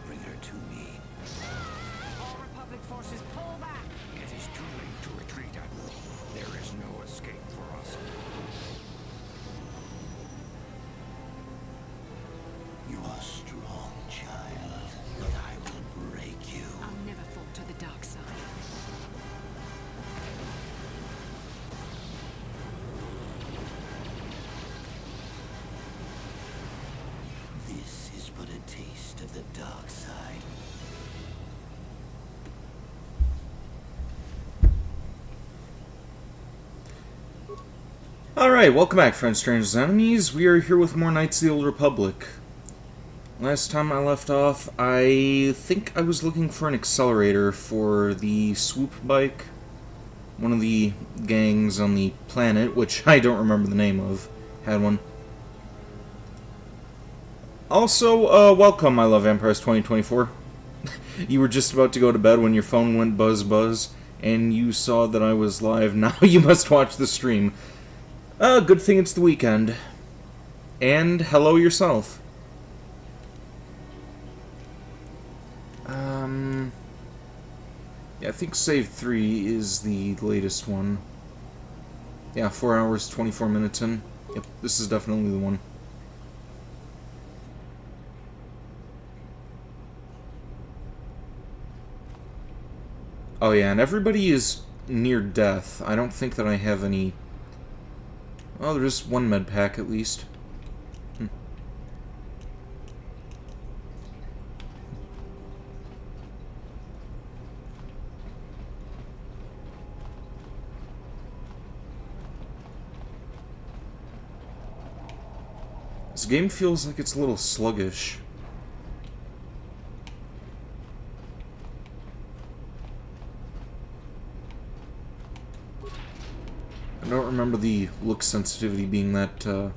Bring her to me. All Republic forces pull back! It is too late to retreat. There is no escape for us. You are strong, child, but I will break you. I'll never fall to the dark side. This is but a taste of the dark side. Alright, welcome back, friends, strangers, and enemies. We are here with more Knights of the Old Republic. Last time I left off, I think I was looking for an accelerator for the Swoop bike. One of the gangs on the planet, which I don't remember the name of, had one. Also, welcome, my love Vampires 2024. You were just about to go to bed when your phone went buzz buzz, and you saw that I was live. Now you must watch the stream. Good thing it's the weekend. And hello yourself. Yeah, I think save 3 is the latest one. Yeah, 4 hours, 24 minutes in. Yep, this is definitely the one. Oh yeah, and everybody is near death. I don't think that I have any... Oh, there's one med pack at least. This game feels like it's a little sluggish. I don't remember the look sensitivity being that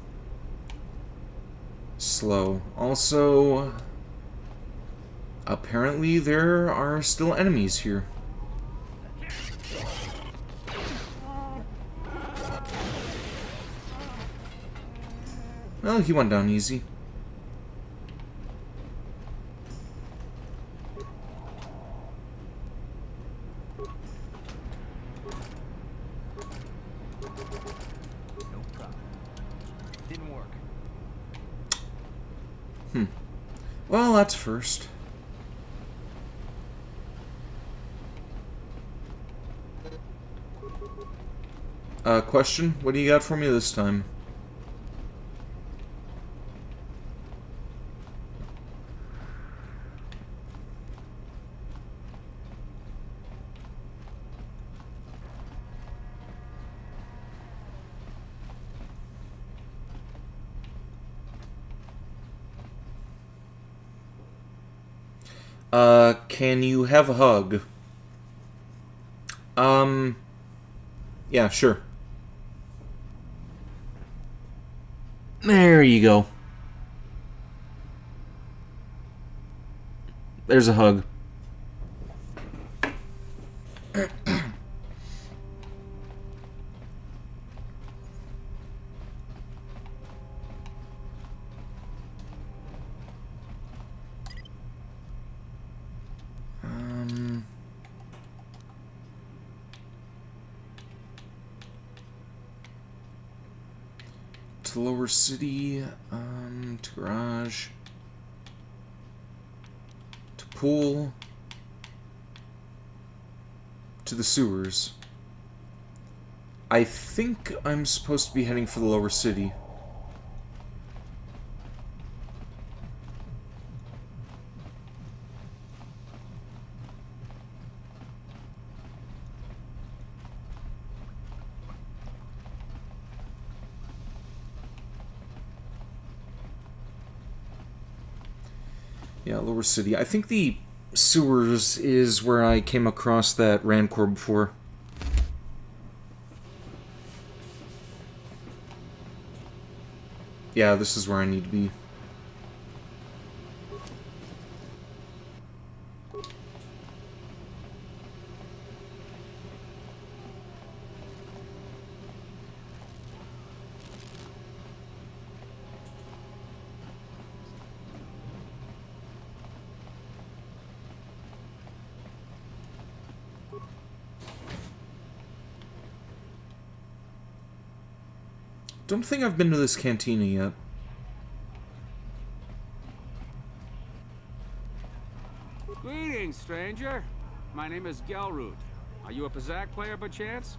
slow. Also, apparently there are still enemies here. Well, he went down easy. Well, that's first. Question? What do you got for me this time? Can you have a hug? Yeah, sure. There you go. There's a hug. To lower city, to garage, to pool, to the sewers. I think I'm supposed to be heading for the lower city. Yeah, lower city. I think the sewers is where I came across that Rancor before. Yeah, this is where I need to be. Don't think I've been to this cantina yet. Greetings, stranger. My name is Gelroot. Are you a Pazak player by chance?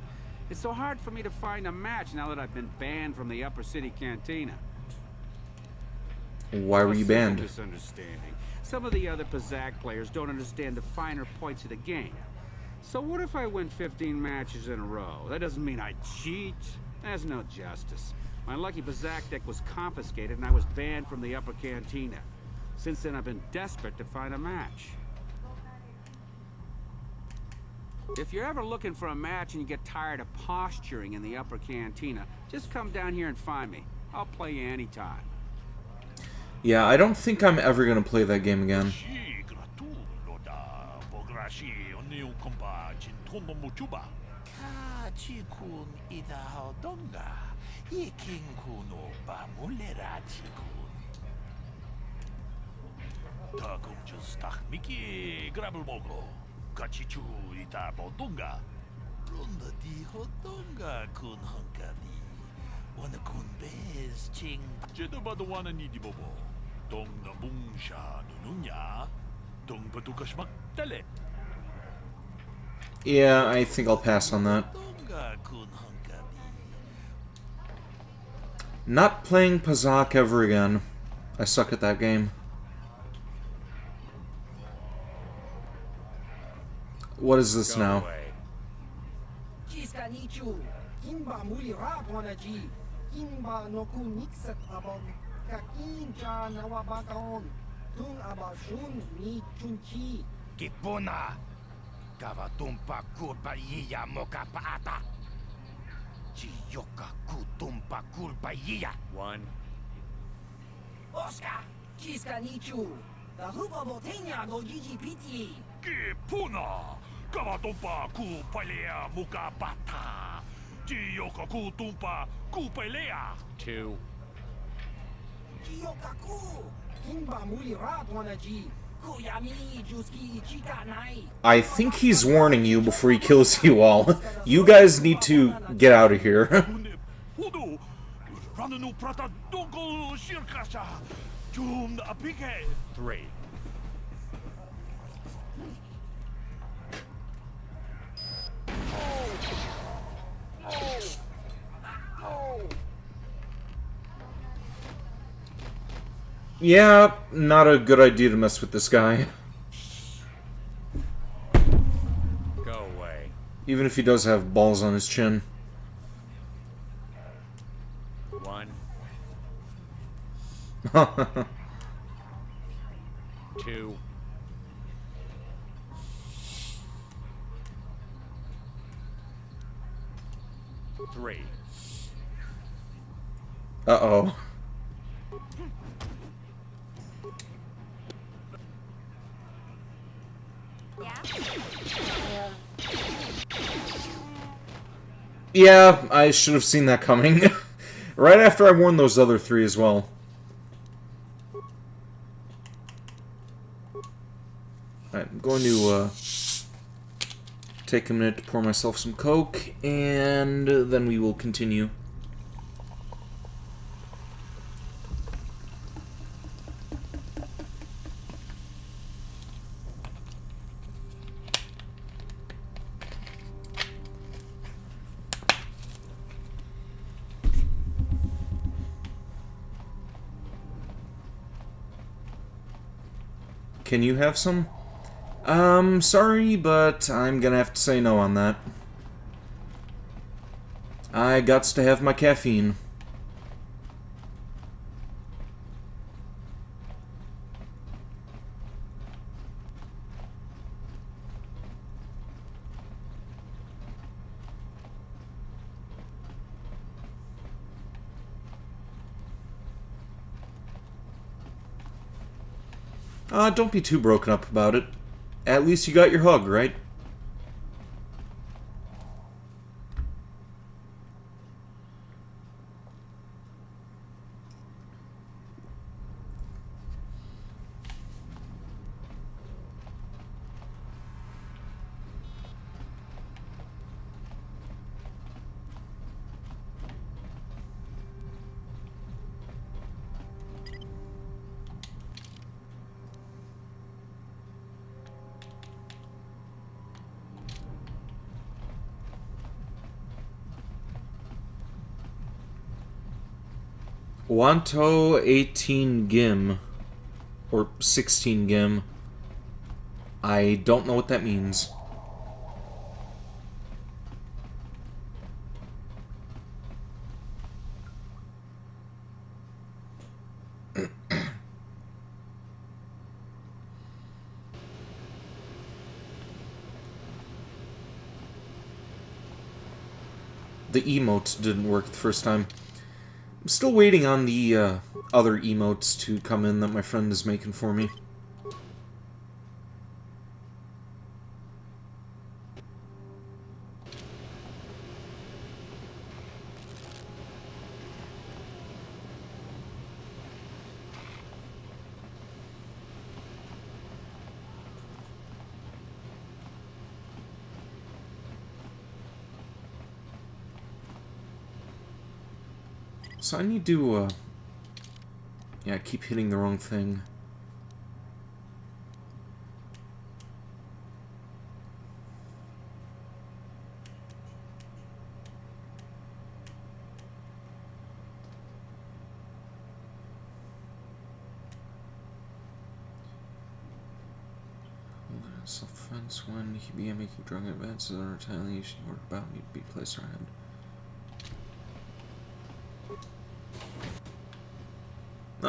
It's so hard for me to find a match now that I've been banned from the Upper City Cantina. Why were you banned? Misunderstanding. Some of the other Pazak players don't understand the finer points of the game. So what if I win 15 matches in a row? That doesn't mean I cheat. There's no justice. My lucky Pazak deck was confiscated and I was banned from the Upper Cantina. Since then, I've been desperate to find a match. If you're ever looking for a match and you get tired of posturing in the Upper Cantina, just come down here and find me. I'll play you anytime. Yeah, I don't think I'm ever gonna play that game again. Kachikun idahaldonga, ikinkuno bamulerachikun. Takumjus takmiki grabelmogo, kachichu itabodonga. Runda di hodonga kun hunkabi, wanakun bez ching. Jedabadawana ni dibobo, dong na bungsha nununya, dong batukashmak tele. Yeah, I think I'll pass on that. Not playing Pazak ever again. I suck at that game. What is this now? Kipuna, Gavatumpa kulpa iya moka paata. Chiyoka kutumpa kulpa iya. One. Oscar, Chiska Nichu, the Huba Botenia no GGPT. Kipuna, Gavatumpa kulpalea muka pata. Chiyoka kutumpa kulpalea. Two. Chiyokaku, Kimba Muli Ratwanaji. I think he's warning you before he kills you all. You guys need to get out of here. Three. Yeah, not a good idea to mess with this guy. Go away. Even if he does have balls on his chin. One. Two. Three. Uh-oh. Yeah, I should have seen that coming. Right after I warned those other three as well. Alright, I'm going to take a minute to pour myself some Coke, and then we will continue. Can you have some? Sorry, but I'm gonna have to say no on that. I gots to have my caffeine. Don't be too broken up about it. At least you got your hug, right? Wanto 18 Gim. Or 16 Gim. I don't know what that means. The emote didn't work the first time. I'm still waiting on the other emotes to come in that my friend is making for me. So I need to, yeah, I keep hitting the wrong thing. Self-defense when he began making drug advances on retaliation or about me to be placed around.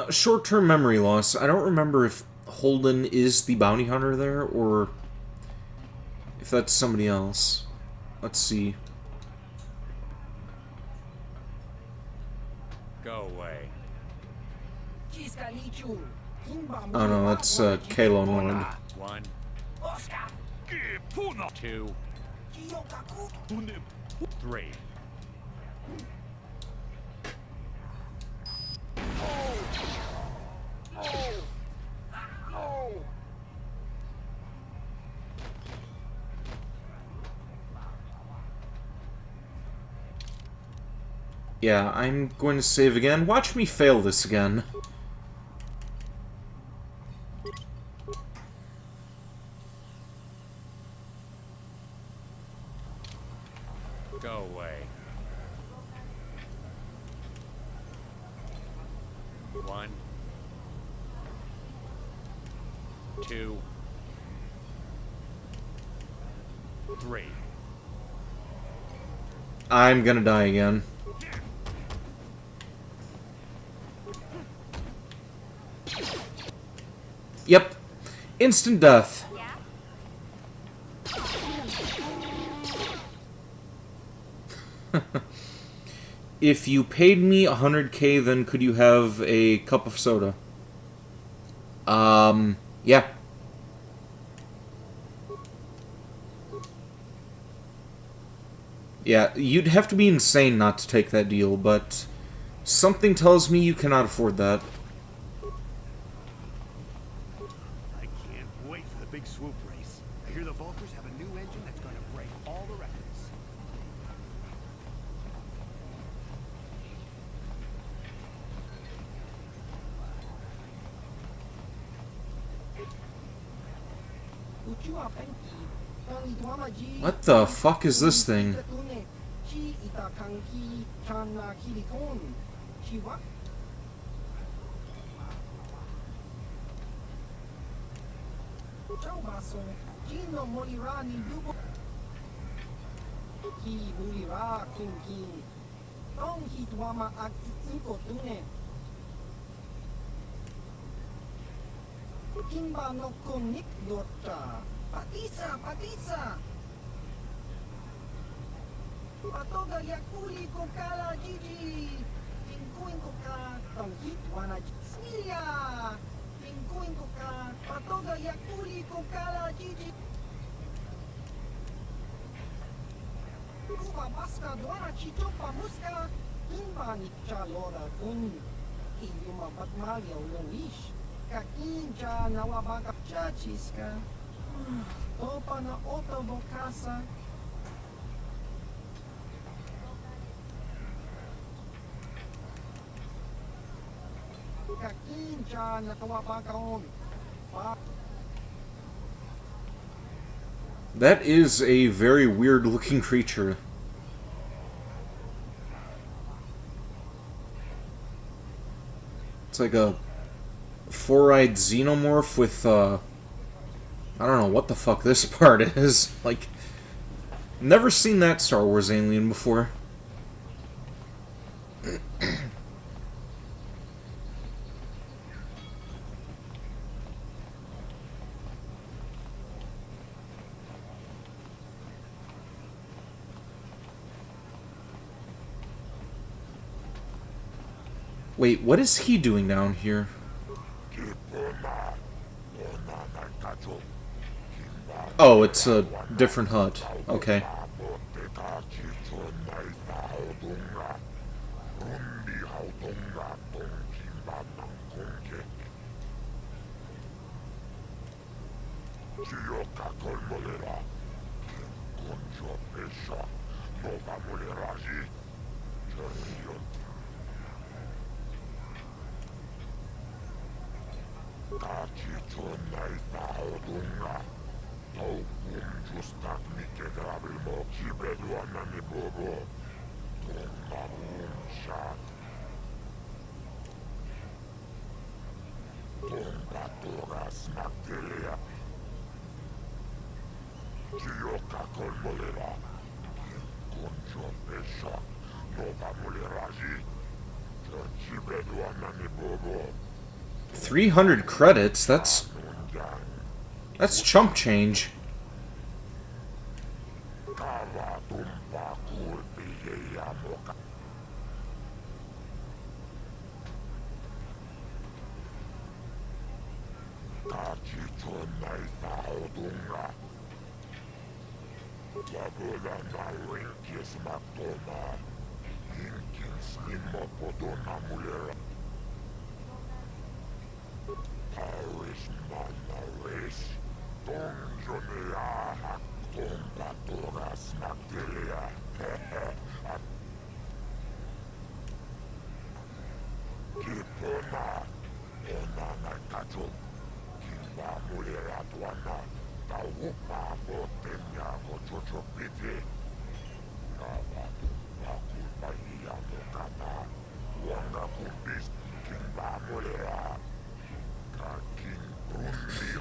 Short-term memory loss. I don't remember if Holden is the bounty hunter there, or if that's somebody else. Let's see. Go away. Oh no, that's Kalo Nord. 1, 2, 3. Yeah, I'm going to save again. Watch me fail this again. Go away. 1, 2, 3. I'm gonna die again. Yep. Instant death. If you paid me 100k, then could you have a cup of soda? Yeah. Yeah, you'd have to be insane not to take that deal, but something tells me you cannot afford that. I can't wait for the big Swoop race. I hear the Vultures have a new engine that's going to break all the records. What the fuck is this thing? Kimba no konik dota. Patisa, patisa. Patoga yakuli kokala Gigi. Tinkuin koka tongkit wana Smilia. Tinkuin koka patoga yakuli kokala Gigi. Kuba baska dwana chichopa muska. Kimba ni chalora kun. Iyuma batmalya ulongish. Kakinja nawabaka chachiska. Topa na otobokasa. Kakinja nakawabakaon. That is a very weird looking creature. It's like a four-eyed xenomorph with, I don't know what the fuck this part is. Like, never seen that Star Wars alien before. Wait, what is he doing down here? Oh, it's a different hut. Okay. $300 credits? That's chump change.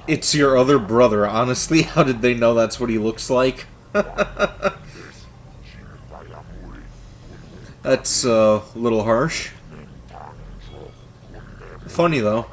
It's your other brother. Honestly, how did they know that's what he looks like? That's a little harsh. Funny, though.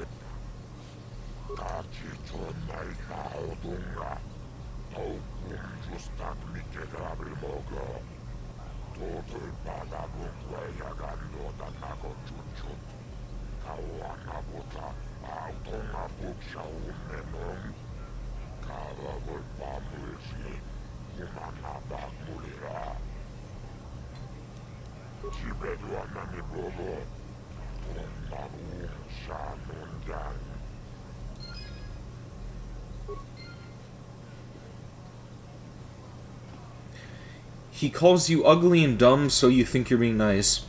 He calls you ugly and dumb, so you think you're being nice.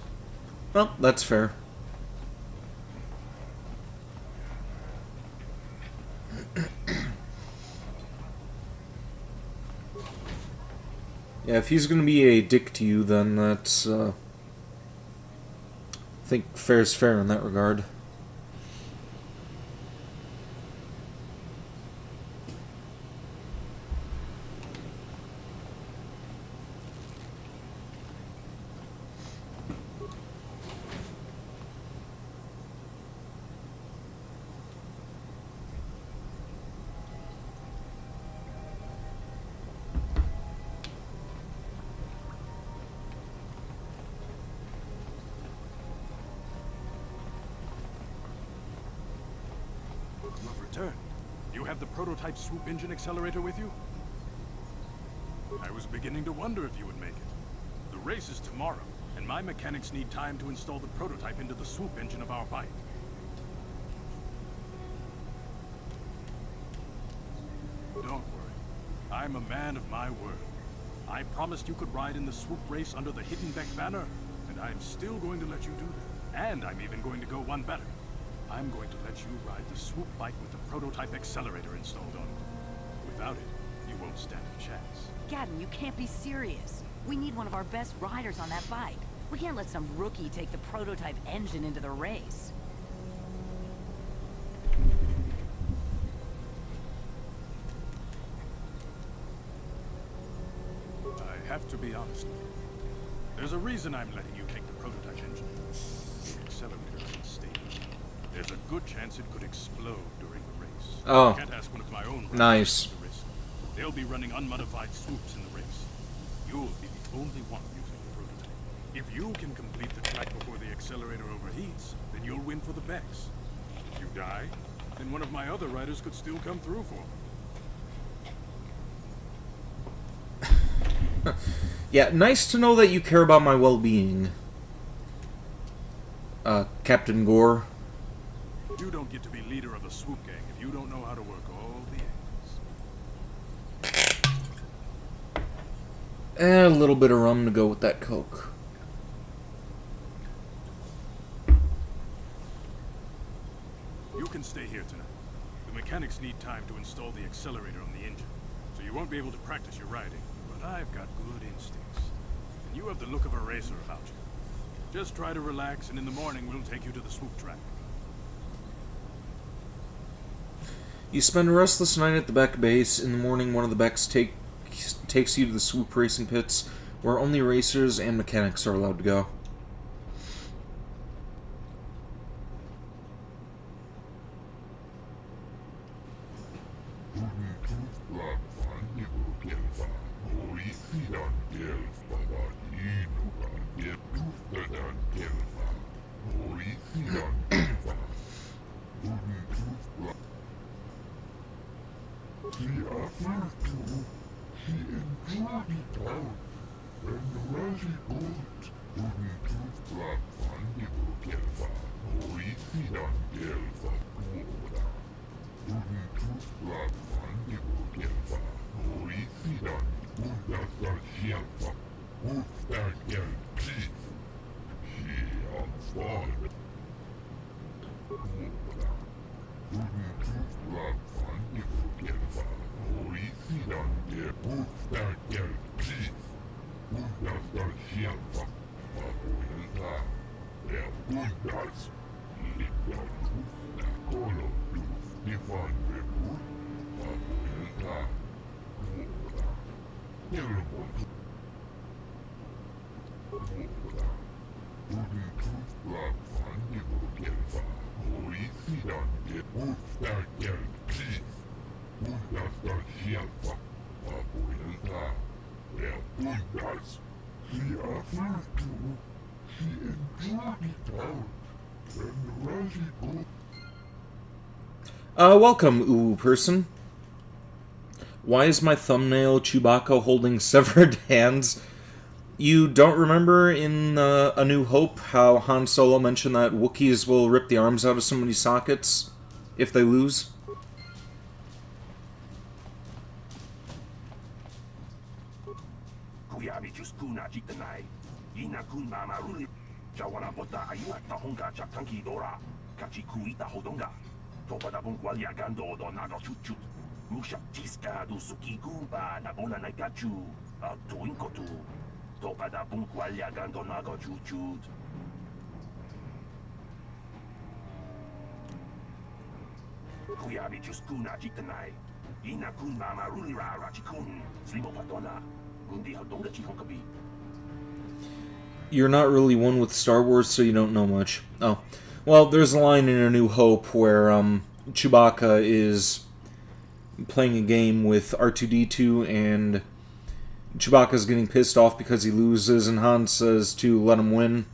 Well, that's fair. Yeah, if he's gonna be a dick to you, then that's, I think fair's fair in that regard. You have the prototype Swoop engine accelerator with you? I was beginning to wonder if you would make it. The race is tomorrow, and my mechanics need time to install the prototype into the Swoop engine of our bike. Don't worry. I'm a man of my word. I promised you could ride in the Swoop race under the Hidden Beck banner, and I'm still going to let you do that. And I'm even going to go one better. I'm going to let you ride the Swoop bike with the prototype accelerator installed on it. Without it, you won't stand a chance. Gadden, you can't be serious. We need one of our best riders on that bike. We can't let some rookie take the prototype engine into the race. to be honest with you. There's a reason I'm letting you take the prototype engine. The accelerator is unstable. There's a good chance it could explode during the race. Oh. I can't ask one of my own riders Nice. to take the risk. They'll be running unmodified swoops in the race. You'll be the only one using the prototype. If you can complete the track before the accelerator overheats, then you'll win for the Bex. If you die, then one of my other riders could still come through for me. Yeah, nice to know that you care about my well-being. Captain Gore. You don't get to be leader of a swoop gang if you don't know how to work all the angles. A little bit of rum to go with that Coke. You can stay here tonight. The mechanics need time to install the accelerator on the engine, so you won't be able to practice your riding. But I've got good instincts. And you have the look of a racer about you. Just try to relax, and in the morning we'll take you to the swoop track. You spend a restless night at the Beck base. In the morning, one of the Becks takes you to the Swoop racing pits, where only racers and mechanics are allowed to go. Welcome, ooh person. Why is my thumbnail Chewbacca holding severed hands? You don't remember in A New Hope how Han Solo mentioned that Wookiees will rip the arms out of somebody's sockets if they lose? You're not really one with Star Wars, so you don't know much. Oh. Well, there's a line in A New Hope where Chewbacca is playing a game with R2-D2 and Chewbacca's getting pissed off because he loses, and Han says to let him win.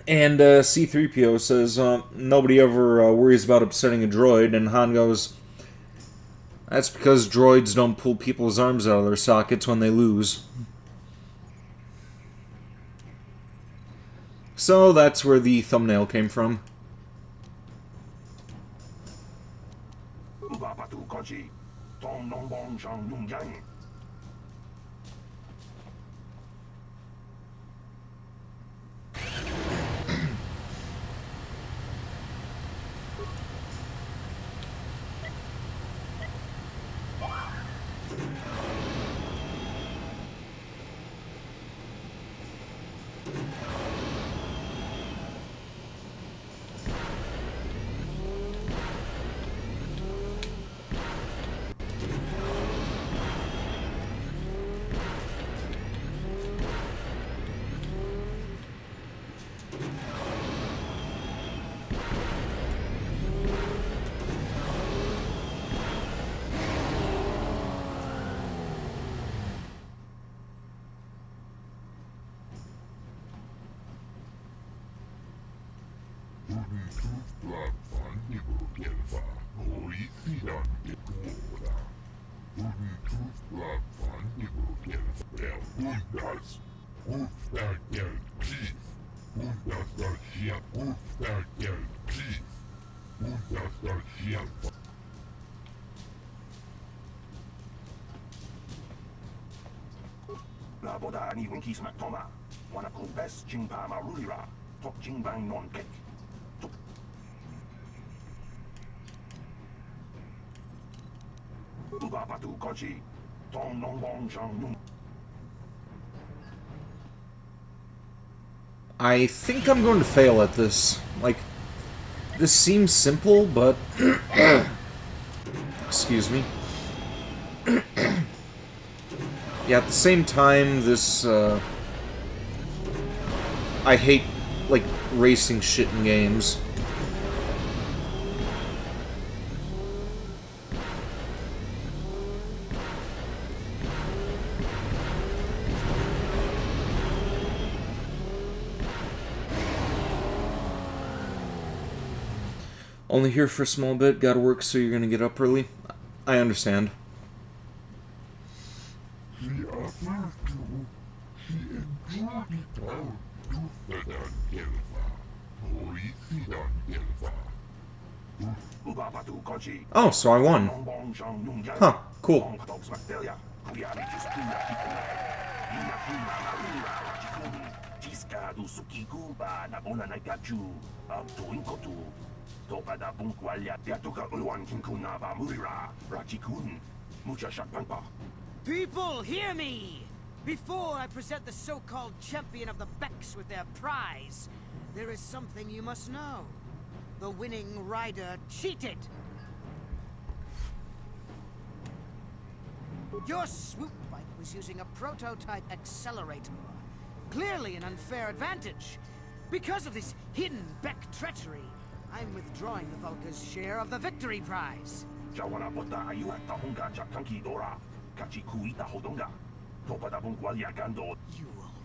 And C-3PO says, nobody ever worries about upsetting a droid, and Han goes, that's because droids don't pull people's arms out of their sockets when they lose. So that's where the thumbnail came from. La boda ni Wookies Mactoma. Wanna cool best Jingpa Marulira. Top Jingbang non cake. Uba Patu Kochi. Tong Nong Bong Chang Nung. I think I'm going to fail at this. Like, this seems simple, but... Excuse me. Yeah, at the same time, this, I hate, like, racing shit in games. Only here for a small bit, gotta work, so you're gonna get up early? I understand. Oh, so I won. Huh, cool. People, hear me! Before I present the so-called champion of the Becks with their prize, there is something you must know. The winning rider cheated! Your swoop bike was using a prototype accelerator. Clearly an unfair advantage. Because of this hidden Beck treachery, I'm withdrawing the Vulca's share of the victory prize. You old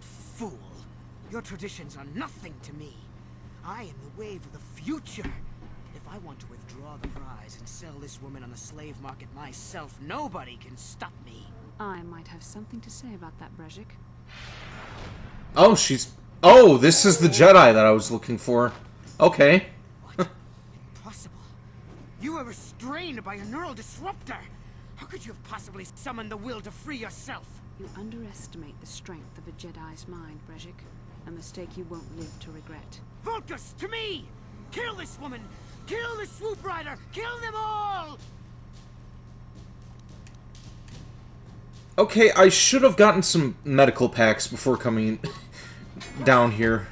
fool! Your traditions are nothing to me. I am the wave of the future. If I want to withdraw the prize and sell this woman on the slave market myself, nobody can stop me. I might have something to say about that, Brezhik. Oh, she's... Oh, this is the Jedi that I was looking for. Okay. What? Impossible. You were restrained by a neural disruptor. How could you have possibly summoned the will to free yourself? You underestimate the strength of a Jedi's mind, Brezhik. A mistake you won't live to regret. Vulcus, to me! Kill this woman! Kill the swoop rider! Kill them all! Okay, I should have gotten some medical packs before coming down here.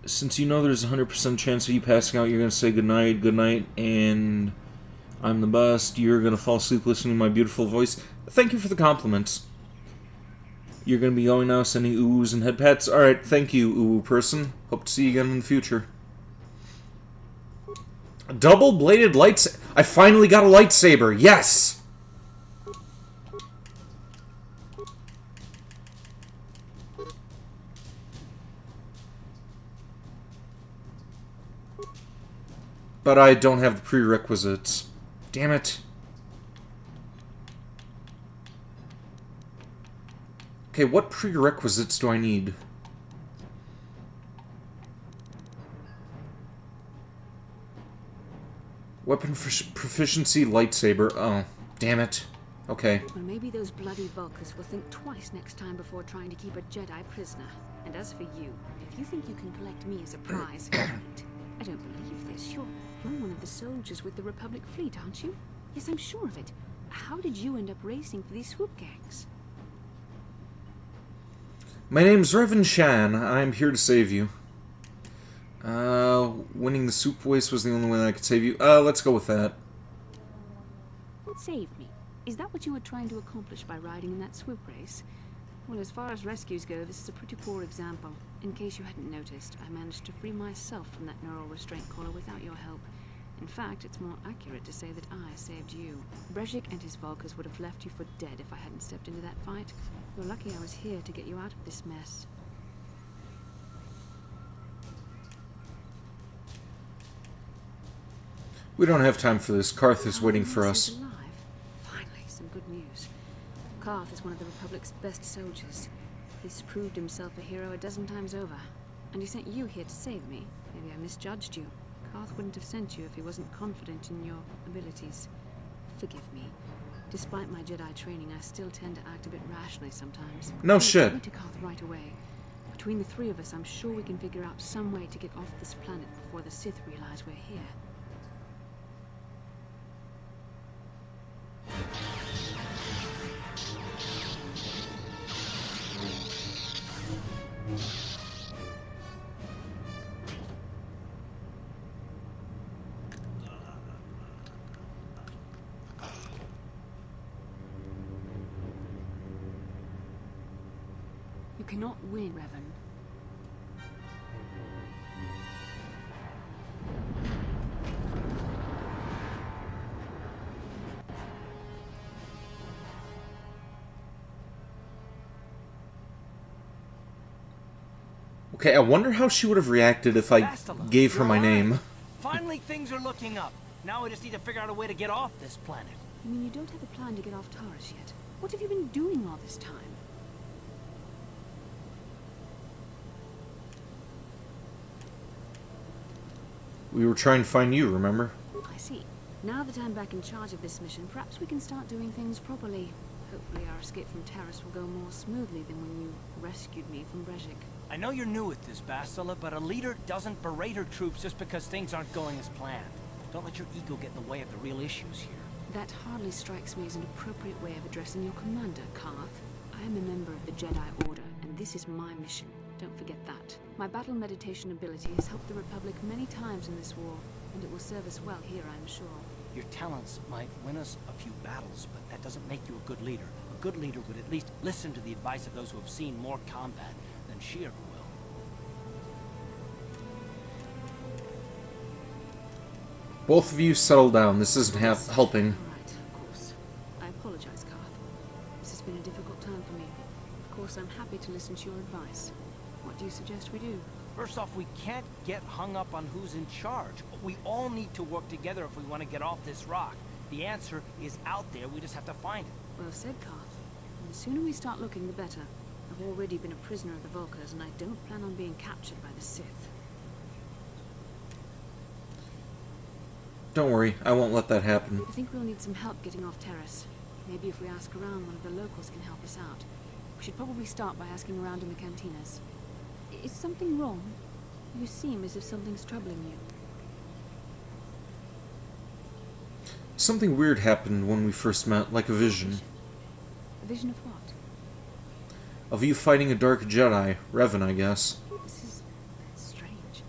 Since you know there's a 100% chance of you passing out, you're going to say goodnight, and I'm the best. You're going to fall asleep listening to my beautiful voice. Thank you for the compliments. You're going to be going now, sending oohs and head pats. Alright, thank you, ooh person. Hope to see you again in the future. Double-bladed lightsaber. I finally got a lightsaber. Yes! But I don't have the prerequisites. Damn it. Okay, what prerequisites do I need? Weapon proficiency, lightsaber. Oh, damn it. Okay. Well, maybe those bloody Vulcans will think twice next time before trying to keep a Jedi prisoner. And as for you, if you think you can collect me as a prize, wait. I don't believe this. You're one of the soldiers with the Republic fleet, aren't you? Yes, I'm sure of it. How did you end up racing for these swoop gangs? My name's Revan Shan. I'm here to save you. Winning the Swoop race was the only way that I could save you. Let's go with that. Save me. Is that what you were trying to accomplish by riding in that Swoop race? Well, as far as rescues go, this is a pretty poor example. In case you hadn't noticed, I managed to free myself from that neural restraint collar without your help. In fact, it's more accurate to say that I saved you. Brezhik and his Volkers would have left you for dead if I hadn't stepped into that fight. You're lucky I was here to get you out of this mess. We don't have time for this. Karth is waiting for us. Alive. Finally, some good news. Karth is one of the Republic's best soldiers. He's proved himself a hero a dozen times over. And he sent you here to save me. Maybe I misjudged you. Karth wouldn't have sent you if he wasn't confident in your abilities. Forgive me. Despite my Jedi training, I still tend to act a bit rationally sometimes. No shit. Take me to Karth right away. Between the three of us, I'm sure we can figure out some way to get off this planet before the Sith realize we're here. You cannot win, Revan. Okay, I wonder how she would have reacted if I gave her my name. Finally, things are looking up. Now we just need to figure out a way to get off this planet. You mean you don't have a plan to get off Taurus yet? What have you been doing all this time? We were trying to find you, remember? I see. Now that I'm back in charge of this mission, perhaps we can start doing things properly. Hopefully our escape from Taurus will go more smoothly than when you rescued me from Brezhik. I know you're new at this, Bastila, but a leader doesn't berate her troops just because things aren't going as planned. Don't let your ego get in the way of the real issues here. That hardly strikes me as an appropriate way of addressing your commander, Karth. I am a member of the Jedi Order, and this is my mission. Don't forget that. My battle meditation ability has helped the Republic many times in this war, and it will serve us well here, I'm sure. Your talents might win us a few battles, but that doesn't make you a good leader. A good leader would at least listen to the advice of those who have seen more combat than Sheer will. Both of you settle down. This isn't helping. Right, of course. I apologize, Karth. This has been a difficult time for me. Of course, I'm happy to listen to your advice. What do you suggest we do? First off, we can't get hung up on who's in charge. We all need to work together if we want to get off this rock. The answer is out there, we just have to find it. Well said, Karth. And the sooner we start looking, the better. I've already been a prisoner of the Volkers, and I don't plan on being captured by the Sith. Don't worry, I won't let that happen. I think we'll need some help getting off Taurus. Maybe if we ask around, one of the locals can help us out. We should probably start by asking around in the cantinas. Is something wrong? You seem as if something's troubling you. Something weird happened when we first met, like a vision. A vision of what? Of you fighting a dark Jedi, Revan, I guess. That's strange.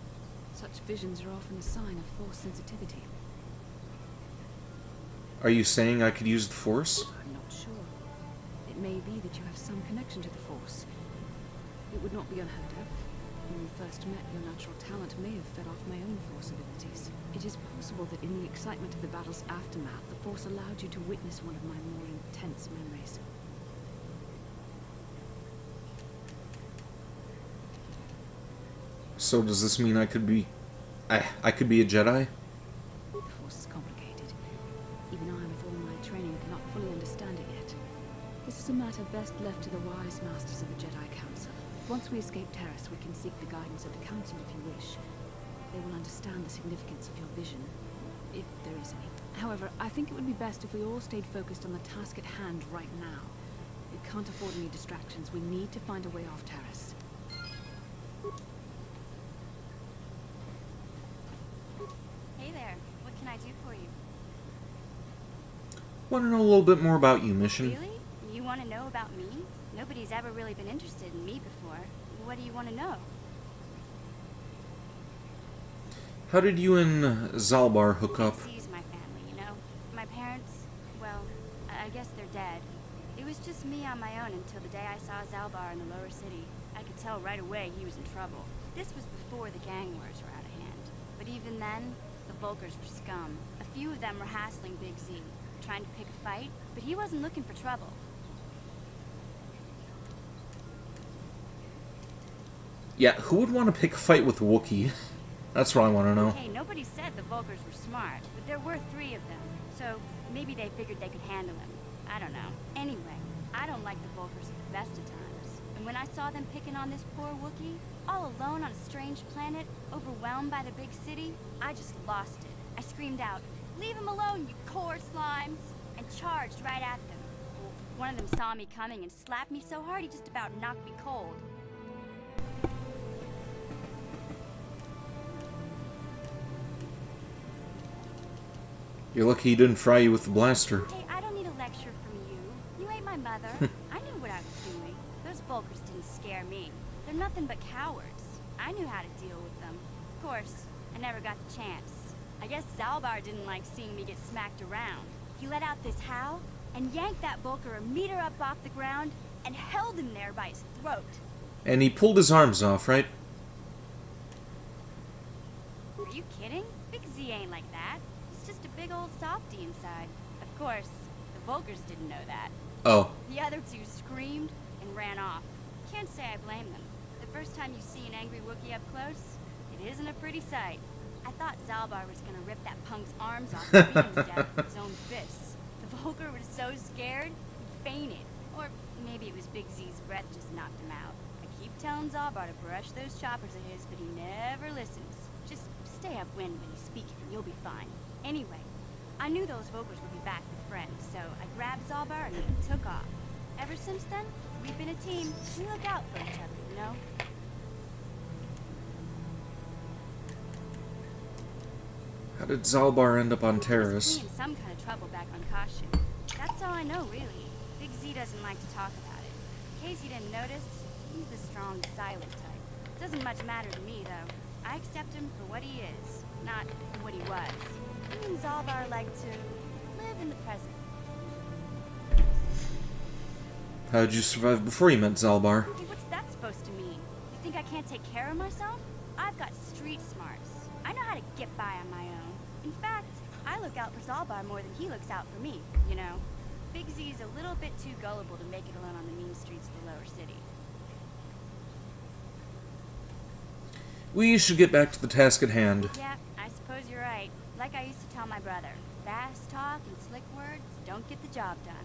Such visions are often a sign of Force sensitivity. Are you saying I could use the Force? I'm not sure. It may be that you have some connection to the Force. It would not be unheard of. When we first met, your natural talent may have fed off my own Force abilities. It is possible that in the excitement of the battle's aftermath, the Force allowed you to witness one of my more intense memories. So does this mean I could be... I could be a Jedi? The Force is complicated. Even I, with all my training, cannot fully understand it yet. This is a matter best left to the wise masters of the Jedi Council. Once we escape Taurus, we can seek the guidance of the Council if you wish. They will understand the significance of your vision, if there is any. However, I think it would be best if we all stayed focused on the task at hand right now. We can't afford any distractions. We need to find a way off Taurus. Hey there, what can I do for you? Want to know a little bit more about you, Mission? Really? You want to know about me? Nobody's ever really been interested in me before. What do you want to know? How did you and Zalbar hook up? Sees my family, you know. My parents, well, I guess they're dead. It was just me on my own until the day I saw Zalbar in the lower city. I could tell right away he was in trouble. This was before the gang wars were out of hand. But even then, the Vulkars were scum. A few of them were hassling Big Z, trying to pick a fight, but he wasn't looking for trouble. Yeah, who would want to pick a fight with a Wookiee? That's what I want to know. Hey, nobody said the Vulkars were smart, but there were 3 of them, so maybe they figured they could handle him. I don't know. Anyway, I don't like the Vulkars at the best of times. And when I saw them picking on this poor Wookiee, all alone on a strange planet, overwhelmed by the big city, I just lost it. I screamed out, "Leave him alone, you core slimes!" and charged right at them. One of them saw me coming and slapped me so hard he just about knocked me cold. You're lucky he didn't fry you with the blaster. Hey, I don't need a lecture from you. You ain't my mother. I knew what I was doing. Those Vulkars didn't scare me. They're nothing but cowards. I knew how to deal with them. Of course, I never got the chance. I guess Zalbar didn't like seeing me get smacked around. He let out this howl and yanked that Vulkar a meter up off the ground and held him there by his throat. And he pulled his arms off, right? Are you kidding? Big Z ain't like that. He's just a big old softy inside. Of course, the Vulkars didn't know that. Oh. The other 2 screamed and ran off. Can't say I blame them. The first time you see an angry Wookiee up close, it isn't a pretty sight. I thought Zalbar was gonna rip that punk's arms off and beat him to death with his own fists. The Vulkar was so scared, he fainted. Or maybe it was Big Z's breath just knocked him out. I keep telling Zalbar to brush those choppers of his, but he never listens. Just stay upwind when you speak and you'll be fine. Anyway, I knew those Vulkars would be back with friends, so I grabbed Zalbar and we took off. Ever since then, we've been a team. We look out for each other, you know? How did Zalbar end up on Terrace? He was in some kind of trouble back on Kashyyyk. That's all I know, really. Big Z doesn't like to talk about it. In case you didn't notice, he's the strong, silent type. Doesn't much matter to me, though. I accept him for what he is, not what he was. He and Zalbar like to live in the present. How did you survive before you met Zalbar? Hey, what's that supposed to mean? You think I can't take care of myself? I've got street smarts. I know how to get by on my own. In fact, I look out for Zalbar more than he looks out for me, you know? Big Z's a little bit too gullible to make it alone on the mean streets of the lower city. We should get back to the task at hand. Yeah, I suppose you're right. Like I used to tell my brother, fast talk and slick words don't get the job done.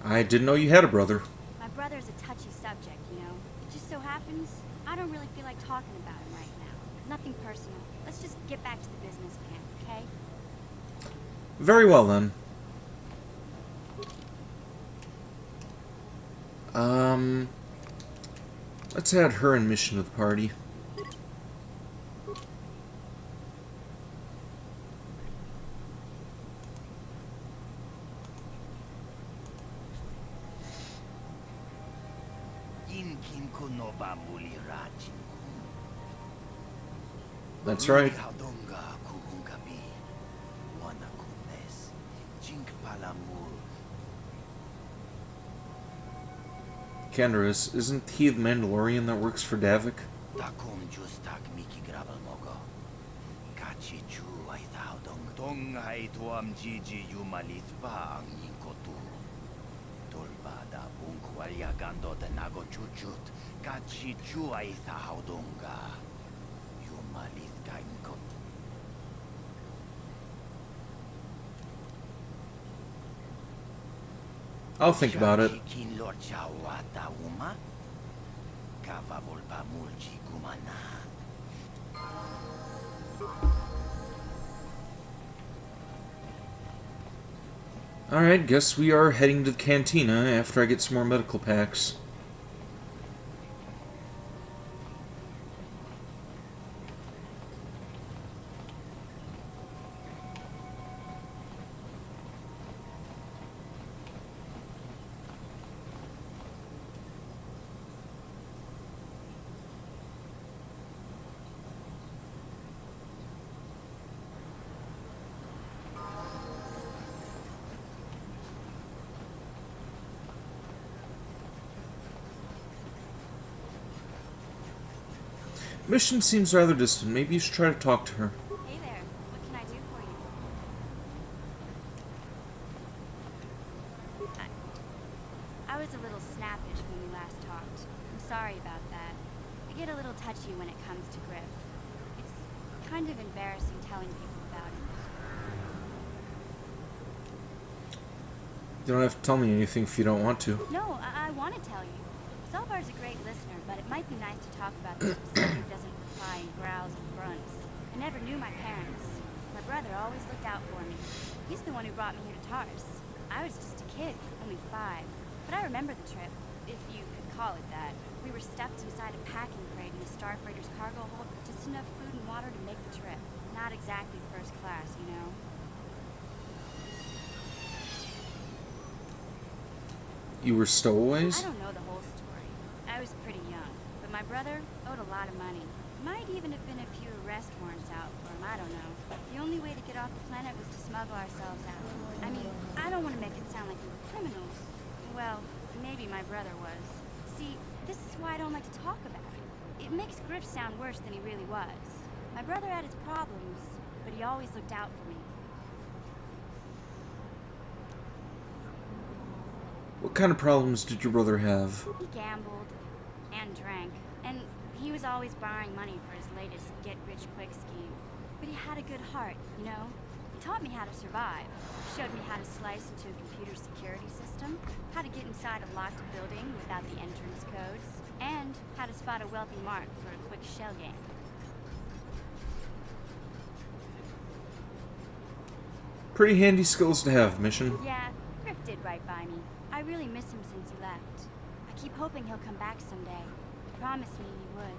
I didn't know you had a brother. My brother's a touchy subject, you know? It just so happens I don't really feel like talking about him right now. Nothing personal. Let's just get back to the business at hand, okay? Very well, then. Let's add her in mission to the party. That's right. Kenris, isn't he the Mandalorian that works for Davik? I'll think about it. Alright, guess we are heading to the cantina after I get some more medical packs. Mission seems rather distant. Maybe you should try to talk to her. Hey there. What can I do for you? I was a little snappish when we last talked. I'm sorry about that. I get a little touchy when it comes to Griff. It's kind of embarrassing telling people about him. You don't have to tell me anything if you don't want to. No, I want to tell you. Zalbar's a great listener, but it might be nice to talk about this with someone who doesn't reply in growls and grunts. I never knew my parents. My brother always looked out for me. He's the one who brought me here to Tars. I was just a kid, only 5. But I remember the trip, if you could call it that. We were stuffed inside a packing crate in the Starfreighter's cargo hold, just enough food and water to make the trip. Not exactly first class, you know? You were stowaways? I don't know the whole story. I was pretty young, but my brother owed a lot of money. Might even have been a few arrest warrants out for him, I don't know. The only way to get off the planet was to smuggle ourselves out. I mean, I don't want to make it sound like we were criminals. Well, maybe my brother was. See, this is why I don't like to talk about it. It makes Griff sound worse than he really was. My brother had his problems, but he always looked out for me. What kind of problems did your brother have? He gambled and drank, and he was always borrowing money for his latest get-rich-quick scheme. But he had a good heart, you know? He taught me how to survive, showed me how to slice into a computer security system, how to get inside a locked building without the entrance codes, and how to spot a wealthy mark for a quick shell game. Pretty handy skills to have, Mission. Yeah, Griff did right by me. I really miss him since he left. I keep hoping he'll come back someday. He promised me he would.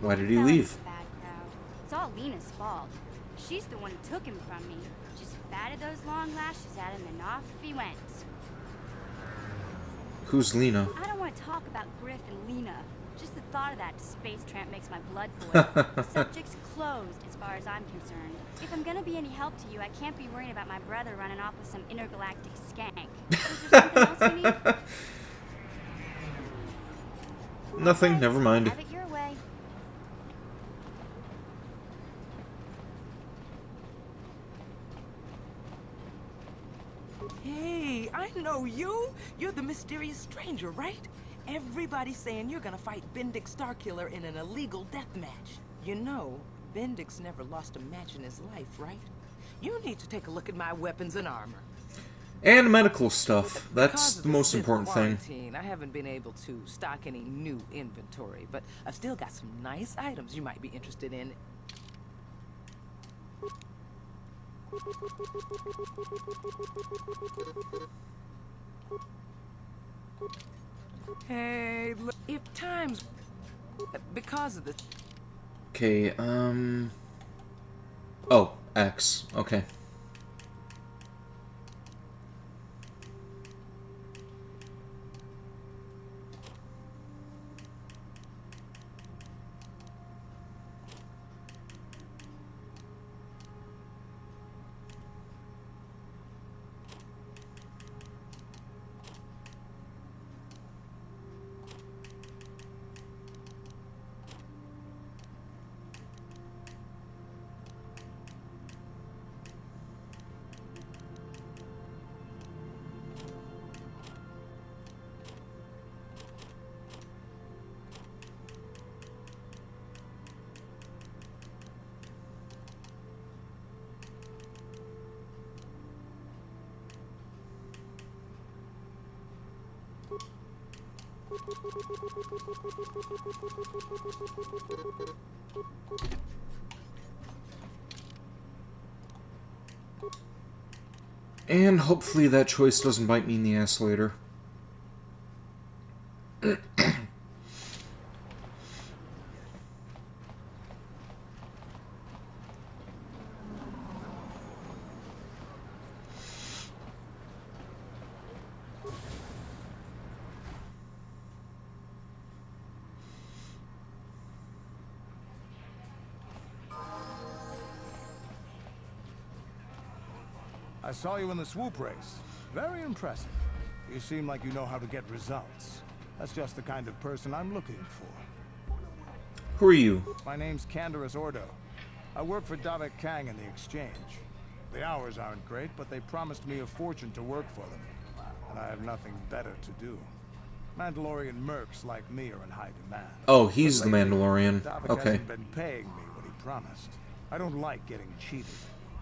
Why did he Fell in leave? with a bad crowd. It's all Lena's fault. She's the one who took him from me. Just batted those long lashes at him and off he went. Who's Lena? I don't want to talk about Griff and Lena. Just the thought of that space tramp makes my blood boil. The subject's closed as far as I'm concerned. If I'm gonna be any help to you, I can't be worrying about my brother running off with some intergalactic skank. Is there something else you need? Nothing, Okay, never mind. have it your way. Hey, I know you. You're the mysterious stranger, right? Everybody's saying you're gonna fight Bendix Starkiller in an illegal death match. You know, Bendix never lost a match in his life, right? You need to take a look at my weapons and armor. And medical stuff. That's Because of the most this important thing. quarantine, I haven't been able to stock any new inventory, but I've still got some nice items you might be interested in. Hey, look, if times... Because of the... Okay, Oh, X. Okay. And hopefully that choice doesn't bite me in the ass later. I saw you in the Swoop race. Very impressive. You seem like you know how to get results. That's just the kind of person I'm looking for. Who are you? My name's Canderous Ordo. I work for Davik Kang in the Exchange. The hours aren't great, but they promised me a fortune to work for them. And I have nothing better to do. Mandalorian mercs like me are in high demand. Oh, he's the Mandalorian. Davik Okay. hasn't been paying me what he promised. I don't like getting cheated.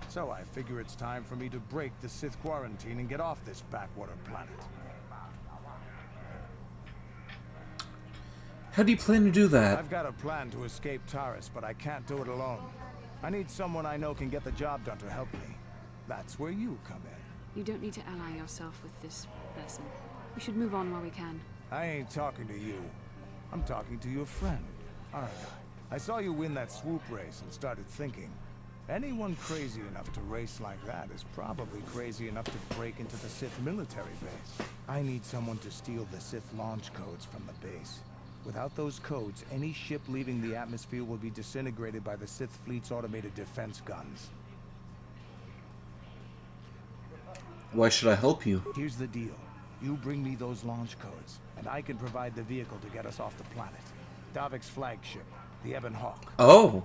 So I figure it's time for me to break the Sith quarantine and get off this backwater planet. How do you plan to do that? I've got a plan to escape Taris, but I can't do it alone. I need someone I know can get the job done to help me. That's where you come in. You don't need to ally yourself with this person. We should move on while we can. I ain't talking to you. I'm talking to your friend, Arga. I saw you win that swoop race and started thinking, anyone crazy enough to race like that is probably crazy enough to break into the Sith military base. I need someone to steal the Sith launch codes from the base. Without those codes, any ship leaving the atmosphere will be disintegrated by the Sith fleet's automated defense guns. Why should I help you? Here's the deal. You bring me those launch codes, and I can provide the vehicle to get us off the planet. Davik's flagship, the Ebon Hawk. Oh.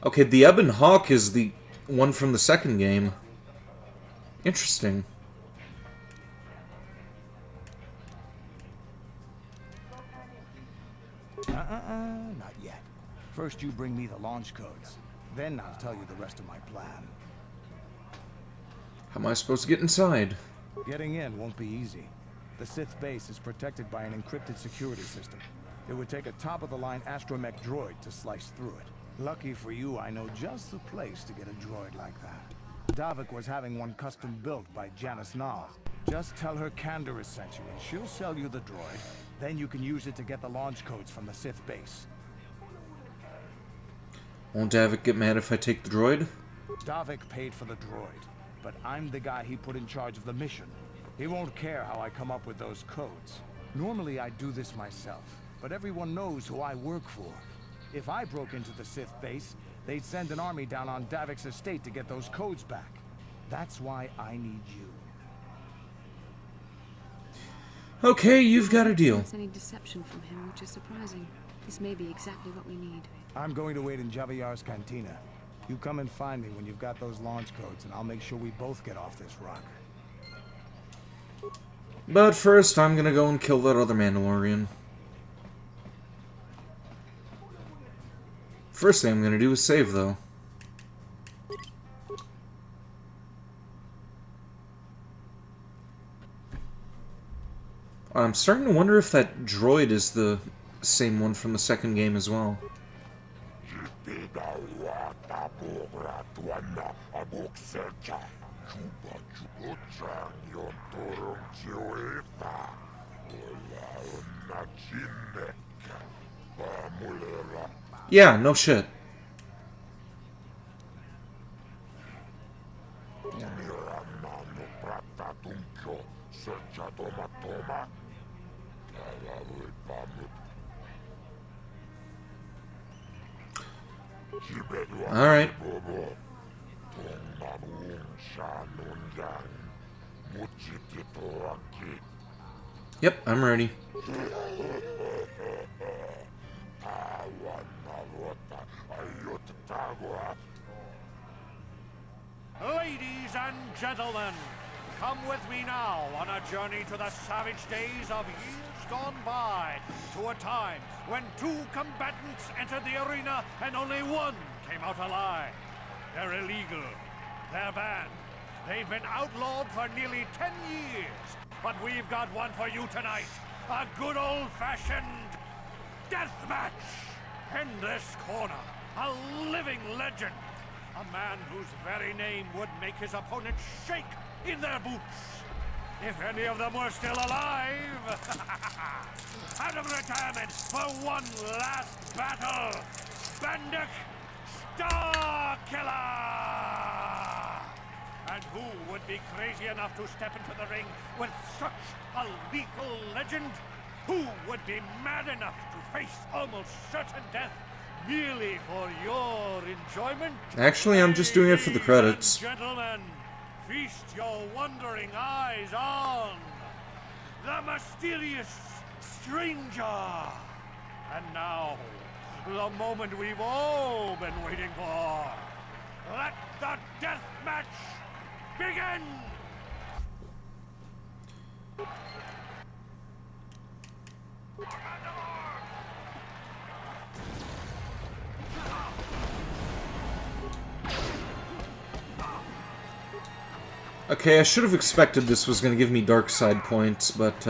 Okay, the Ebon Hawk is the one from the second game. Interesting. Not yet. First you bring me the launch codes. Then I'll tell you the rest of my plan. How am I supposed to get inside? Getting in won't be easy. The Sith base is protected by an encrypted security system. It would take a top-of-the-line astromech droid to slice through it. Lucky for you, I know just the place to get a droid like that. Davik was having one custom built by Janice Nall. Just tell her Canderous sent you, and she'll sell you the droid. Then you can use it to get the launch codes from the Sith base. Won't Davik get mad if I take the droid? Davik paid for the droid, but I'm the guy he put in charge of the mission. He won't care how I come up with those codes. Normally I'd do this myself, but everyone knows who I work for. If I broke into the Sith base, they'd send an army down on Davik's estate to get those codes back. That's why I need you. Okay, you've got a deal. Sense any deception from him, which is surprising. This may be exactly what we need. I'm going to wait in Javier's cantina. You come and find me when you've got those launch codes, and I'll make sure we both get off this rock. But first, I'm gonna go and kill that other Mandalorian. First thing I'm gonna do is save, though. I'm starting to wonder if that droid is the same one from the second game as well. Yeah, no shit. Alright. Yep, I'm ready. Ladies and gentlemen, come with me now on a journey to the savage days of years gone by, to a time when two combatants entered the arena and only one came out alive. They're illegal. They're banned. They've been outlawed for nearly 10 years. But we've got one for you tonight. A good old-fashioned death match. In this corner, a living legend. A man whose very name would make his opponents shake in their boots. If any of them were still alive. Out of retirement for one last battle. Bendik Starkiller! And who would be crazy enough to step into the ring with such a lethal legend? Who would be mad enough to face almost certain death merely for your enjoyment? Actually, I'm just doing it for the credits. Gentlemen, feast your wondering eyes on the mysterious stranger. And now, the moment we've all been waiting for. Let the death match begin! Okay, I should have expected this was going to give me dark side points, but,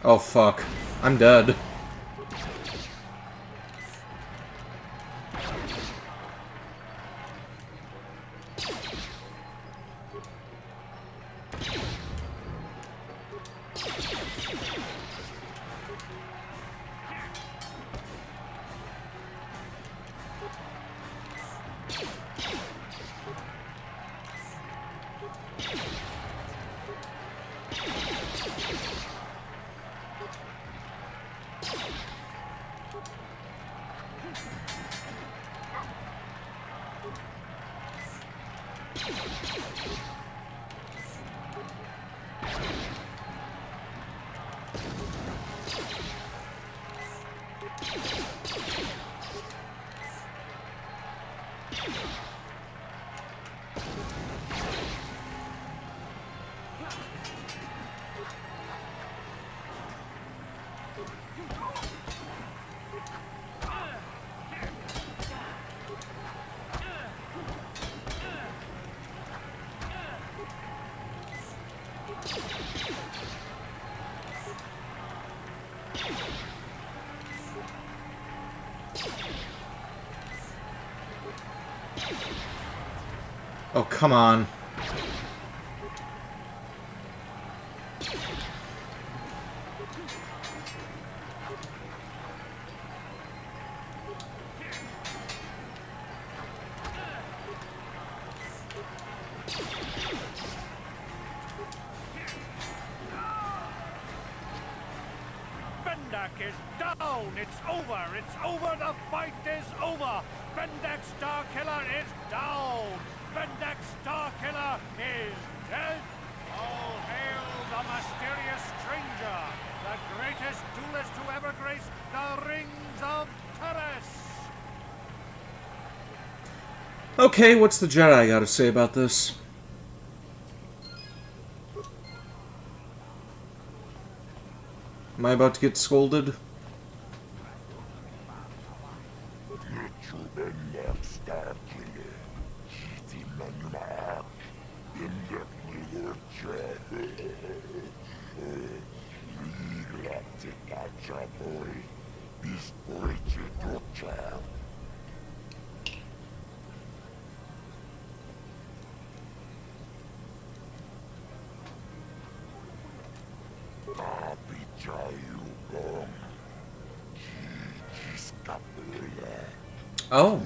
oh fuck. I'm dead. Oh, come on. Bendak is down! It's over! It's over! The fight is over! Bendak Starkiller is down! Bendak Starkiller is dead! All hail the mysterious stranger! The greatest duelist to ever grace the rings of Terrace! Okay, what's the Jedi got to say about this? Am I about to get scolded? Oh.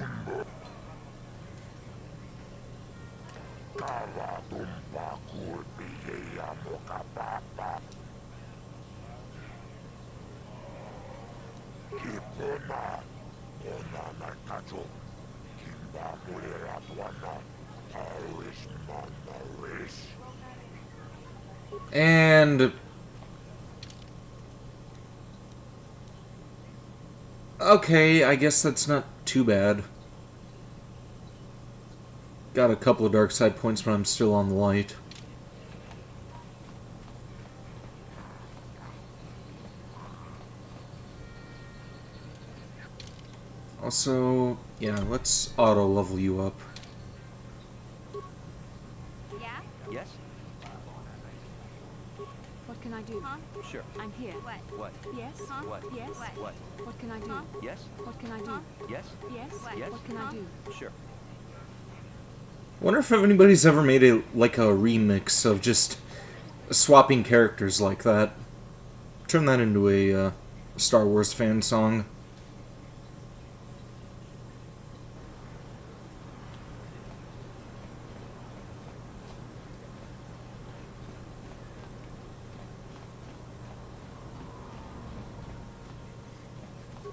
And okay, I guess that's not too bad. Got a couple of dark side points, but I'm still on the light. Also, yeah, let's auto level you up. Yeah? Yes? What can I do? Huh? Sure. I'm here. What? What? Yes? Huh? What? Yes? What? What can I do? Huh? Yes? What can I do? Huh? Yes? Yes? What? Yes? What can I do? Sure. Wonder if anybody's ever made a remix of just swapping characters like that. Turn that into a Star Wars fan song.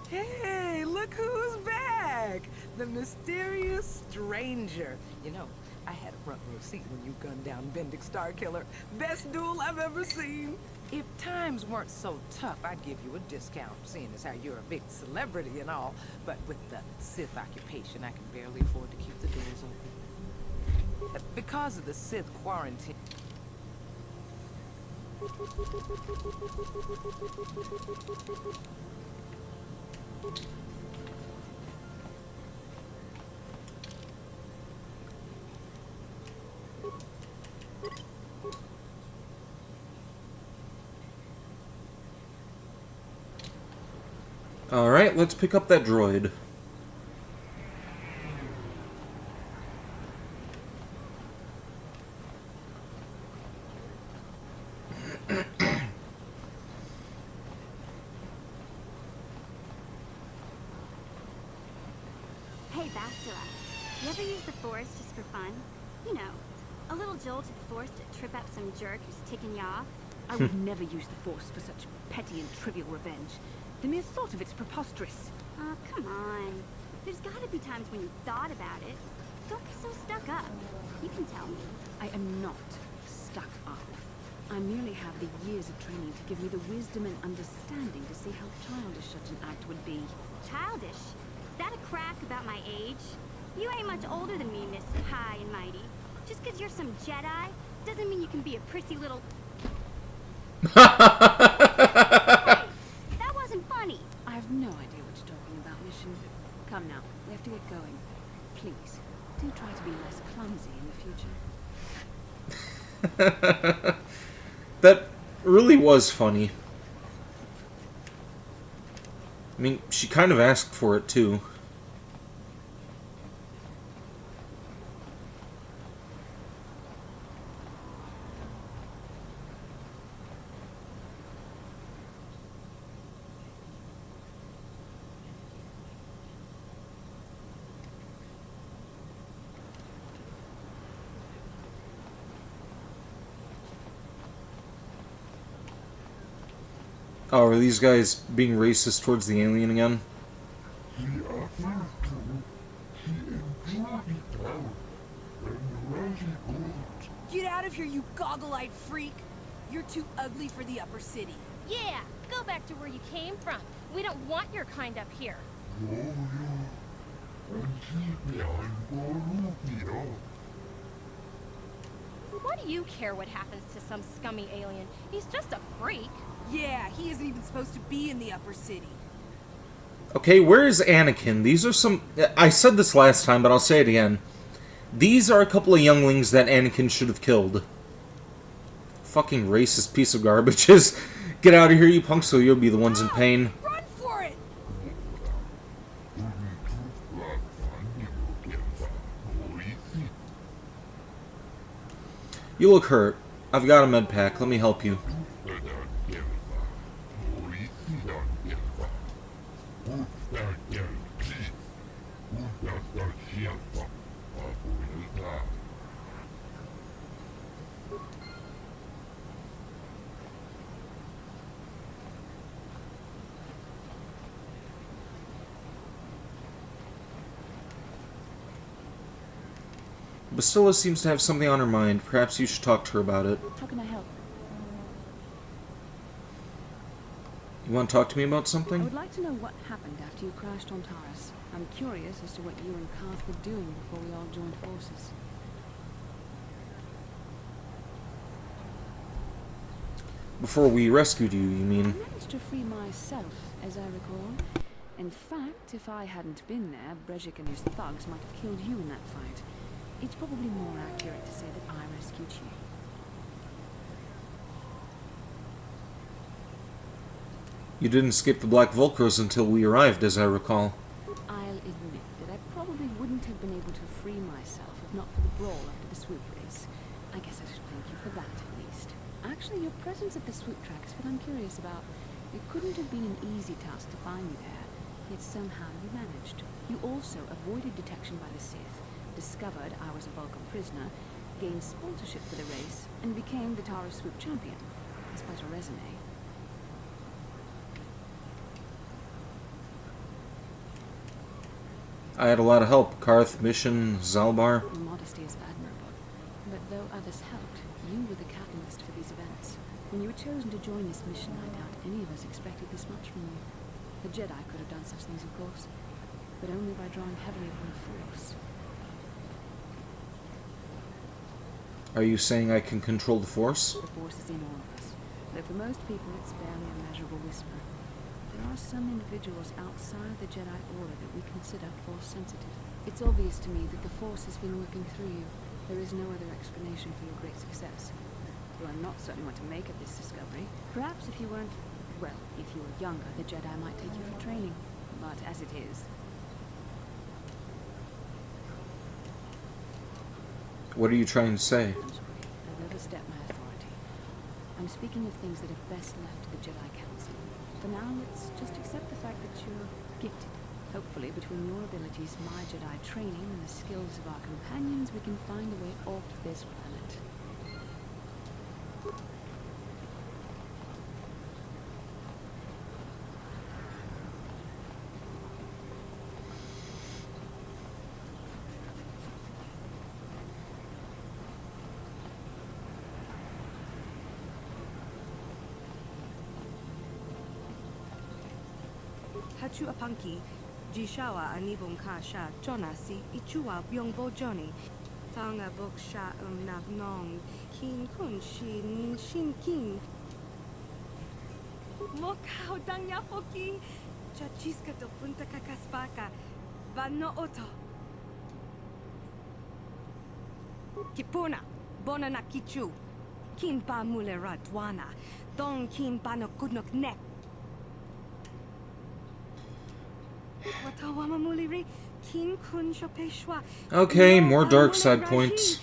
Hey, look who's back! The mysterious stranger. You know, I had a front row seat when you gunned down Bendick Starkiller. Best duel I've ever seen. If times weren't so tough, I'd give you a discount, seeing as how you're a big celebrity and all. But with the Sith occupation, I can barely afford to keep the doors open. Because of the Sith quarantine. Alright, let's pick up that droid. Hey, Bachelor. You ever use the Force just for fun? You know, a little jolt of the Force to trip out some jerk who's ticking you off? I would never use the Force for such petty and trivial revenge. The mere thought of it's preposterous. Oh, come on. There's gotta be times when you thought about it. Don't be so stuck up. You can tell me. I am not stuck up. I merely have the years of training to give me the wisdom and understanding to see how childish such an act would be. Childish? Is that a crack about my age? You ain't much older than me, Miss High and Mighty. Just 'cause you're some Jedi doesn't mean you can be a prissy little... Hey, that wasn't funny. I have no idea what you're talking about, Mission. Come now, we have to get going. Please, do try to be less clumsy in the future. That really was funny. I mean, she kind of asked for it, too. Oh, are these guys being racist towards the alien again? Get out of here, you goggle-eyed freak! You're too ugly for the upper city. Yeah, go back to where you came from. We don't want your kind up here. What do you care what happens to some scummy alien? He's just a freak. Yeah, he isn't even supposed to be in the upper city. Okay, where is Anakin? These are some... I said this last time, but I'll say it again. These are a couple of younglings that Anakin should have killed. Fucking racist piece of garbage. Just get out of here, you punks, so you'll be the ones in pain. Run for it! You look hurt. I've got a med pack. Let me help you. Bastilla seems to have something on her mind. Perhaps you should talk to her about it. How can I help? You want to talk to me about I something? would like to know what happened after you crashed on Taurus. I'm curious as to what you and Karth were doing before we all joined forces. Before we rescued you, you mean? I managed to free myself, as I recall. In fact, if I hadn't been there, Brejik and his thugs might have killed you in that fight. It's probably more accurate to say that I rescued you. You didn't escape the Black Vulcros until we arrived, as I recall. I'll admit that I probably wouldn't have been able to free myself if not for the brawl after the Swoop race. I guess I should thank you for that, at least. Actually, your presence at the Swoop track is what I'm curious about. It couldn't have been an easy task to find you there, yet somehow you managed. You also avoided detection by the Sith, discovered I was a Vulcan prisoner, gained sponsorship for the race, and became the Taurus Swoop champion. That's quite a resume. I had a lot of help. Karth, Mission, Zalbar. Your modesty is admirable. But though others helped, you were the catalyst for these events. When you were chosen to join this mission, I doubt any of us expected this much from you. The Jedi could have done such things, of course, but only by drawing heavily upon the Force. Are you saying I can control the Force? The Force is in all of us, though for most people it's barely a measurable whisper. There are some individuals outside the Jedi Order that we consider Force-sensitive. It's obvious to me that the Force has been working through you. There is no other explanation for your great success. Though I'm not certain what to make of this discovery. Perhaps if you weren't... well, if you were younger, the Jedi might take you for training. But as it is... What are you trying to say? I'm sorry, I've overstepped my authority. I'm speaking of things that are best left to the Jedi Council. For now, let's just accept the fact that you're gifted. Hopefully, between your abilities, my Jedi training, and the skills of our companions, we can find a way off this planet. Hachu apanki, jishawa anibum ka sha chona si ichua byong bo joni. Tanga bok sha nong kin kun shin kin. Mokao dang yapoki, chachiska to punta kakaspaka, vano oto. Kipuna, bona na kichu, kin pa mulera dwana, dong kin pa no kudnok nek. Okay, more dark side points.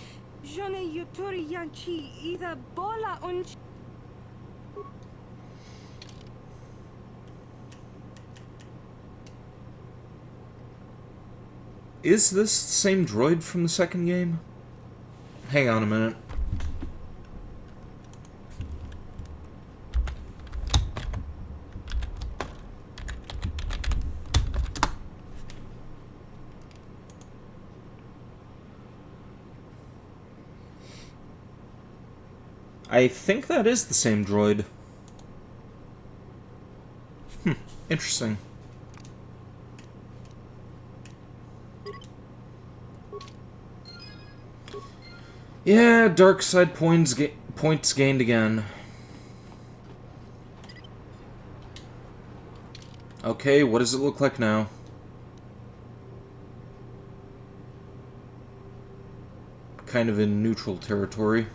Is this the same droid from the second game? Hang on a minute. I think that is the same droid. Interesting. Yeah, dark side points gained again. Okay, what does it look like now? Kind of in neutral territory.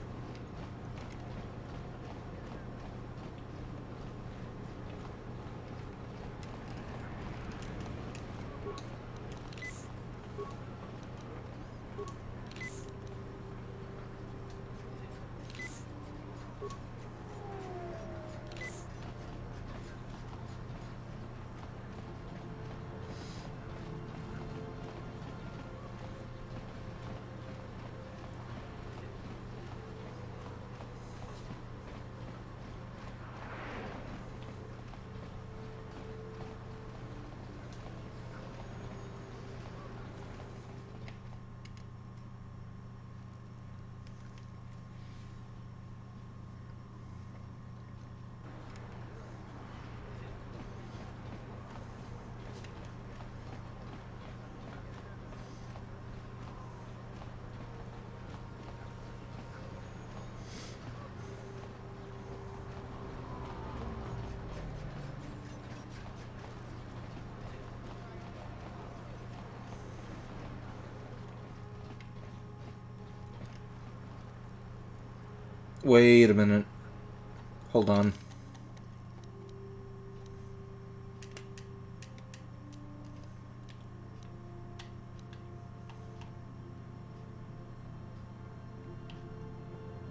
Wait a minute. Hold on.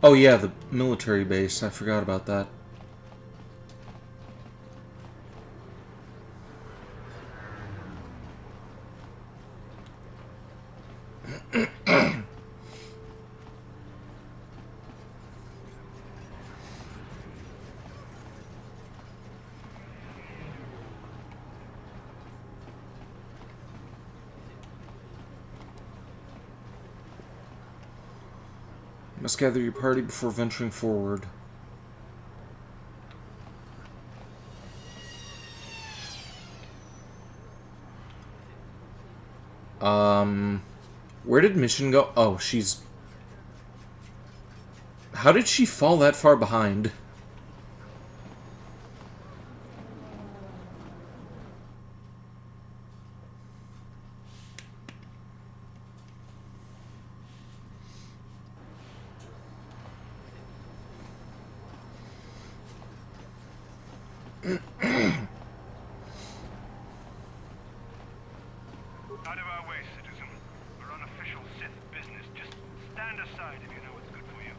Oh yeah, the military base. I forgot about that. Must gather your party before venturing forward. Where did Mission go? Oh, she's... How did she fall that far behind? Out of our way, citizen. We're on official Sith business. Just stand aside if you know what's good for you.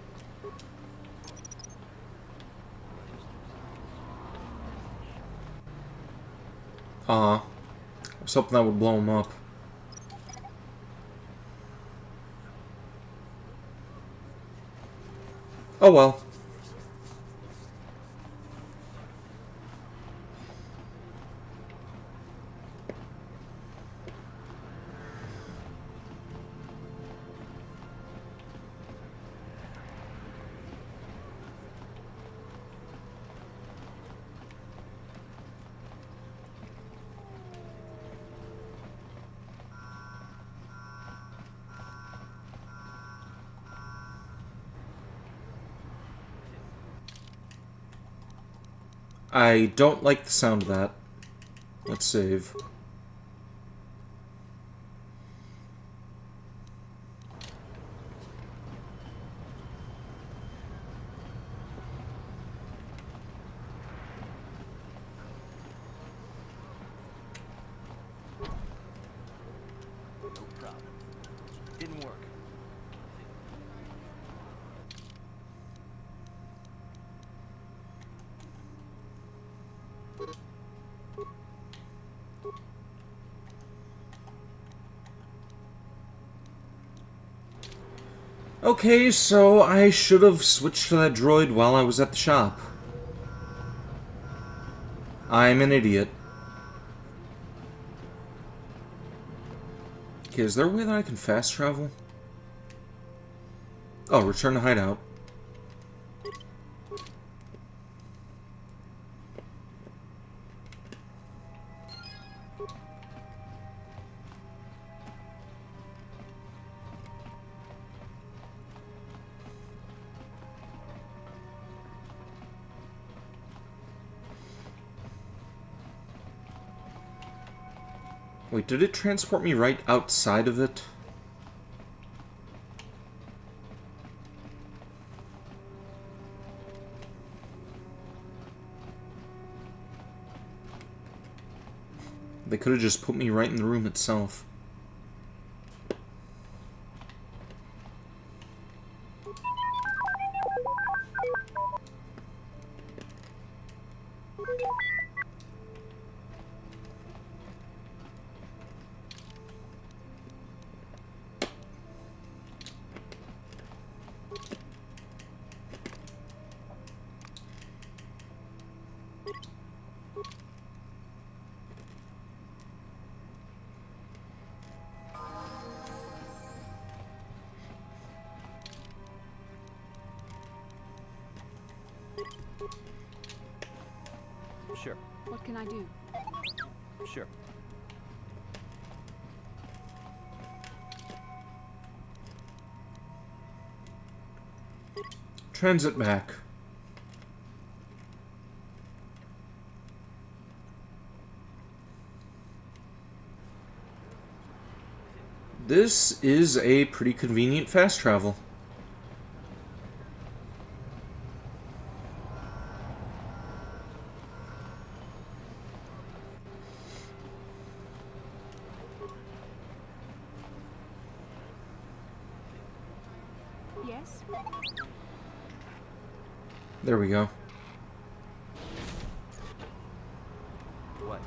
I was hoping that would blow him up. Oh well. I don't like the sound of that. Let's save. No problem. Didn't work. Okay, so I should have switched to that droid while I was at the shop. I'm an idiot. Okay, is there a way that I can fast travel? Oh, return to hideout. Wait, did it transport me right outside of it? They could have just put me right in the room itself. Sure. What can I do? Sure. Transit back. This is a pretty convenient fast travel. Yes? There we go. What?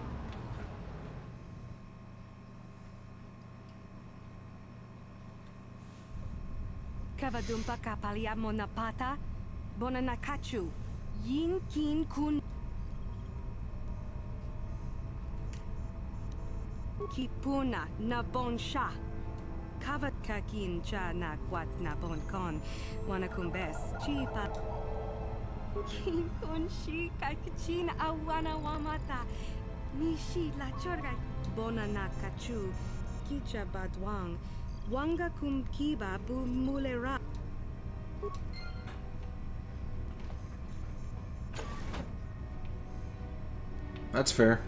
Kavadumpa kapaliamo na pata, bona nakachu, yin kin kun. Kipuna na bonsha, kavat kakin cha na kwat na bon kon wana kumbes chi pa kin kun shi kakichin awana wamata nishi la chorga bona na kachu kicha badwang wanga kum kiba bu mulera. That's fair.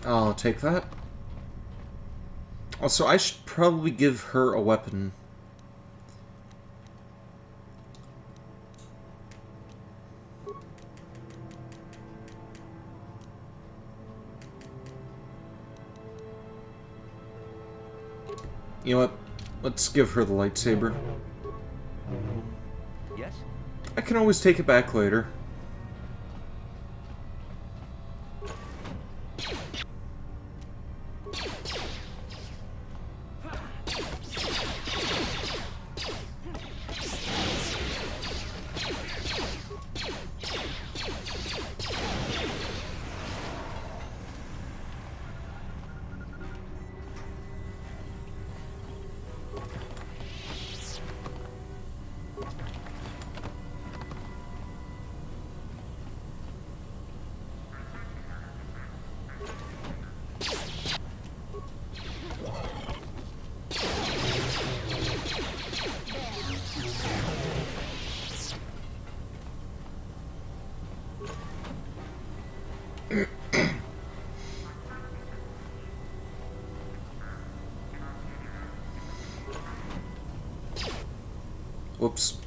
I'll take that. Also, I should probably give her a weapon. You know what? Let's give her the lightsaber. Yes? I can always take it back later. Whoops.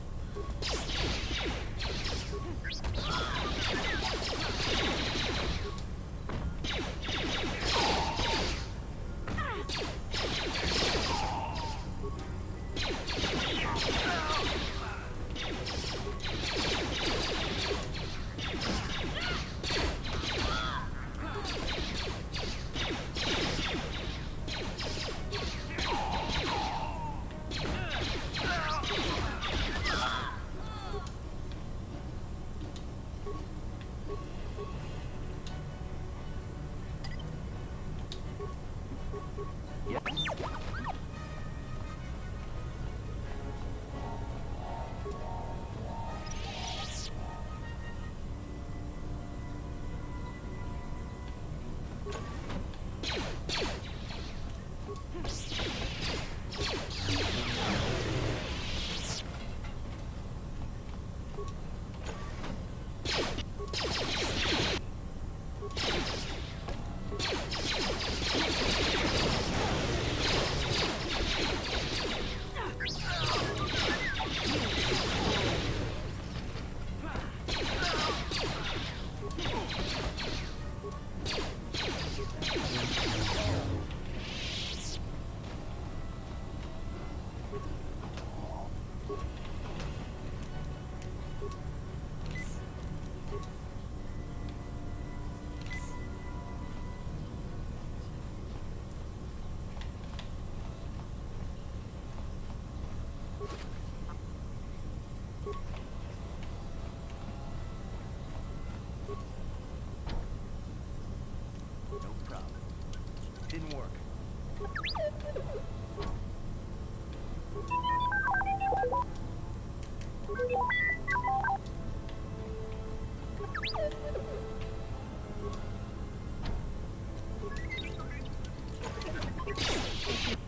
Didn't work.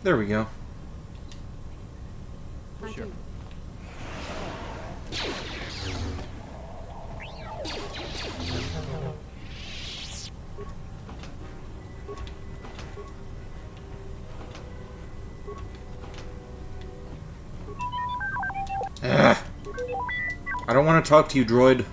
There we go. Sure. I don't want to talk to you, droid.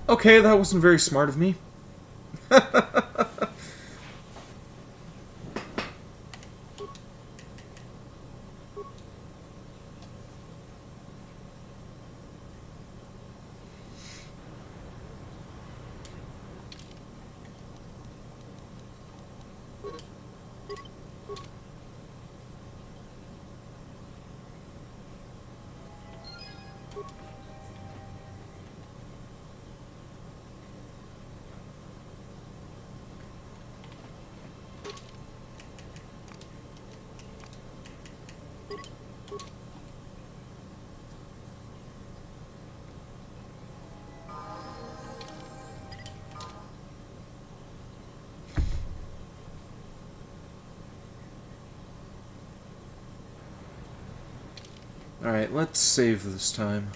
Okay, that wasn't very smart of me. Alright, let's save this time.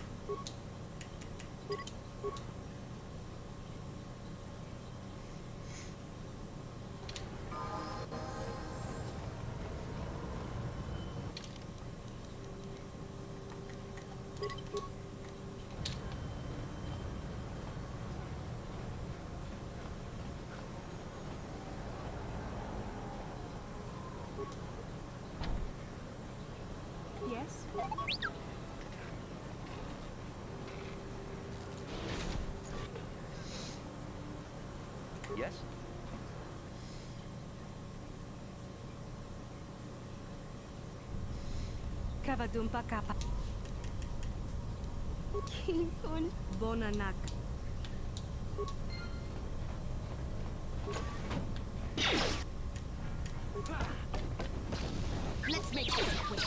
Yes? Yes? Kavadumpa kapa. Kinkun bonanak. Let's make this quick.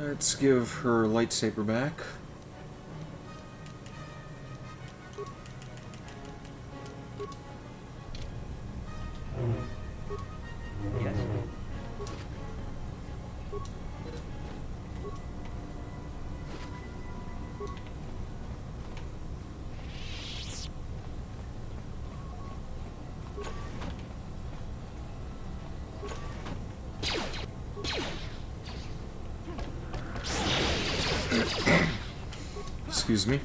Let's give her lightsaber back. Yes? Excuse me.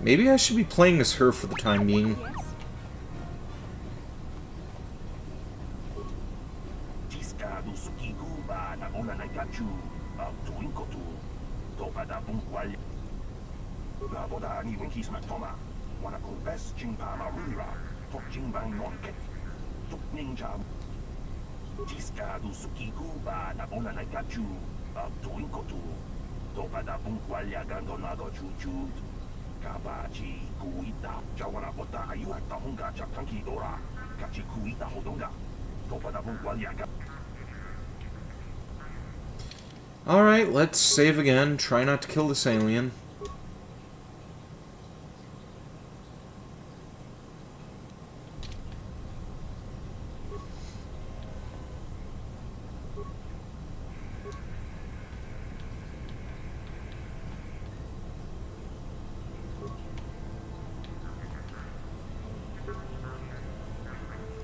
Maybe I should be playing as her for the time being. Alright, let's save again. Try not to kill this alien.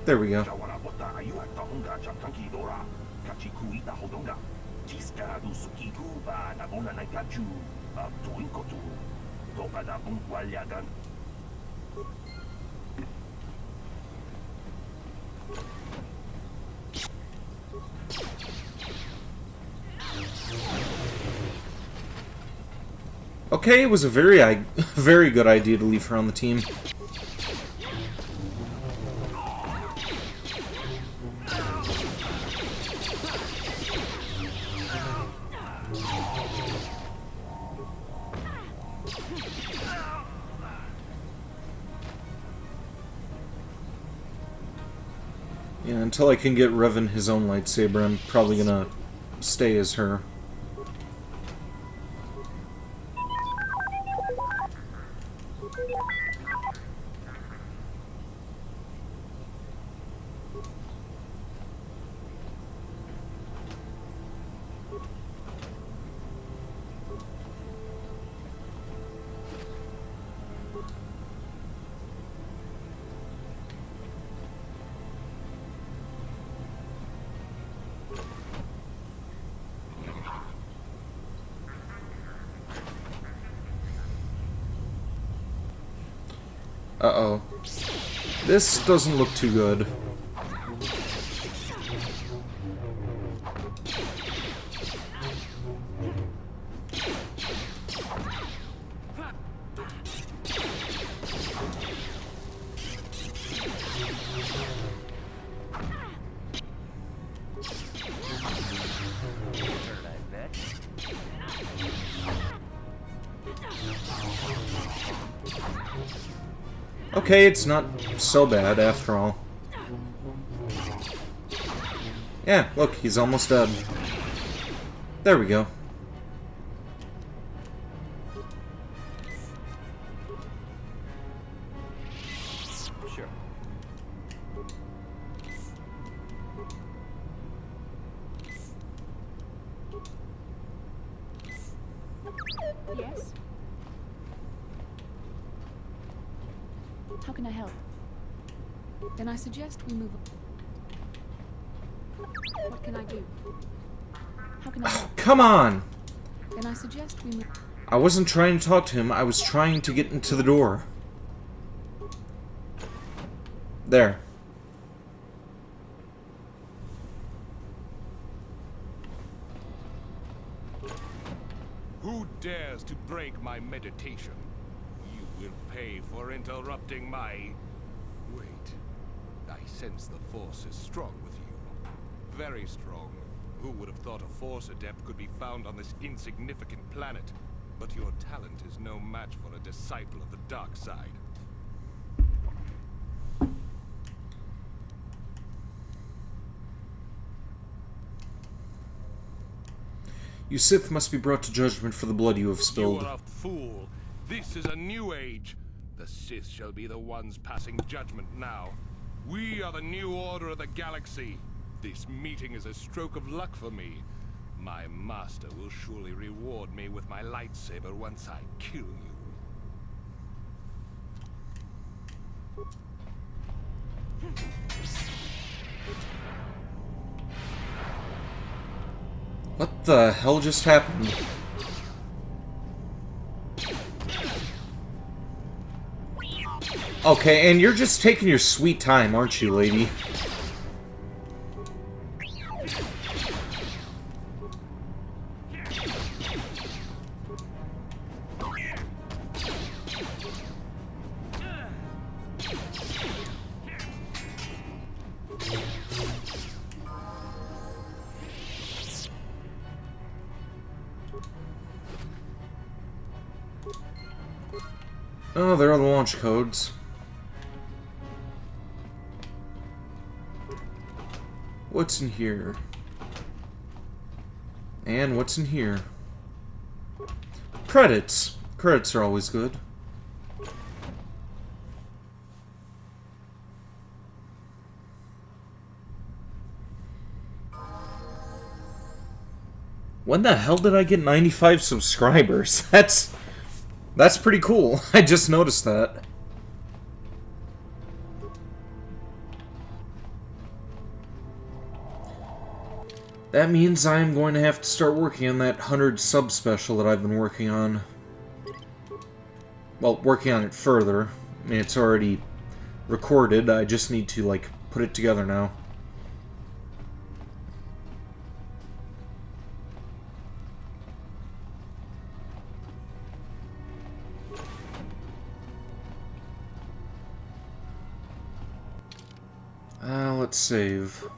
There we go. Okay, it was a very good idea to leave her on the team. Yeah, until I can get Revan his own lightsaber, I'm probably gonna stay as her. Uh-oh. This doesn't look too good. Okay, it's not so bad after all. Yeah, look, he's almost dead. There we go. Sure. Yes? How can I help? Then I suggest we move on. What can I do? How can I help? Come on! Then I suggest we move. I wasn't trying to talk to him, I was trying to get into the door. There. Who dares to break my meditation? You will pay for interrupting my... Wait. I sense the Force is strong with you. Very strong. Who would have thought a Force adept could be found on this insignificant planet? But your talent is no match for a disciple of the dark side. You Sith must be brought to judgment for the blood you have spilled. You are a fool. This is a new age. The Sith shall be the ones passing judgment now. We are the new order of the galaxy. This meeting is a stroke of luck for me. My master will surely reward me with my lightsaber once I kill you. What the hell just happened? Okay, and you're just taking your sweet time, aren't you, lady? Oh, there are the launch codes. What's in here? And what's in here? Credits. Credits are always good. When the hell did I get 95 subscribers? That's pretty cool. I just noticed that. That means I'm going to have to start working on that 100 sub special that I've been working on. Well, working on it further. I mean, it's already recorded. I just need to, like, put it together now. Let's save.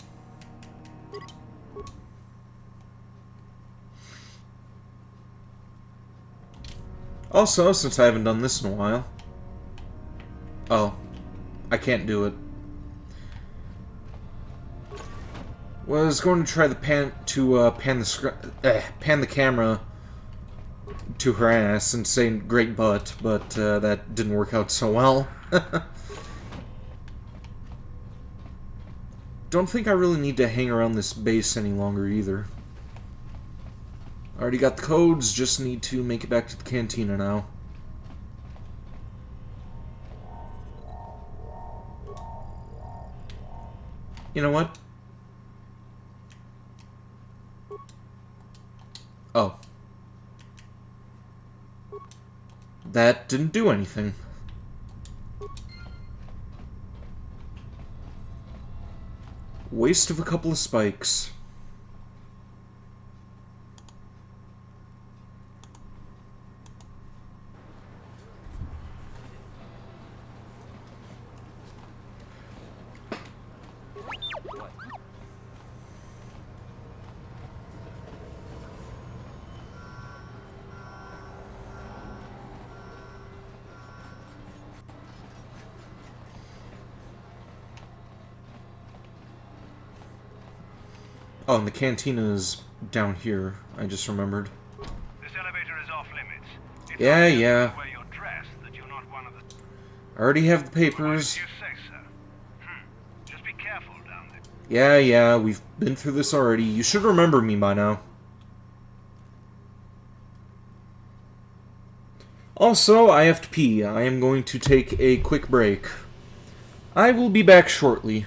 Also, since I haven't done this in a while... Oh. I can't do it. Was going to try the pan the camera to her ass and say great butt, but that didn't work out so well. Don't think I really need to hang around this base any longer either. Already got the codes, just need to make it back to the cantina now. You know what? Oh. That didn't do anything. Waste of a couple of spikes. Oh, and the cantina is down here. I just remembered. This elevator is off limits. It's Yeah. the way you're dressed that you're not one of the... I already have the papers. You say so. Just be careful down there. Yeah, we've been through this already. You should remember me by now. Also, I have to pee. I am going to take a quick break. I will be back shortly.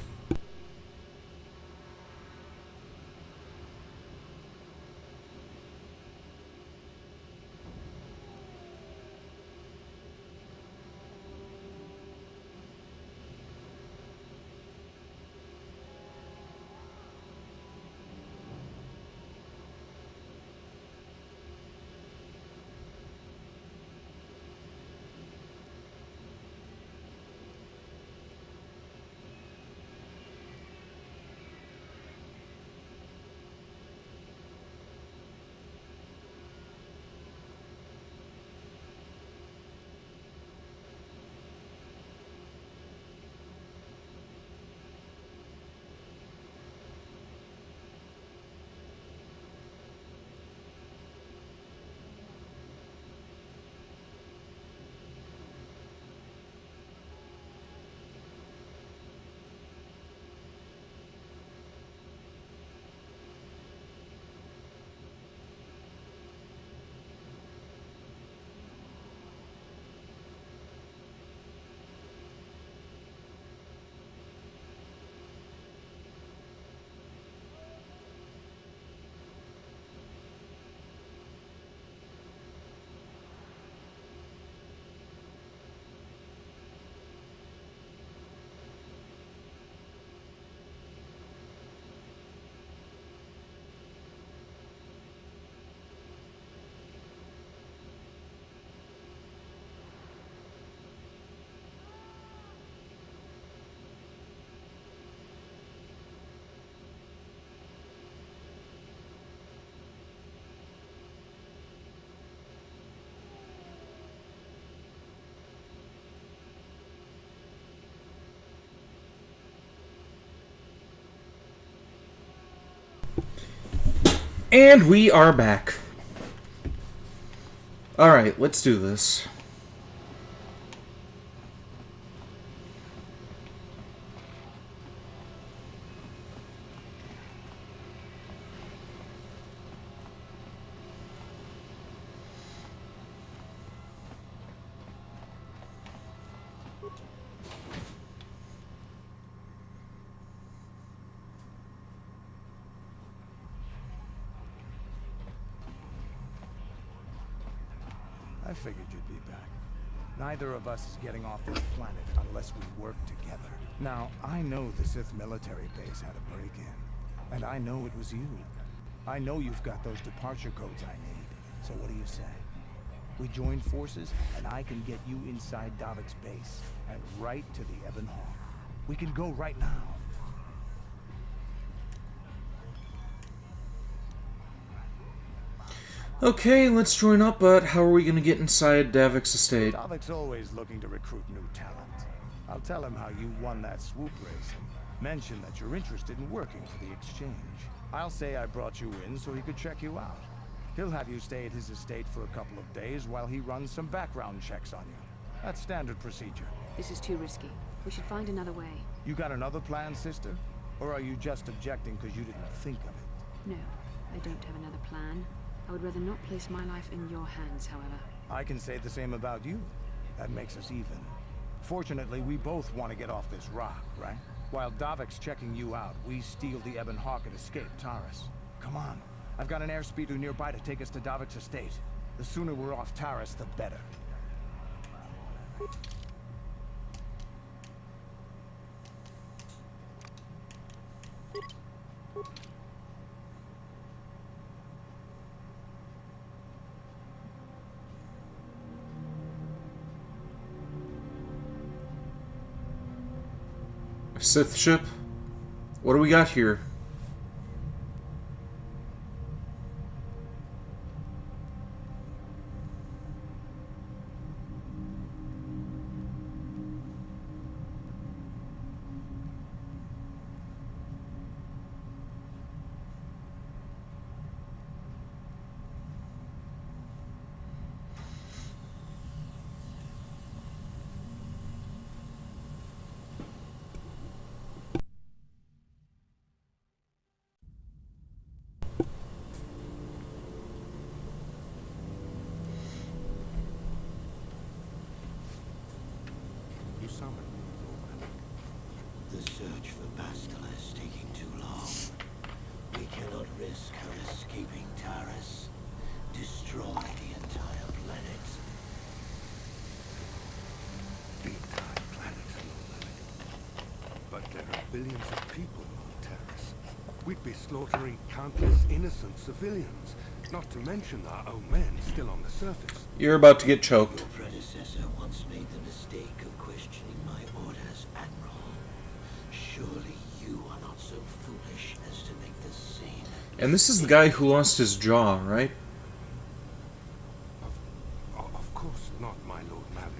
And we are back. Alright, let's do this. I figured you'd be back. Neither of us is getting off this planet unless we work together. Now, I know the Sith military base had a break-in, and I know it was you. I know you've got those departure codes I need, so what do you say? We join forces, and I can get you inside Davik's base, and right to the Ebon Hawk. We can go right now. Okay, let's join up, but how are we going to get inside Davik's estate? Davik's always looking to recruit new talent. I'll tell him how you won that swoop race and mention that you're interested in working for the exchange. I'll say I brought you in so he could check you out. He'll have you stay at his estate for a couple of days while he runs some background checks on you. That's standard procedure. This is too risky. We should find another way. You got another plan, sister? Or are you just objecting because you didn't think of it? No, I don't have another plan. I would rather not place my life in your hands, however. I can say the same about you. That makes us even. Fortunately, we both want to get off this rock, right? While Davik's checking you out, we steal the Ebon Hawk and escape Taris. Come on. I've got an airspeeder nearby to take us to Davik's estate. The sooner we're off Taris, the better. A Sith ship? What do we got here? The search for Bastila is taking too long. We cannot risk her escaping Taris. Destroy the entire planet. The entire planet, but there are billions of people on Taris. We'd be slaughtering countless innocent civilians, not to mention our own men still on the surface. You're about to get choked. Your predecessor once made the mistake of questioning my orders, Admiral. Surely you are not so foolish as to make the same. And this is the guy who lost his jaw, right? Of course not, my Lord Malik.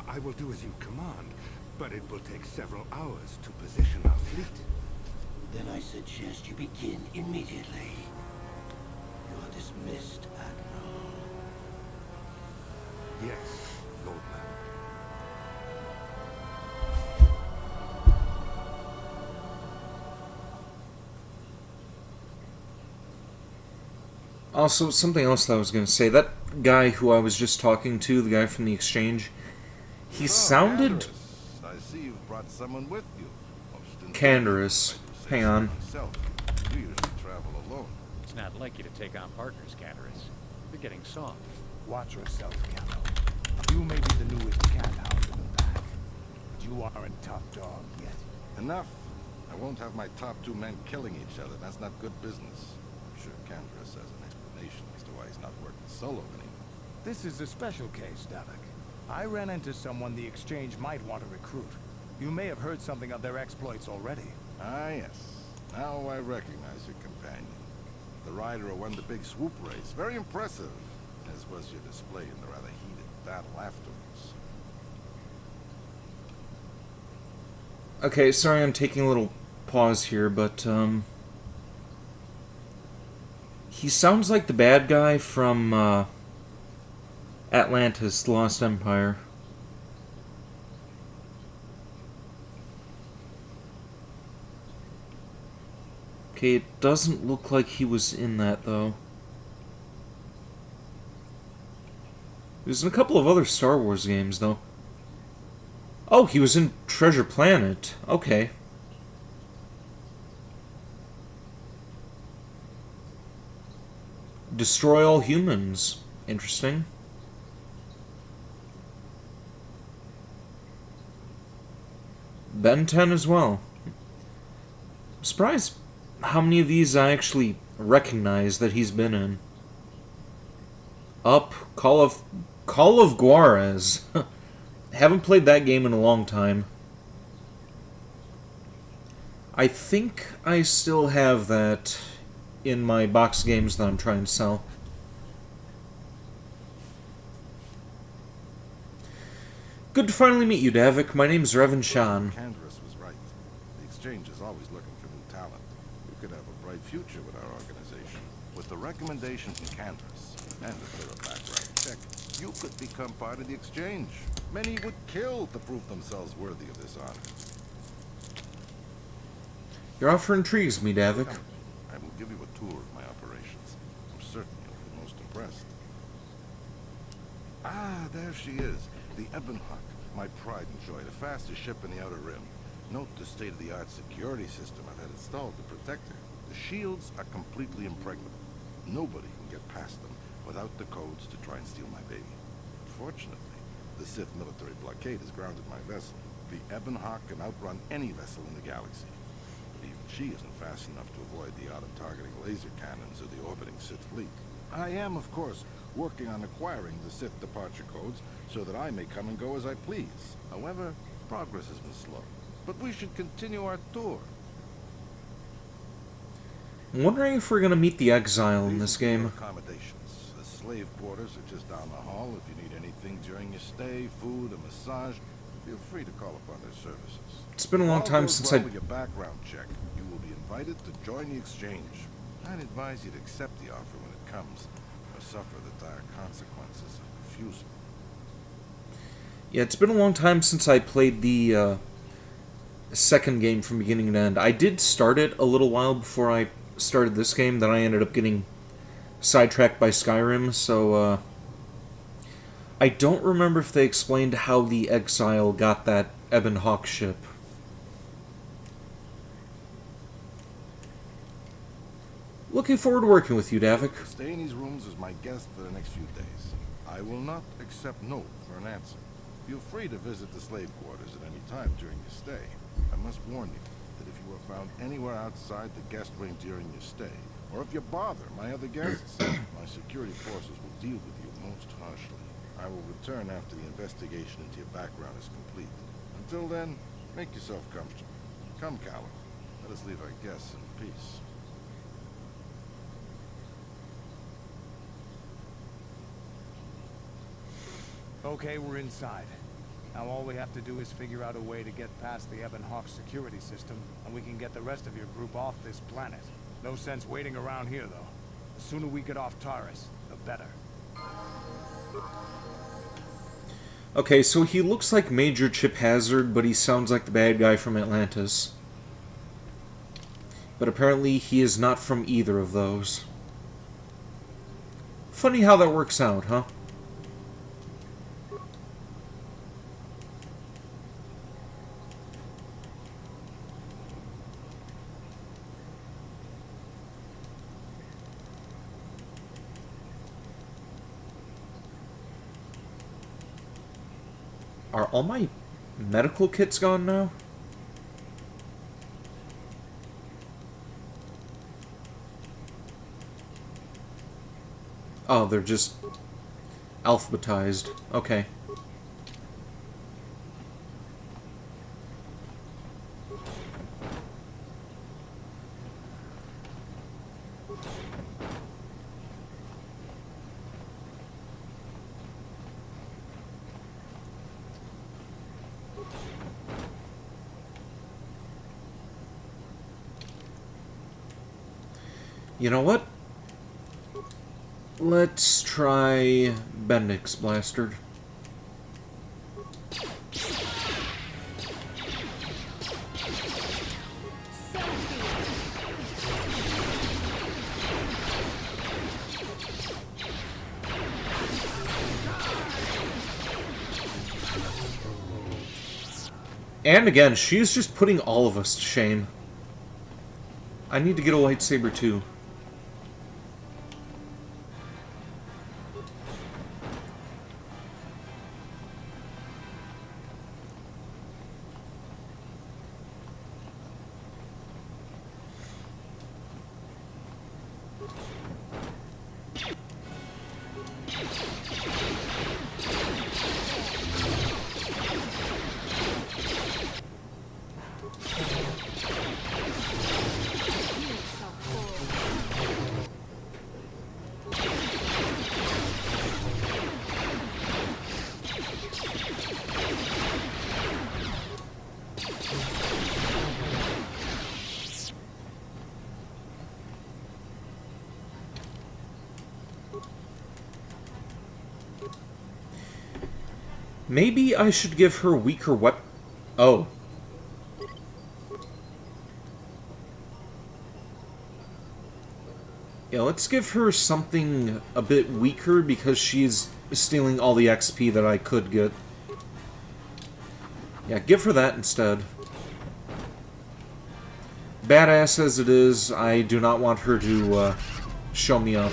I will do as you command, but it will take several hours to position our fleet. Then I suggest you begin immediately. You are dismissed, Admiral. Yes, Lord Malik. Also, something else that I was going to say. That guy who I was just talking to, the guy from the exchange, he sounded... I see you've brought someone with you. Canderous. Hang on. We usually travel alone. It's not like you to take on partners, Canderous. You're getting soft. Watch yourself, Capo. You may be the newest cat out in the pack, but you aren't top dog yet. Enough. I won't have my top two men killing each other. That's not good business. I'm sure Canderous has an explanation as to why he's not working solo anymore. This is a special case, Davik. I ran into someone the exchange might want to recruit. You may have heard something of their exploits already. Ah, yes. Now I recognize your companion. The rider who won the big swoop race. Very impressive, as was your display in the rather heated battle afterwards. Okay, sorry I'm taking a little pause here, but, He sounds like the bad guy from Atlantis, The Lost Empire. Okay, it doesn't look like he was in that, though. He was in a couple of other Star Wars games, though. Oh, he was in Treasure Planet. Okay. Destroy all humans. Interesting. Ben 10 as well. I'm surprised how many of these I actually recognize that he's been in. Up, Call of Juarez. Haven't played that game in a long time. I think I still have that in my box games that I'm trying to sell. Good to finally meet you, Davik. My name's Revan Shan. Candace was right. The Exchange is always looking for new talent. You could have a bright future with our organization. With the recommendation from Candace and a thorough background check, you could become part of the Exchange. Many would kill to prove themselves worthy of this honor. Your offer intrigues me, Davik. I will give you a tour of my operations. I'm certain you'll be most impressed. Ah, there she is. The Ebonhawk, my pride and joy, the fastest ship in the Outer Rim. Note the state-of-the-art security system I've had installed to protect her. The shields are completely impregnable. Nobody can get past them without the codes to try and steal my baby. Fortunately, the Sith military blockade has grounded my vessel. The Ebonhawk can outrun any vessel in the galaxy. But even she isn't fast enough to avoid the auto-targeting laser cannons of the orbiting Sith fleet. I am, of course, working on acquiring the Sith departure codes so that I may come and go as I please. However, progress has been slow. But we should continue our tour. I'm wondering if we're going to meet the Exile in this game. Accommodations. The slave quarters are just down the hall. If you need anything during your stay, food, a massage, feel free to call upon their services. It's been a long time since with your background check, you will be invited to join the Exchange. I'd advise you to accept the offer when it comes, or suffer the dire consequences of refusal. Yeah, it's been a long time since I played the second game from beginning to end. I did start it a little while before I started this game, then I ended up getting sidetracked by Skyrim, so I don't remember if they explained how the Exile got that Ebonhawk ship. Looking forward to working with you, Davik. Stay in these rooms as my guest for the next few days. I will not accept no for an answer. Feel free to visit the slave quarters at any time during your stay. I must warn you that if you are found anywhere outside the guest wing during your stay, or if you bother my other guests, my security forces will deal with you most harshly. I will return after the investigation into your background is complete. Until then, make yourself comfortable. Come, Callum. Let us leave our guests in peace. Okay, we're inside. Now all we have to do is figure out a way to get past the Ebonhawk security system, and we can get the rest of your group off this planet. No sense waiting around here, though. The sooner we get off Taurus, the better. Okay, so he looks like Major Chip Hazard, but he sounds like the bad guy from Atlantis. But apparently he is not from either of those. Funny how that works out, huh? Are all my medical kits gone now? Oh, they're just alphabetized. Okay. You know what? Let's try Bendix Blaster. And again, she's just putting all of us to shame. I need to get a lightsaber too. Maybe I should give her weaker weapon. Oh. Yeah, let's give her something a bit weaker because she's stealing all the XP that I could get. Yeah, give her that instead. Badass as it is, I do not want her to show me up.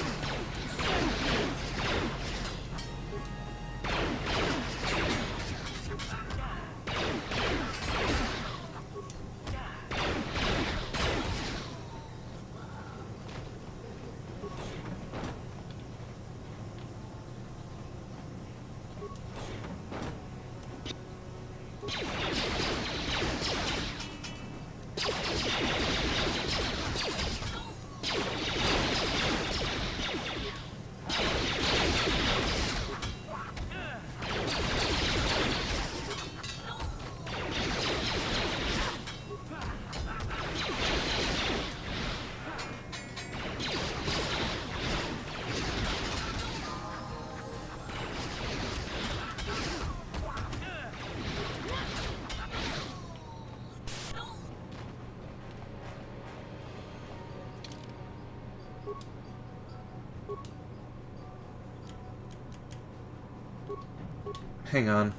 Hang on.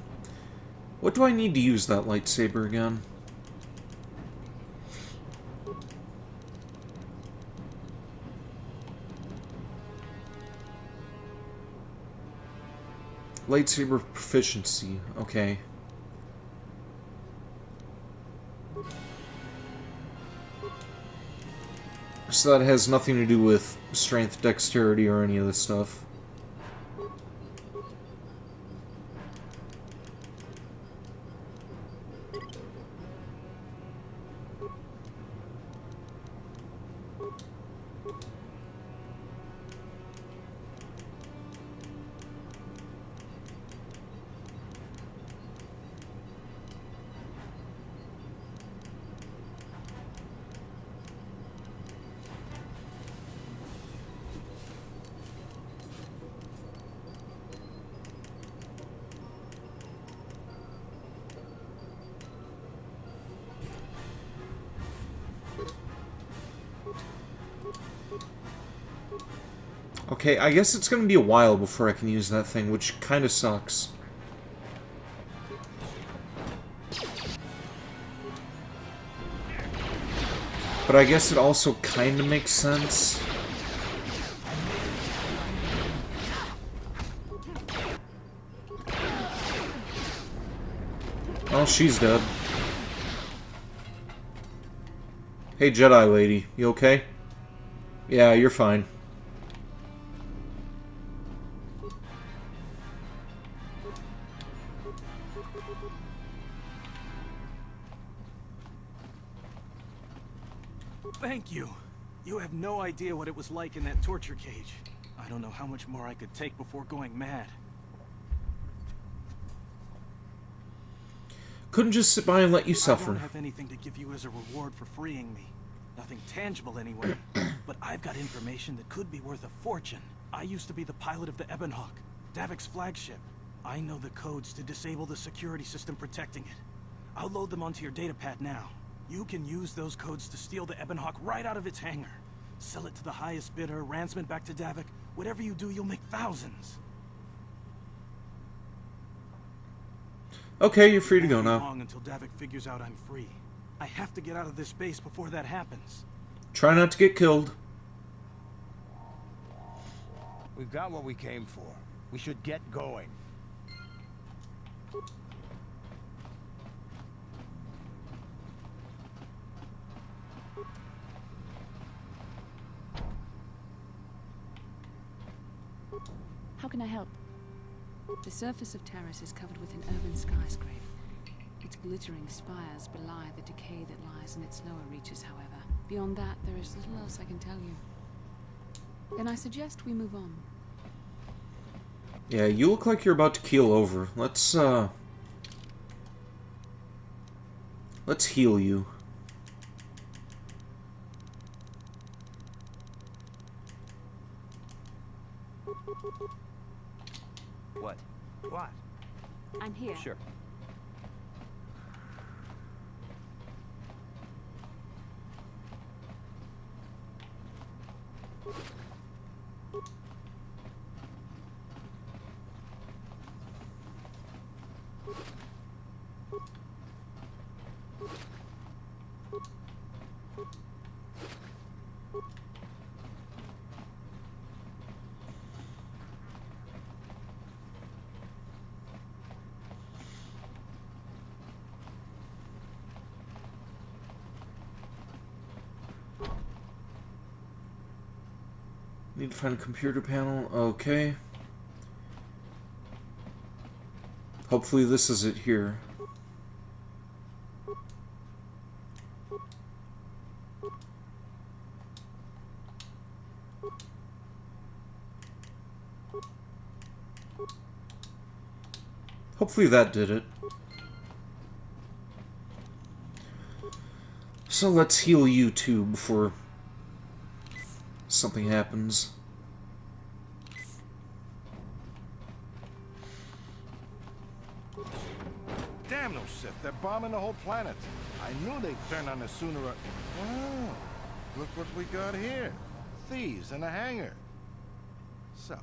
What do I need to use that lightsaber again? Lightsaber proficiency. Okay. So that has nothing to do with strength, dexterity, or any of this stuff. Okay, I guess it's gonna be a while before I can use that thing, which kinda sucks. But I guess it also kinda makes sense. Oh, she's dead. Hey, Jedi lady, you okay? Yeah, you're fine. Thank you. You have no idea what it was like in that torture cage. I don't know how much more I could take before going mad. Couldn't just sit by and let you suffer. I don't have anything to give you as a reward for freeing me. Nothing tangible anyway. But I've got information that could be worth a fortune. I used to be the pilot of the Ebonhawk, Davik's flagship. I know the codes to disable the security system protecting it. I'll load them onto your datapad now. You can use those codes to steal the Ebonhawk right out of its hangar. Sell it to the highest bidder, ransom it back to Davik. Whatever you do, you'll make thousands. Okay, you're free to go Won't be now. long until Davik figures out I'm free. I have to get out of this base before that happens. Try not to get killed. We've got what we came for. We should get going. How can I help? The surface of Terrace is covered with an urban skyscraper. Its glittering spires belie the decay that lies in its lower reaches, however. Beyond that, there is little else I can tell you. Then I suggest we move on. Yeah, you look like you're about to keel over. Let's heal you. What? What? I'm here. Sure. Need to find a computer panel. Okay. Hopefully this is it here. Hopefully that did it. So let's heal you too before something happens. Damn those Sith, they're bombing the whole planet. I knew they'd turn on us sooner or... Oh, look what we got here. Thieves in a hangar. So,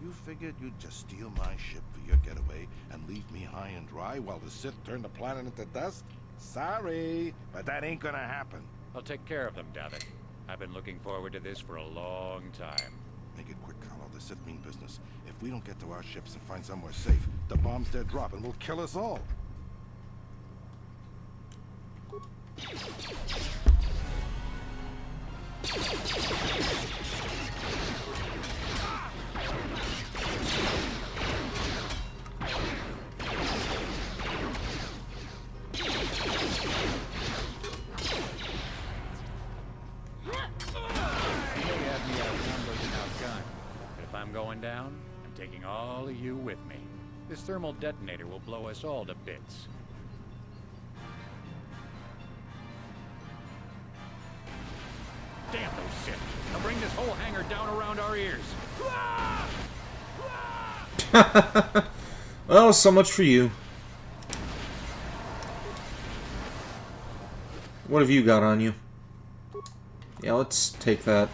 you figured you'd just steal my ship for your getaway and leave me high and dry while the Sith turn the planet into dust? Sorry, but that ain't gonna happen. I'll take care of them, Davik. I've been looking forward to this for a long time. Make it quick, Carlo. The Sith mean business. If we don't get to our ships and find somewhere safe, the bombs they're dropping will kill us all. I'm going down, I'm taking all of you with me. This thermal detonator will blow us all to bits. Damn those Sith! They'll bring this whole hangar down around our ears. Well, so much for you. What have you got on you? Yeah, let's take that.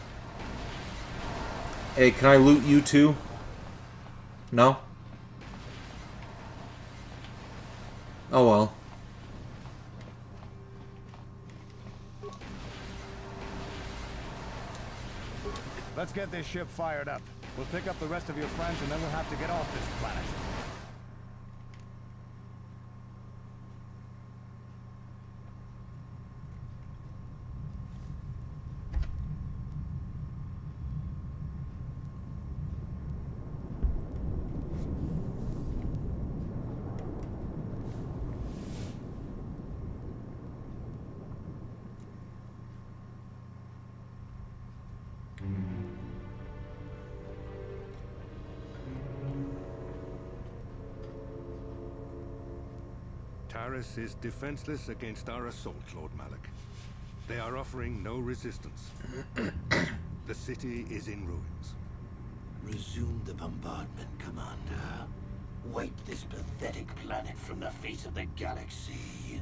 Hey, can I loot you too? No? Oh well. Let's get this ship fired up. We'll pick up the rest of your friends and then we'll have to get off this planet. Taris is defenseless against our assault, Lord Malik. They are offering no resistance. The city is in ruins. Resume the bombardment, Commander. Wipe this pathetic planet from the face of the galaxy.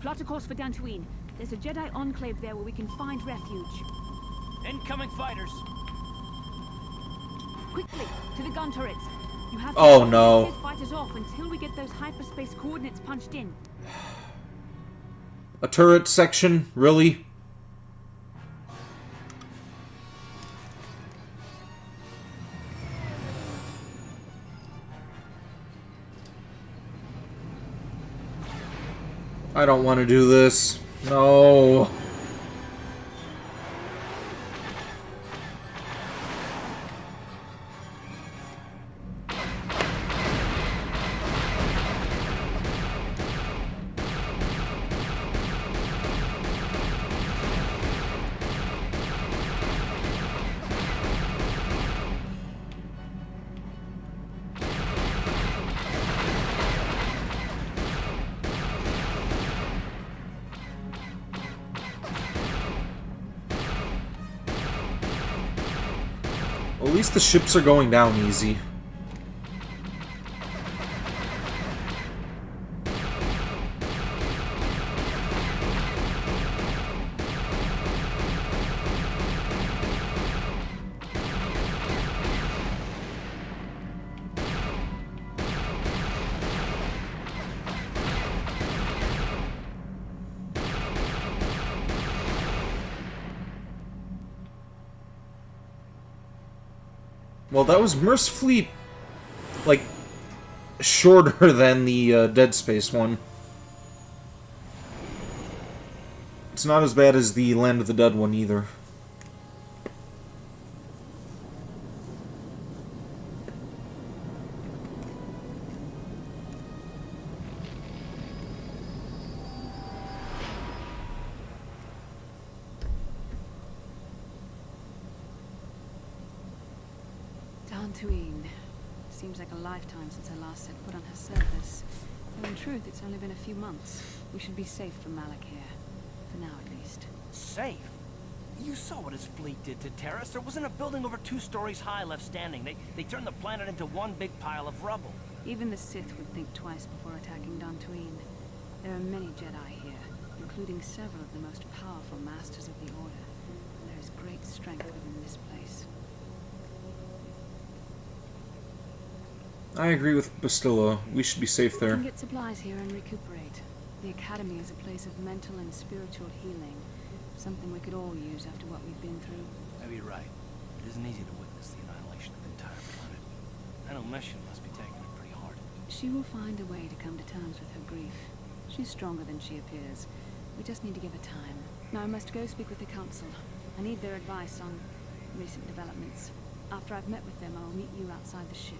Plot a course for Dantooine. There's a Jedi enclave there where we can find refuge. Incoming fighters. Quickly, to the gun turrets. You have to Oh, hold no. the Sith fighters off until we get those hyperspace coordinates punched in. A turret section? Really? I don't want to do this. No. At least the ships are going down easy. Well, that was mercifully, like, shorter than the Dead Space one. It's not as bad as the Land of the Dead one, either. Dantooine. Seems like a lifetime since I last set foot on her surface. Though in truth, it's only been a few months. We should be safe from Malak here. For now, at least. Safe? You saw what his fleet did to Terrace. There wasn't a building over 2 stories high left standing. They turned the planet into one big pile of rubble. Even the Sith would think twice before attacking Dantooine. There are many Jedi here, including several of the most powerful masters of the Order. And there is great strength within this place. I agree with Bastilla. We should be safe We there. can get supplies here and recuperate. The Academy is a place of mental and spiritual healing. Something we could all use after what we've been through. Maybe you're right. It isn't easy to witness the annihilation of the entire planet. I know Mission must be taking it pretty hard. She will find a way to come to terms with her grief. She's stronger than she appears. We just need to give her time. Now I must go speak with the Council. I need their advice on recent developments. After I've met with them, I will meet you outside the ship.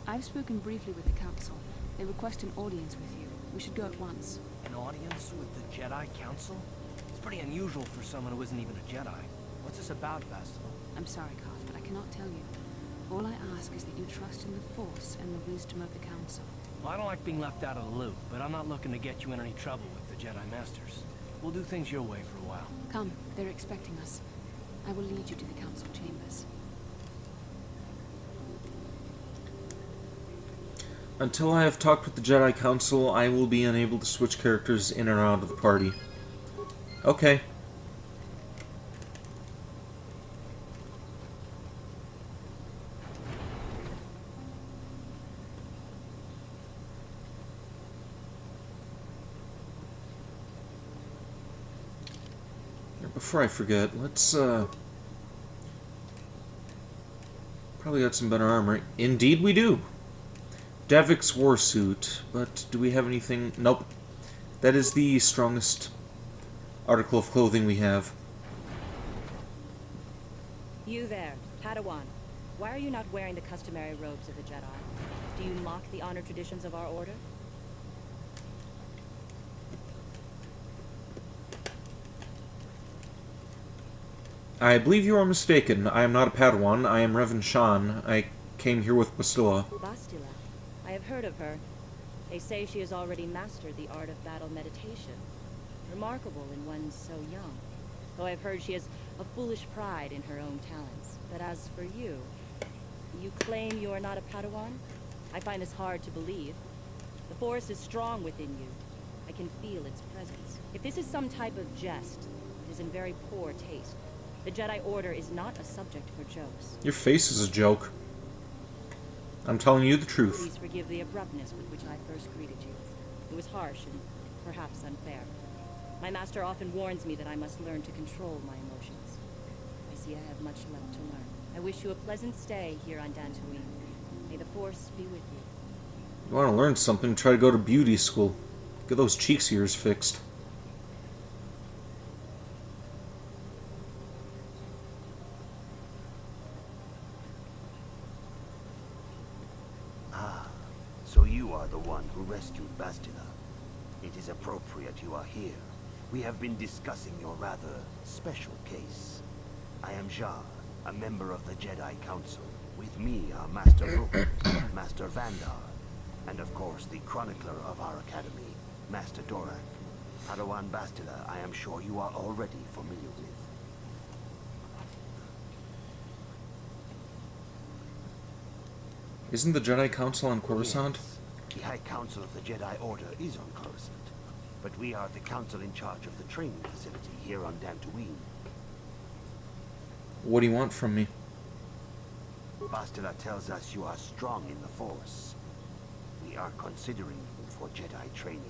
I've spoken briefly with the Council. They request an audience with you. We should go at once. An audience with the Jedi Council? pretty unusual for someone who isn't even a Jedi. What's this about, Bastila? I'm sorry, Carth, but I cannot tell you. All I ask is that you trust in the Force and the wisdom of the Council. Well, I don't like being left out of the loop, but I'm not looking to get you in any trouble with the Jedi Masters. We'll do things your way for a while. Come, they're expecting us. I will lead you to the Council chambers. Until I have talked with the Jedi Council, I will be unable to switch characters in and out of the party. Okay. Before I forget, let's, probably got some better armor. Indeed we do! Davik's warsuit, but do we have anything? Nope. That is the strongest article of clothing we have. You there, Padawan. Why are you not wearing the customary robes of the Jedi? Do you mock the honor traditions of our order? I believe you are mistaken. I am not a Padawan. I am Revan Shan. I came here with Bastila. Bastila. I have heard of her. They say she has already mastered the art of battle meditation. Remarkable in one so young. Though I've heard she has a foolish pride in her own talents. But as for you, you claim you are not a Padawan? I find this hard to believe. The Force is strong within you. I can feel its presence. If this is some type of jest, it is in very poor taste. The Jedi Order is not a subject for jokes. Your face is a joke. I'm telling you the truth. Please forgive the abruptness with which I first greeted you. It was harsh and perhaps unfair. My master often warns me that I must learn to control my emotions. I see I have much left to learn. I wish you a pleasant stay here on Dantooine. May the Force be with you. You want to learn something, try to go to beauty school. Get those cheeks of yours fixed. So you are the one who rescued Bastila. It is appropriate you are here. We have been discussing your rather special case. I am Jar, a member of the Jedi Council. With me are Master Rook, Master Vandar, and of course the chronicler of our academy, Master Dorak. Padawan Bastila, I am sure you are already familiar with. Isn't the Jedi Council on Coruscant? Yes. The High Council of the Jedi Order is on Coruscant, but we are the council in charge of the training facility here on Dantooine. What do you want from me? Bastila tells us you are strong in the Force. We are considering you for Jedi training.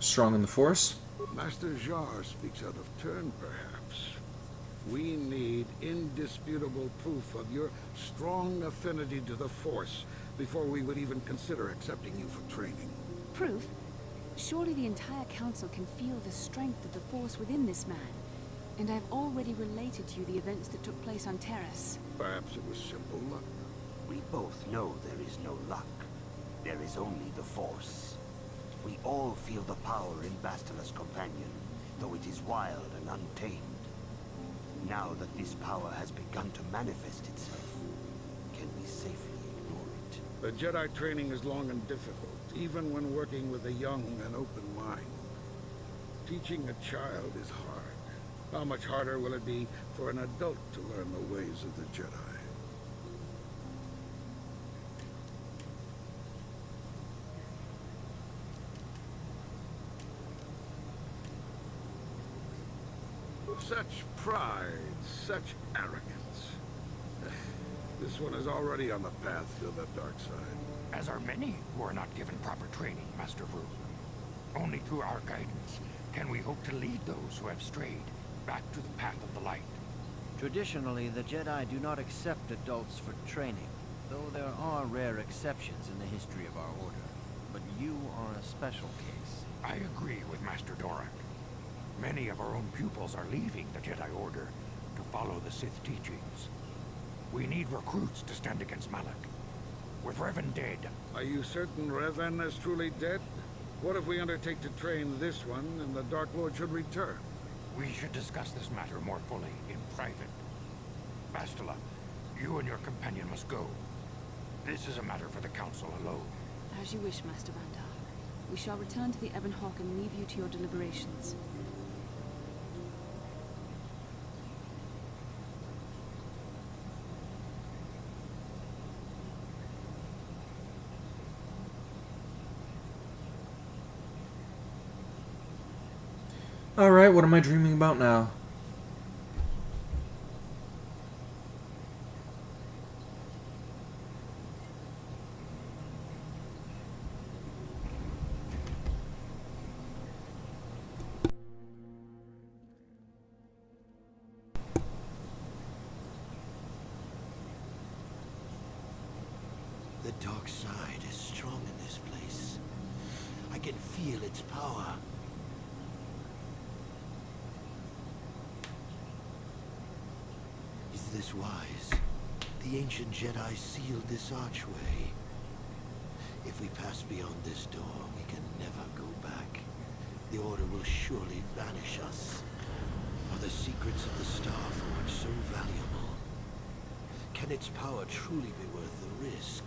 Strong in the Force? Master Jar speaks out of turn, perhaps. We need indisputable proof of your strong affinity to the Force before we would even consider accepting you for training. Proof? Surely the entire Council can feel the strength of the Force within this man. And I've already related to you the events that took place on Terrace. Perhaps it was simple luck. We both know there is no luck. There is only the Force. We all feel the power in Bastila's companion, though it is wild and untamed. Now that this power has begun to manifest itself, can we safely ignore it? The Jedi training is long and difficult, even when working with a young and open mind. Teaching a child is hard. How much harder will it be for an adult to learn the ways of the Jedi? Such pride, such arrogance. This one is already on the path to the dark side. As are many who are not given proper training, Master Ru. Only through our guidance can we hope to lead those who have strayed back to the path of the light. Traditionally, the Jedi do not accept adults for training, though there are rare exceptions in the history of our order. But you are a special case. I agree with Master Dorak. Many of our own pupils are leaving the Jedi Order to follow the Sith teachings. We need recruits to stand against Malak. With Revan dead? Are you certain Revan is truly dead? What if we undertake to train this one and the Dark Lord should return? We should discuss this matter more fully in private. Bastila, you and your companion must go. This is a matter for the Council alone. As you wish, Master Vandar. We shall return to the Ebon Hawk and leave you to your deliberations. Alright, what am I dreaming about now? The dark side is strong in this place. I can feel its power. Is this wise? The ancient Jedi sealed this archway. If we pass beyond this door, we can never go back. The Order will surely banish us. Are the secrets of the Star Forge so valuable? Can its power truly be worth the risk?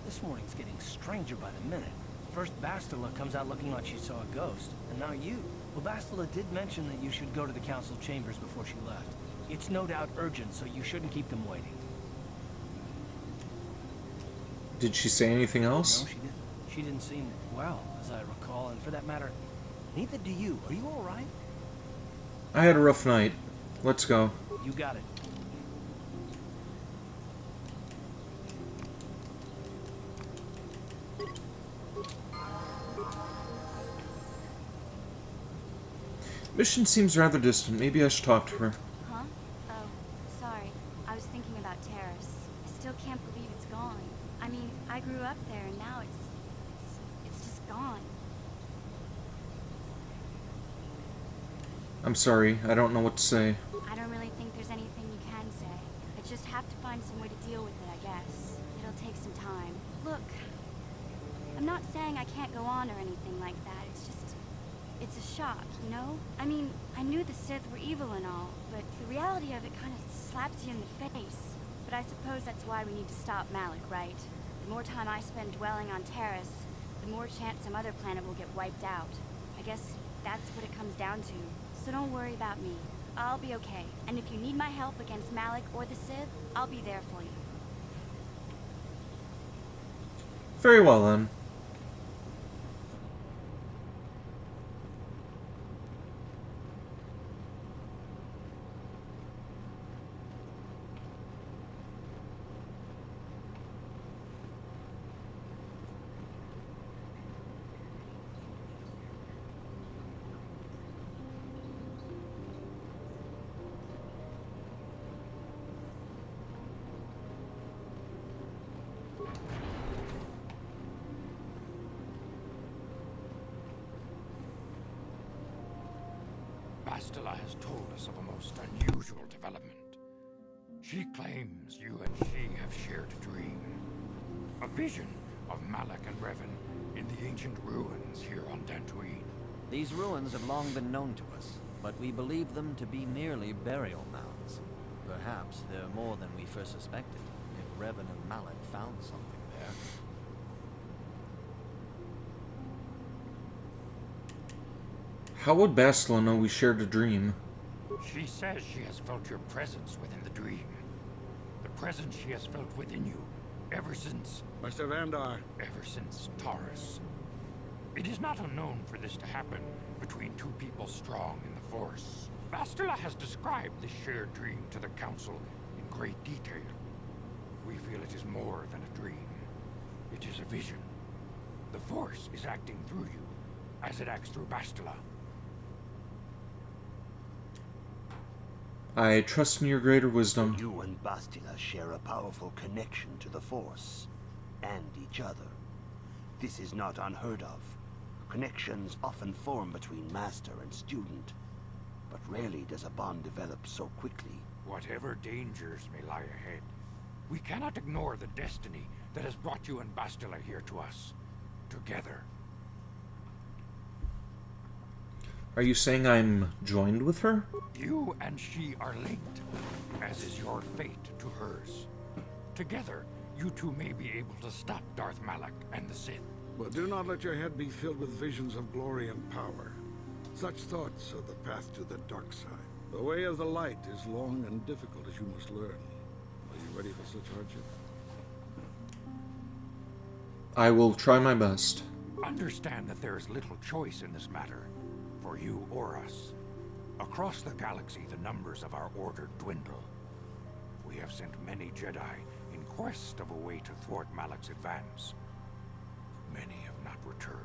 This morning's getting stranger by the minute. First Bastila comes out looking like she saw a ghost, and now you. Well, Bastila did mention that you should go to the council chambers before she left. It's no doubt urgent, so you shouldn't keep them waiting. Did she say anything else? No, she didn't. She didn't seem well, as I recall, and for that matter, neither do you. Are you all right? I had a rough night. Let's go. You got it. Mission seems rather distant. Maybe I should talk to her. Huh? Oh, sorry. I was thinking about Terrace. I still can't believe it's gone. I mean, I grew up there and now it's just gone. I'm sorry. I don't know what to say. I don't really think there's anything you can say. I just have to find some way to deal with it, I guess. It'll take some time. Look, I'm not saying I can't go on or anything like that. It's a shock, you know? I mean, I knew the Sith were evil and all, but the reality of it kind of slaps you in the face. But I suppose that's why we need to stop Malik, right? The more time I spend dwelling on Terrace, the more chance some other planet will get wiped out. I guess that's what it comes down to. So don't worry about me. I'll be okay. And if you need my help against Malik or the Sith, I'll be there for you. Very well, then. Bastila has told us of a most unusual development. She claims you and she have shared a dream. A vision of Malik and Revan in the ancient ruins here on Dantooine. These ruins have long been known to us, but we believe them to be merely burial mounds. Perhaps they're more than we first suspected, if Revan and Malik found something there. How would Bastila know we shared a dream? She says she has felt your presence within the dream. The presence she has felt within you ever since... Master Vandar. Ever since Taurus. It is not unknown for this to happen between two people strong in the Force. Bastila has described this shared dream to the Council in great detail. We feel it is more than a dream. It is a vision. The Force is acting through you, as it acts through Bastila. I trust in your greater wisdom. You and Bastila share a powerful connection to the Force, and each other. This is not unheard of. Connections often form between master and student, but rarely does a bond develop so quickly. Whatever dangers may lie ahead, we cannot ignore the destiny that has brought you and Bastila here to us. Together. Are you saying I'm joined with her? You and she are linked, as is your fate to hers. Together, you two may be able to stop Darth Malak and the Sith. But do not let your head be filled with visions of glory and power. Such thoughts are the path to the dark side. The way of the light is long and difficult, as you must learn. Are you ready for such hardship? I will try my best. Understand that there is little choice in this matter, for you or us. Across the galaxy, the numbers of our order dwindle. We have sent many Jedi in quest of a way to thwart Malak's advance. Many have not returned.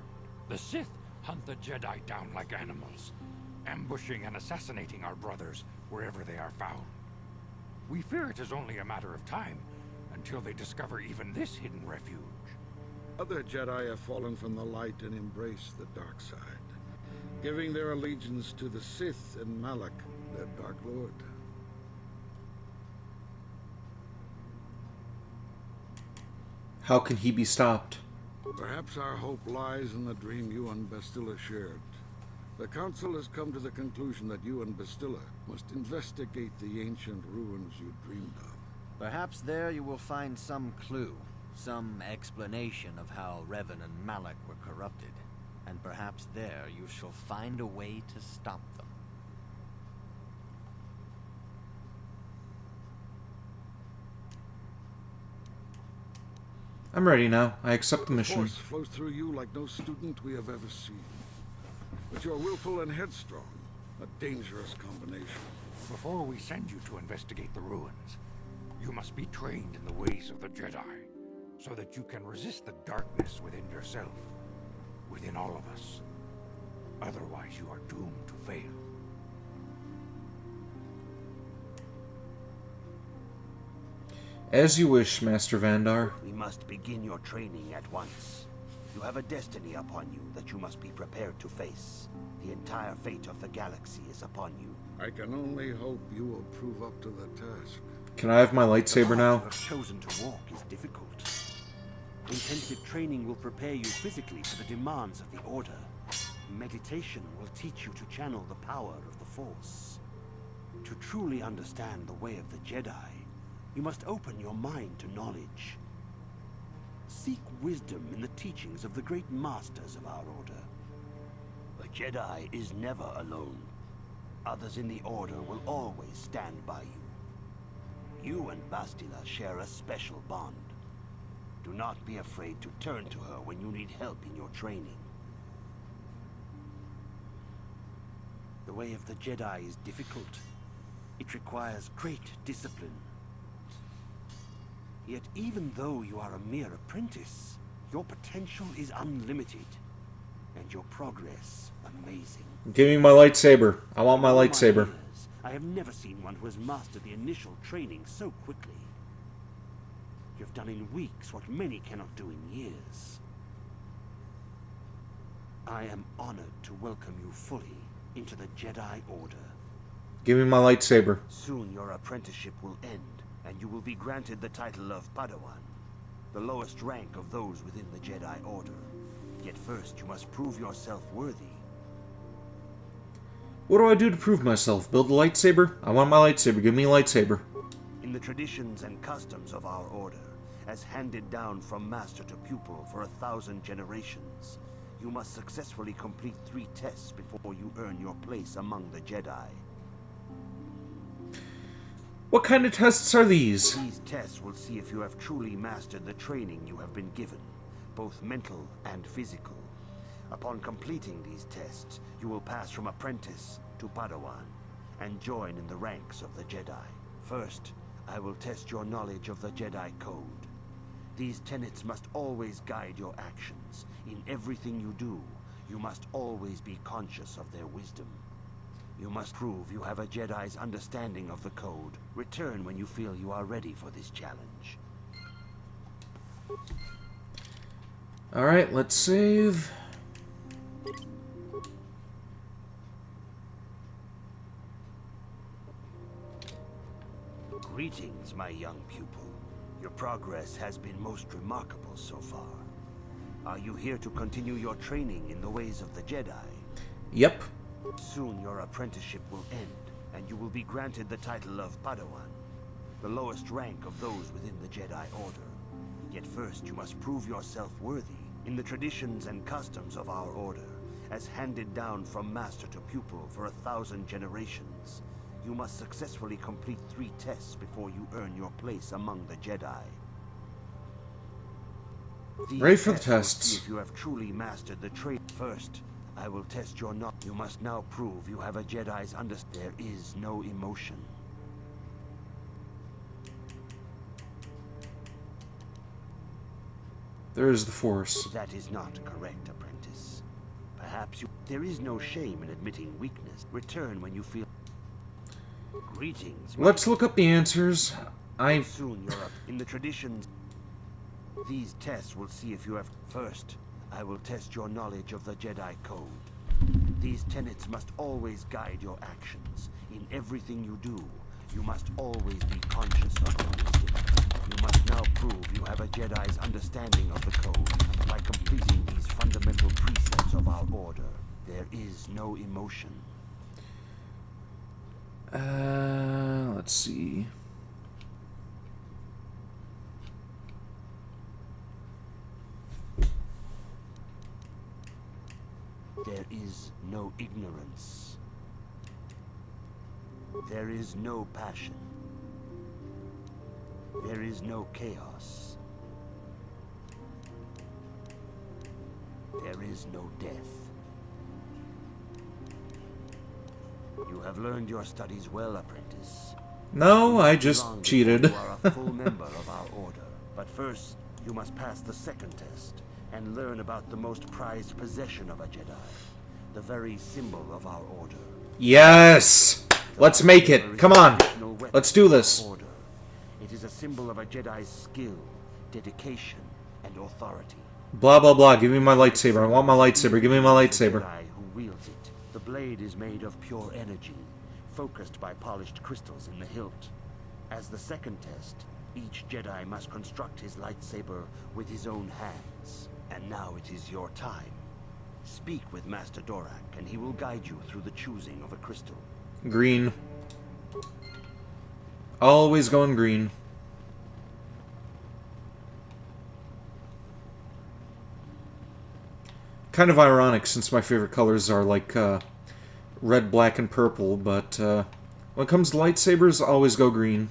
The Sith hunt the Jedi down like animals, ambushing and assassinating our brothers wherever they are found. We fear it is only a matter of time until they discover even this hidden refuge. Other Jedi have fallen from the light and embraced the dark side, giving their allegiance to the Sith and Malak, their Dark Lord. How can he be stopped? Perhaps our hope lies in the dream you and Bastila shared. The Council has come to the conclusion that you and Bastila must investigate the ancient ruins you dreamed of. Perhaps there you will find some clue, some explanation of how Revan and Malak were corrupted. And perhaps there you shall find a way to stop them. I'm ready now. I accept the mission. The Force flows through you like no student we have ever seen. But you're willful and headstrong, a dangerous combination. Before we send you to investigate the ruins, you must be trained in the ways of the Jedi, so that you can resist the darkness within yourself, within all of us. Otherwise, you are doomed to fail. As you wish, Master Vandar. We must begin your training at once. You have a destiny upon you that you must be prepared to face. The entire fate of the galaxy is upon you. I can only hope you will prove up to the task. Can I have my lightsaber now? The path you have chosen to walk is difficult. Intensive training will prepare you physically for the demands of the Order. Meditation will teach you to channel the power of the Force. To truly understand the way of the Jedi, you must open your mind to knowledge. Seek wisdom in the teachings of the great masters of our Order. The Jedi is never alone. Others in the Order will always stand by you. You and Bastila share a special bond. Do not be afraid to turn to her when you need help in your training. The way of the Jedi is difficult. It requires great discipline. Yet even though you are a mere apprentice, your potential is unlimited, and your progress amazing. Give me my lightsaber. I want my lightsaber. I have never seen one who has mastered the initial training so quickly. You have done in weeks what many cannot do in years. I am honored to welcome you fully into the Jedi Order. Give me my lightsaber. Soon your apprenticeship will end, and you will be granted the title of Padawan, the lowest rank of those within the Jedi Order. Yet first you must prove yourself worthy. What do I do to prove myself? Build a lightsaber? I want my lightsaber. Give me a lightsaber. In the traditions and customs of our Order, as handed down from master to pupil for 1,000 generations, you must successfully complete 3 tests before you earn your place among the Jedi. What kind of tests are these? These tests will see if you have truly mastered the training you have been given, both mental and physical. Upon completing these tests, you will pass from apprentice to Padawan, and join in the ranks of the Jedi. First, I will test your knowledge of the Jedi Code. These tenets must always guide your actions. In everything you do, you must always be conscious of their wisdom. You must prove you have a Jedi's understanding of the Code. Return when you feel you are ready for this challenge. Alright, let's save. Greetings, my young pupil. Your progress has been most remarkable so far. Are you here to continue your training in the ways of the Jedi? Yep. Soon your apprenticeship will end, and you will be granted the title of Padawan, the lowest rank of those within the Jedi Order. Yet first you must prove yourself worthy in the traditions and customs of our Order, as handed down from master to pupil for 1,000 generations. You must successfully complete 3 tests before you earn your place among the Jedi. Ready for the These tests will tests. see if you have truly mastered the trade. First, I will test your knowledge. You must now prove you have a Jedi's understanding. There is no emotion. There is the Force. That is not correct, apprentice. Perhaps you... There is no shame in admitting weakness. Return when you feel... Greetings. Let's look up the answers. Soon you're up in the traditions. These tests will see if you have... First, I will test your knowledge of the Jedi Code. These tenets must always guide your actions. In everything you do, you must always be conscious of your wisdom. You must now prove you have a Jedi's understanding of the Code by completing these fundamental precepts of our Order. There is no emotion. Let's see. There is no ignorance. There is no passion. There is no chaos. There is no death. You have learned your studies well, apprentice. No, I You just belong cheated. before You are a full member of our order. But first, you must pass the second test and learn about the most prized possession of a Jedi, the very symbol of our order. Yes! Let's make it. Come on. Let's do this. Order. It is a symbol of a Jedi's skill, dedication, and authority. Blah, blah, blah. Give me my lightsaber. I want my lightsaber. Give me my lightsaber. Jedi who wields it. The blade is made of pure energy, focused by polished crystals in the hilt. As the second test, each Jedi must construct his lightsaber with his own hands. And now it is your time. Speak with Master Dorak, and he will guide you through the choosing of a crystal. Green. Always going green. Kind of ironic since my favorite colors are like red, black, and purple, but when it comes to lightsabers, always go green.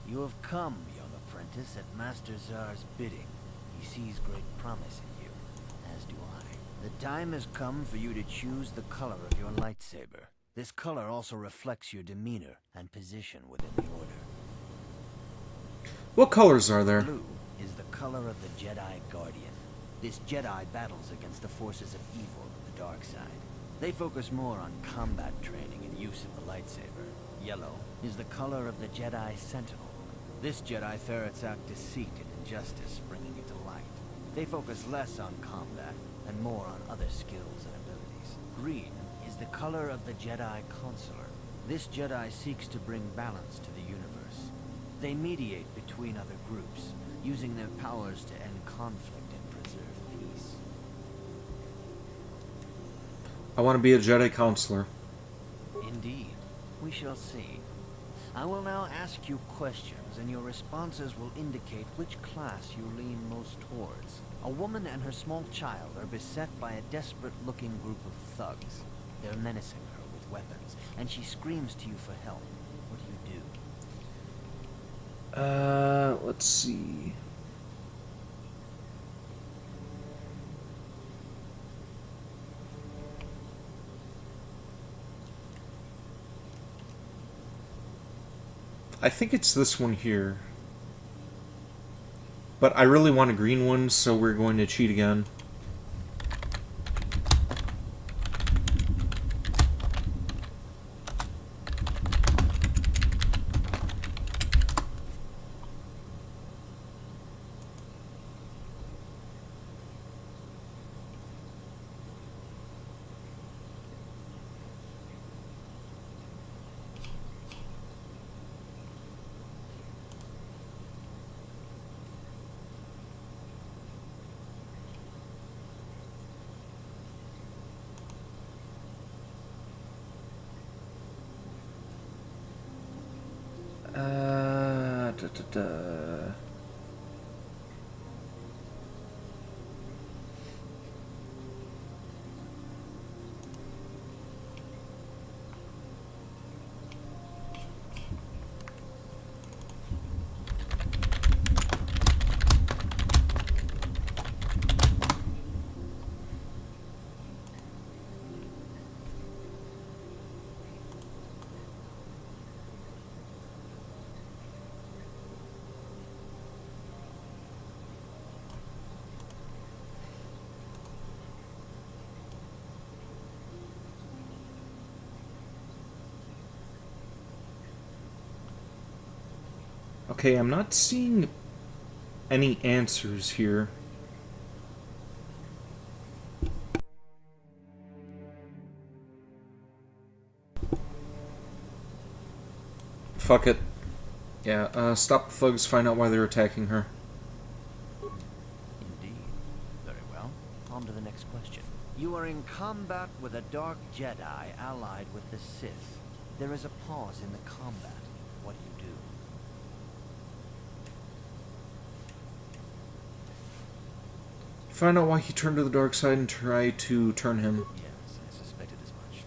You have come, young apprentice, at Master Zar's bidding. He sees great promise in you, as do I. The time has come for you to choose the color of your lightsaber. This color also reflects your demeanor and position within the Order. What colors are there? Blue is the color of the Jedi Guardian. This Jedi battles against the forces of evil and the dark side. They focus more on combat training and use of the lightsaber. Yellow is the color of the Jedi Sentinel. This Jedi ferrets out deceit and injustice, bringing it to light. They focus less on combat and more on other skills and abilities. Green is the color of the Jedi Consular. This Jedi seeks to bring balance to the universe. They mediate between other groups, using their powers to end conflict and preserve peace. I want to be a Jedi Counselor. Indeed. We shall see. I will now ask you questions, and your responses will indicate which class you lean most towards. A woman and her small child are beset by a desperate-looking group of thugs. They're menacing her with weapons, and she screams to you for help. What do you do? Let's see. I think it's this one here. But I really want a green one, so we're going to cheat again. Okay, I'm not seeing any answers here. Fuck it. Yeah, stop the thugs, find out why they're attacking her. Indeed. Very well. On to the next question. You are in combat with a dark Jedi allied with the Sith. There is a pause in the combat. What do you do? Find out why he turned to the dark side and try to turn him. Yes, I suspected as much.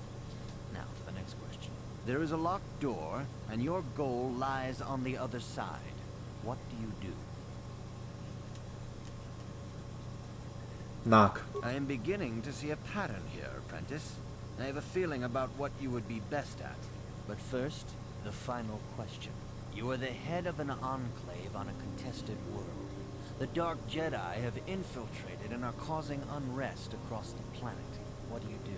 Now to the next question. There is a locked door, and your goal lies on the other side. What do you do? Knock. I am beginning to see a pattern here, apprentice. I have a feeling about what you would be best at. But first, the final question. You are the head of an enclave on a contested world. The Dark Jedi have infiltrated and are causing unrest across the planet. What do you do?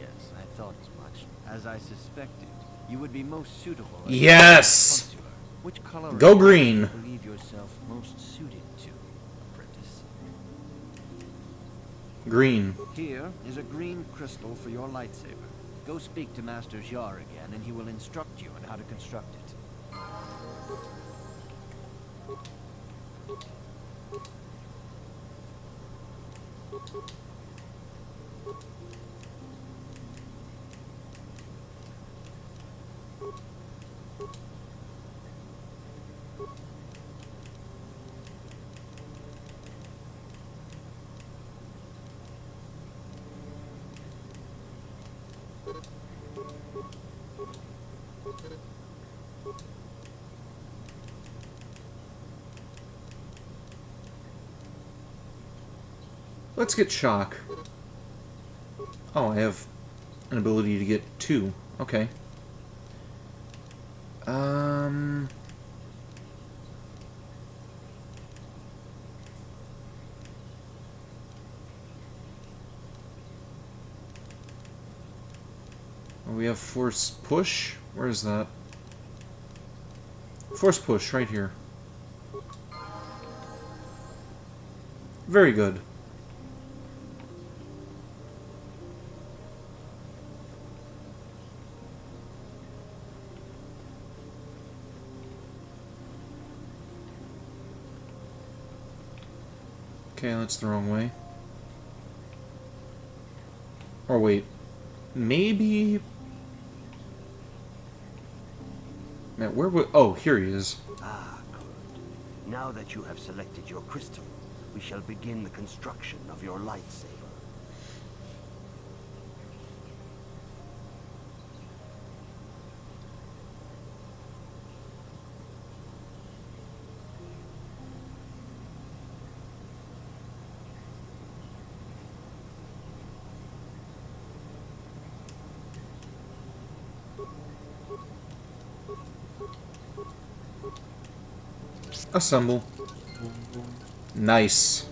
Yes, I thought as much. As I suspected, you would be most suitable as Yes! a consular. Which color Go of green. do you believe yourself most suited to, apprentice? Green. Here is a green crystal for your lightsaber. Go speak to Master Jar again, and he will instruct you on how to construct it. Let's get shock. Oh, I have an ability to get 2. Okay. We have force push. Where is that? Force push right here. Very good. Okay, that's the wrong way. Or wait, maybe... Man, where would... Oh, here he is. Ah, good. Now that you have selected your crystal, we shall begin the construction of your lightsaber. Assemble. Nice.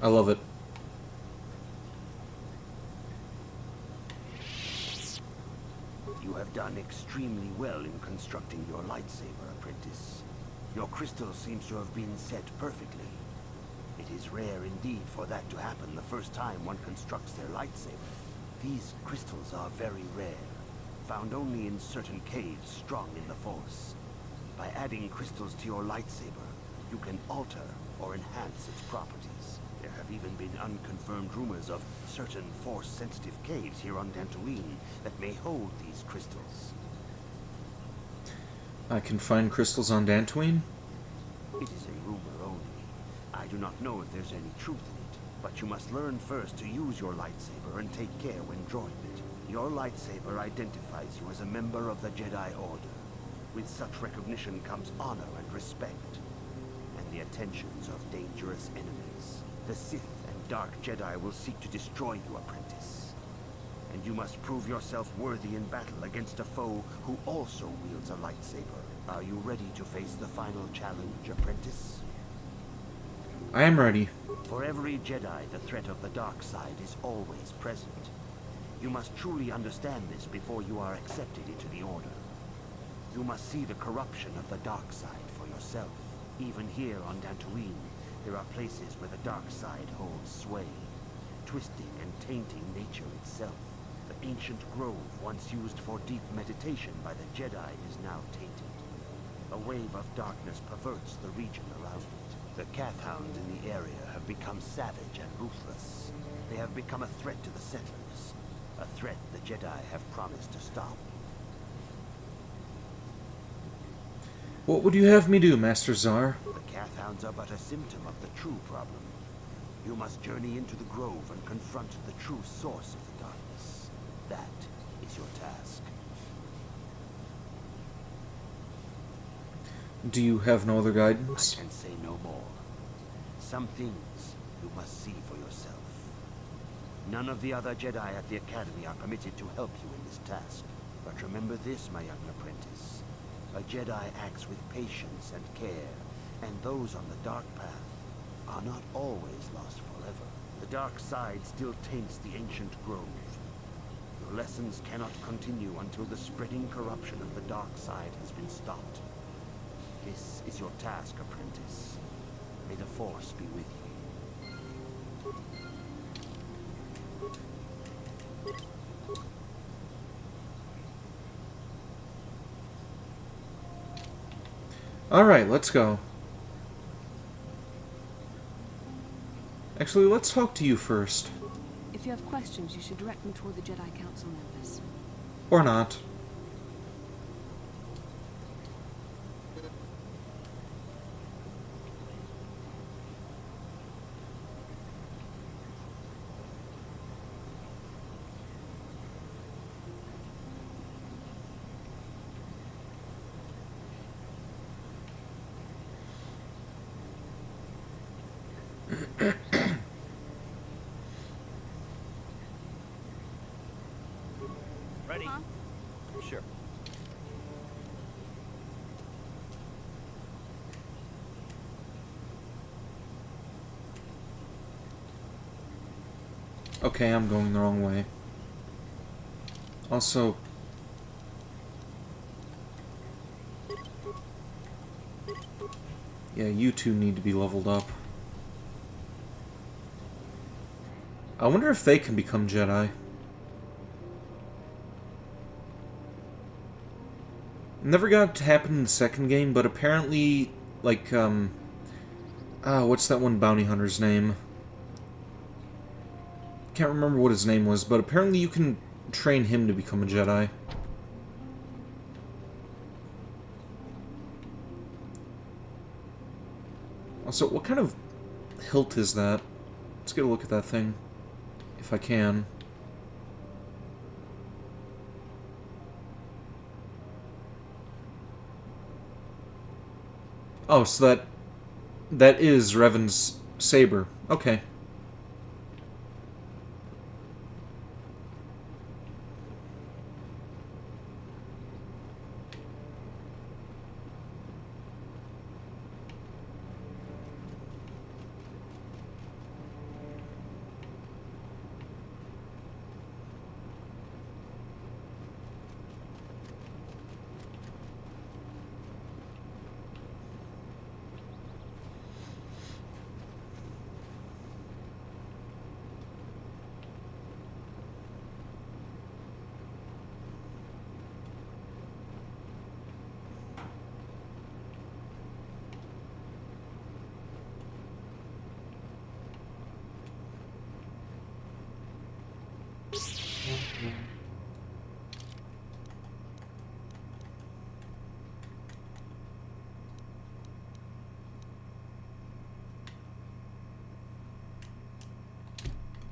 I love it. You have done extremely well in constructing your lightsaber, apprentice. Your crystal seems to have been set perfectly. It is rare indeed for that to happen the first time one constructs their lightsaber. These crystals are very rare, found only in certain caves strong in the Force. By adding crystals to your lightsaber, you can alter or enhance its properties. There have even been unconfirmed rumors of certain Force-sensitive caves here on Dantooine that may hold these crystals. I can find crystals on Dantooine? It is a rumor only. I do not know if there's any truth in it, but you must learn first to use your lightsaber and take care when drawing it. Your lightsaber identifies you as a member of the Jedi Order. With such recognition comes honor and respect, and the attentions of dangerous enemies. The Sith and Dark Jedi will seek to destroy you, apprentice. And you must prove yourself worthy in battle against a foe who also wields a lightsaber. Are you ready to face the final challenge, apprentice? I am ready. For every Jedi, the threat of the dark side is always present. You must truly understand this before you are accepted into the Order. You must see the corruption of the dark side for yourself. Even here on Dantooine, there are places where the dark side holds sway, twisting and tainting nature itself. The ancient grove, once used for deep meditation by the Jedi, is now tainted. A wave of darkness perverts the region around it. The Cathhounds in the area have become savage and ruthless. They have become a threat to the settlers, a threat the Jedi have promised to stop. What would you have me do, Master Czar? The Cathhounds are but a symptom of the true problem. You must journey into the grove and confront the true source of the darkness. That is your task. Do you have no other guidance? I can say no more. Some things you must see for yourself. None of the other Jedi at the Academy are permitted to help you in this task. But remember this, my young apprentice. A Jedi acts with patience and care, and those on the dark path are not always lost forever. The dark side still taints the ancient grove. Your lessons cannot continue until the spreading corruption of the dark side has been stopped. This is your task, apprentice. May the Force be with you. Alright, let's go. Actually, let's talk to you first. If you have questions, you should direct them toward the Jedi Council members. Or not. Ready? Sure. Okay, I'm going the wrong way. Also... yeah, you two need to be leveled up. I wonder if they can become Jedi. Never got it to happen in the second game, but apparently, like, what's that one bounty hunter's name? Can't remember what his name was, but apparently you can train him to become a Jedi. Also, what kind of hilt is that? Let's get a look at that thing, if I can. Oh, so that is Revan's saber. Okay.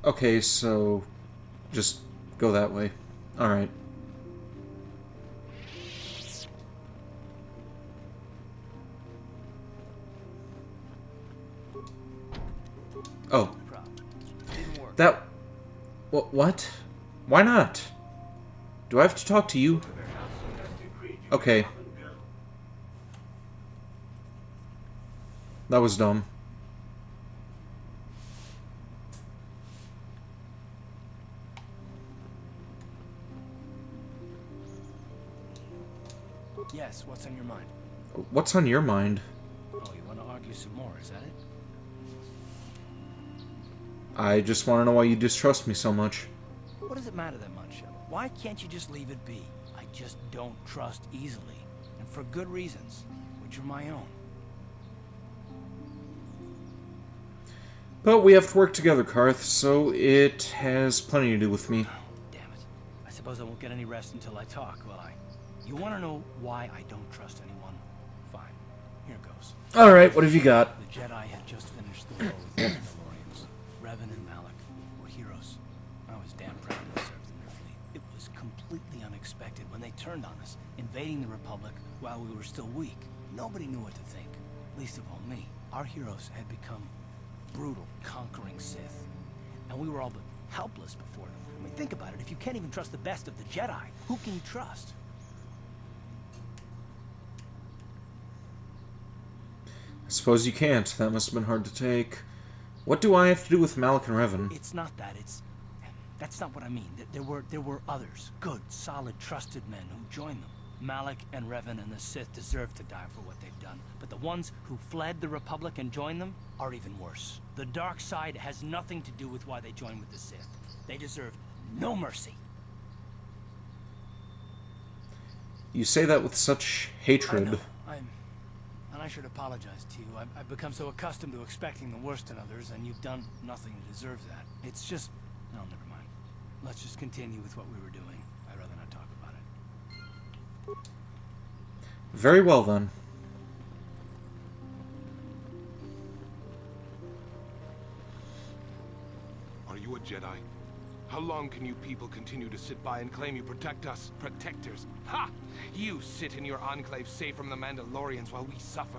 Okay, so just go that way. Alright. Oh. That... What? Why not? Do I have to talk to you? Okay. That was dumb. Yes, what's on your mind? What's on your mind? Oh, you want to argue some more, is that it? I just want to know why you distrust me so much. What does it matter that much? Why can't you just leave it be? I just don't trust easily. And for good reasons, which are my own. But we have to work together, Karth, so it has plenty to do with me. Damn it. I suppose I won't get any rest until I talk, will I? You want to know why I don't trust anyone? Fine. Here goes. Alright, what have you got? The Jedi had just finished the war with the Mandalorians. Revan and Malak were heroes. I was damn proud to have served in their fleet. It was completely unexpected when they turned on us, invading the Republic while we were still weak. Nobody knew what to think, least of all me. Our heroes had become brutal, conquering Sith, and we were all but helpless before them. I mean, think about it. If you can't even trust the best of the Jedi, who can you trust? I suppose you can't. That must have been hard to take. What do I have to do with Malak and Revan? It's not that. That's not what I mean. There were others. Good, solid, trusted men who joined them. Malak and Revan and the Sith deserve to die for what they've done. But the ones who fled the Republic and joined them are even worse. The dark side has nothing to do with why they joined with the Sith. They deserve no mercy. You say that with such hatred. I know. And I should apologize to you. I've become so accustomed to expecting the worst in others, and you've done nothing to deserve that. It's just... No, never mind. Let's just continue with what we were doing. I'd rather not talk about it. Very well, then. Are you a Jedi? How long can you people continue to sit by and claim you protect us? Protectors? Ha! You sit in your enclave safe from the Mandalorians while we suffer.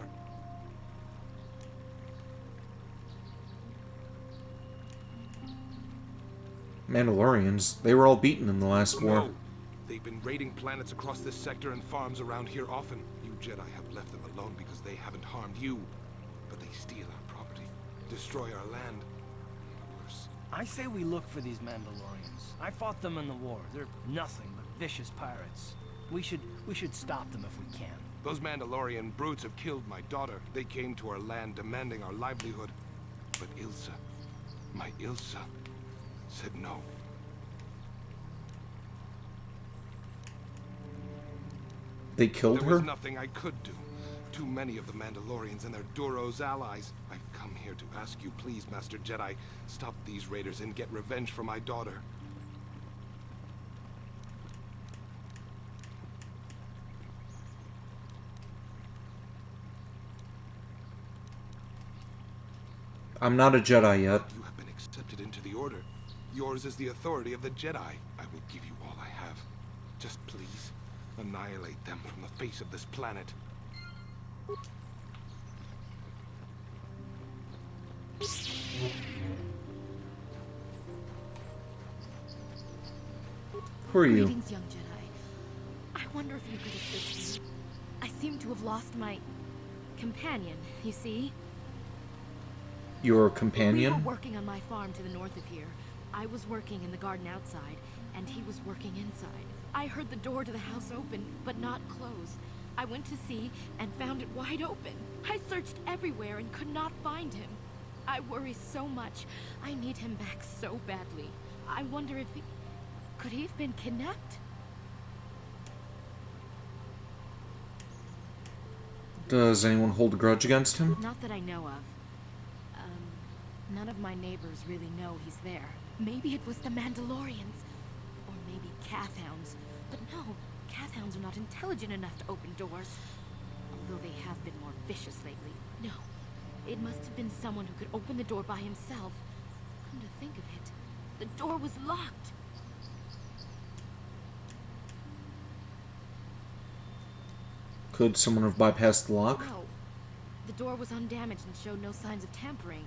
Mandalorians? They were all beaten in the last war. No. They've been raiding planets across this sector and farms around here often. You Jedi have left them alone because they haven't harmed you. But they steal our property, destroy our land. Worse. I say we look for these Mandalorians. I fought them in the war. They're nothing but vicious pirates. We should stop them if we can. Those Mandalorian brutes have killed my daughter. They came to our land demanding our livelihood. But Ilsa, my Ilsa, said no. They killed her? There was nothing I could do. Too many of the Mandalorians and their Duro's allies. I've come here to ask you, please, Master Jedi, stop these raiders and get revenge for my daughter. I'm not a Jedi yet. You have been accepted into the Order. Yours is the authority of the Jedi. I will give you all I have. Just please, annihilate them from the face of this planet. Who are you? Greetings, young Jedi. I wonder if you could assist me. I seem to have lost my companion, you see? Your We companion? were working on my farm to the north of here. I was working in the garden outside, and he was working inside. I heard the door to the house open, but not close. I went to see and found it wide open. I searched everywhere and could not find him. I worry so much. I need him back so badly. I wonder if he... Could he have been kidnapped? Does anyone hold a grudge against him? Not that I know of. None of my neighbors really know he's there. Maybe it was the Mandalorians. Or maybe Cathhounds. But no, Cathhounds are not intelligent enough to open doors. Although they have been more vicious lately. No, it must have been someone who could open the door by himself. Come to think of it, The door was locked. Could someone have bypassed the lock? No. The door was undamaged and showed no signs of tampering.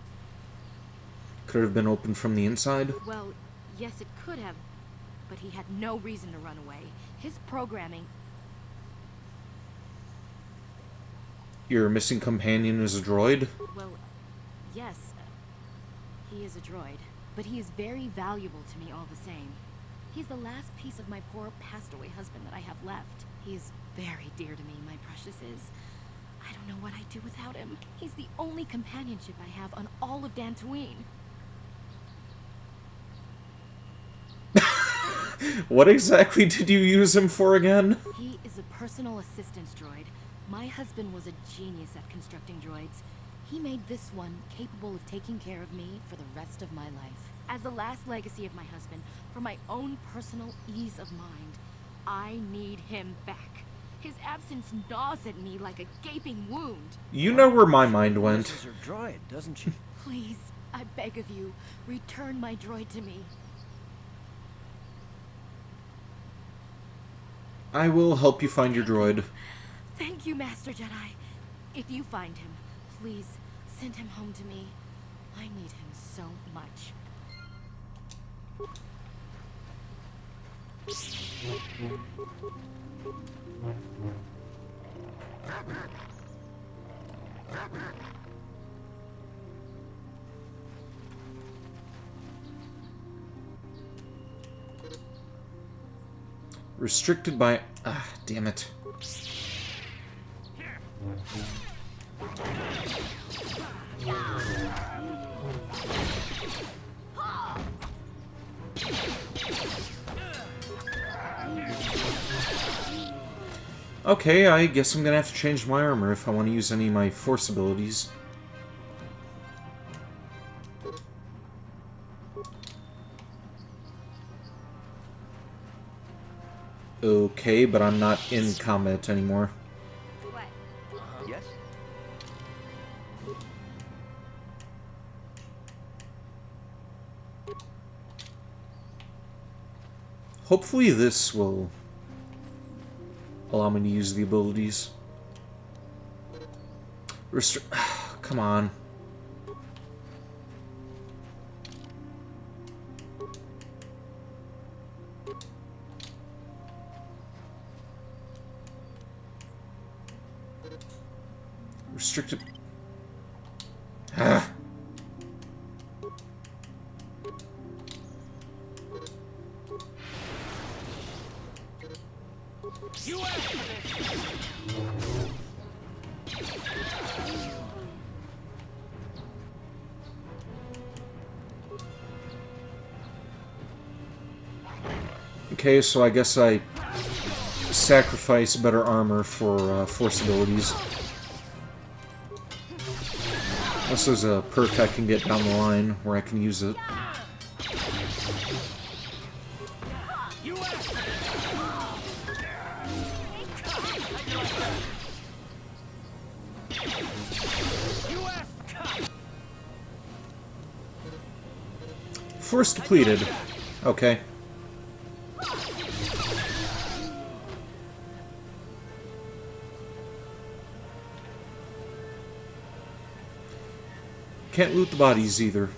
Could it have been opened from the inside? Well, yes, it could have, but he had no reason to run away. His programming... Your missing companion is a droid? Well, yes, he is a droid, but he is very valuable to me all the same. He's the last piece of my poor passed-away husband that I have left. He is very dear to me, my precious is. I don't know what I'd do without him. He's the only companionship I have on all of Dantooine. What exactly did you use him for again? He is a personal assistance droid. My husband was a genius at constructing droids. He made this one capable of taking care of me for the rest of my life. As the last legacy of my husband, for my own personal ease of mind, I need him back. His absence gnaws at me like a gaping wound. You know where my mind went. This is her droid, doesn't she? Please, I beg of you, return my droid to me. I will help you find your droid. Thank you, Master Jedi. If you find him, please send him home to me. I need him so much. Restricted by... Ah, damn it. Okay, I guess I'm gonna have to change my armor if I want to use any of my force abilities. Okay, but I'm not in combat anymore. What? Yes? Hopefully this will allow me to use the abilities. Come on. Restricted. Ah. You asked for this! Okay, so I guess I sacrifice better armor for force abilities. Unless there's a perk I can get down the line where I can use it. Force depleted. Okay. Can't loot the bodies either.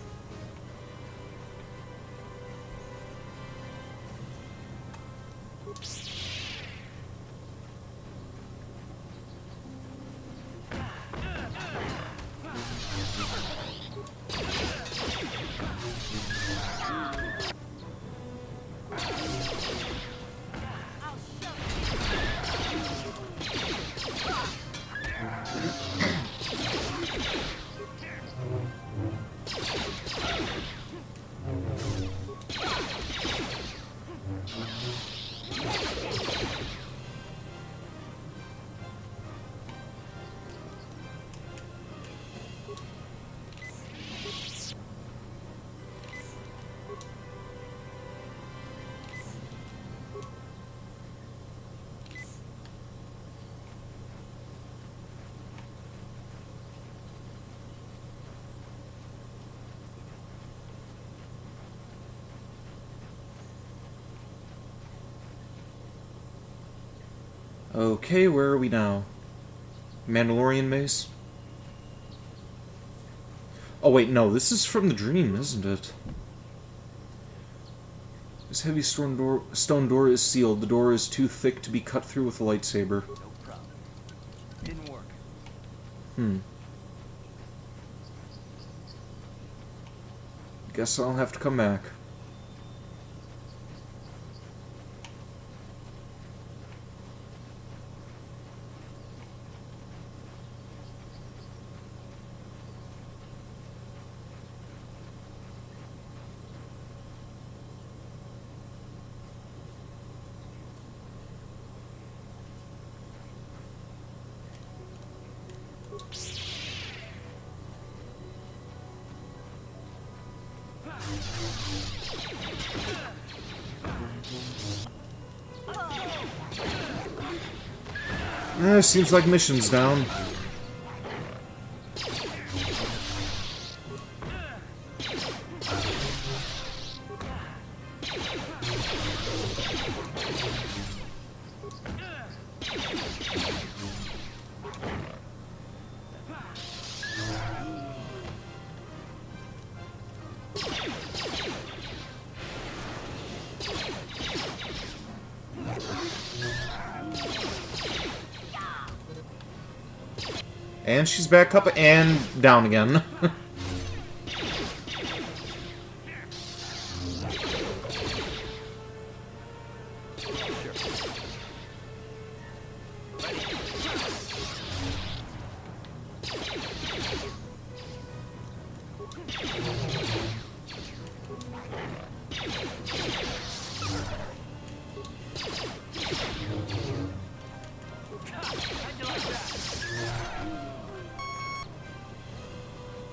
Okay, where are we now? Mandalorian base? Oh wait, no, this is from the dream, isn't it? This heavy stone door is sealed. The door is too thick to be cut through with a lightsaber. No problem. Didn't work. Guess I'll have to come back. Seems like mission's down. And she's back up and down again.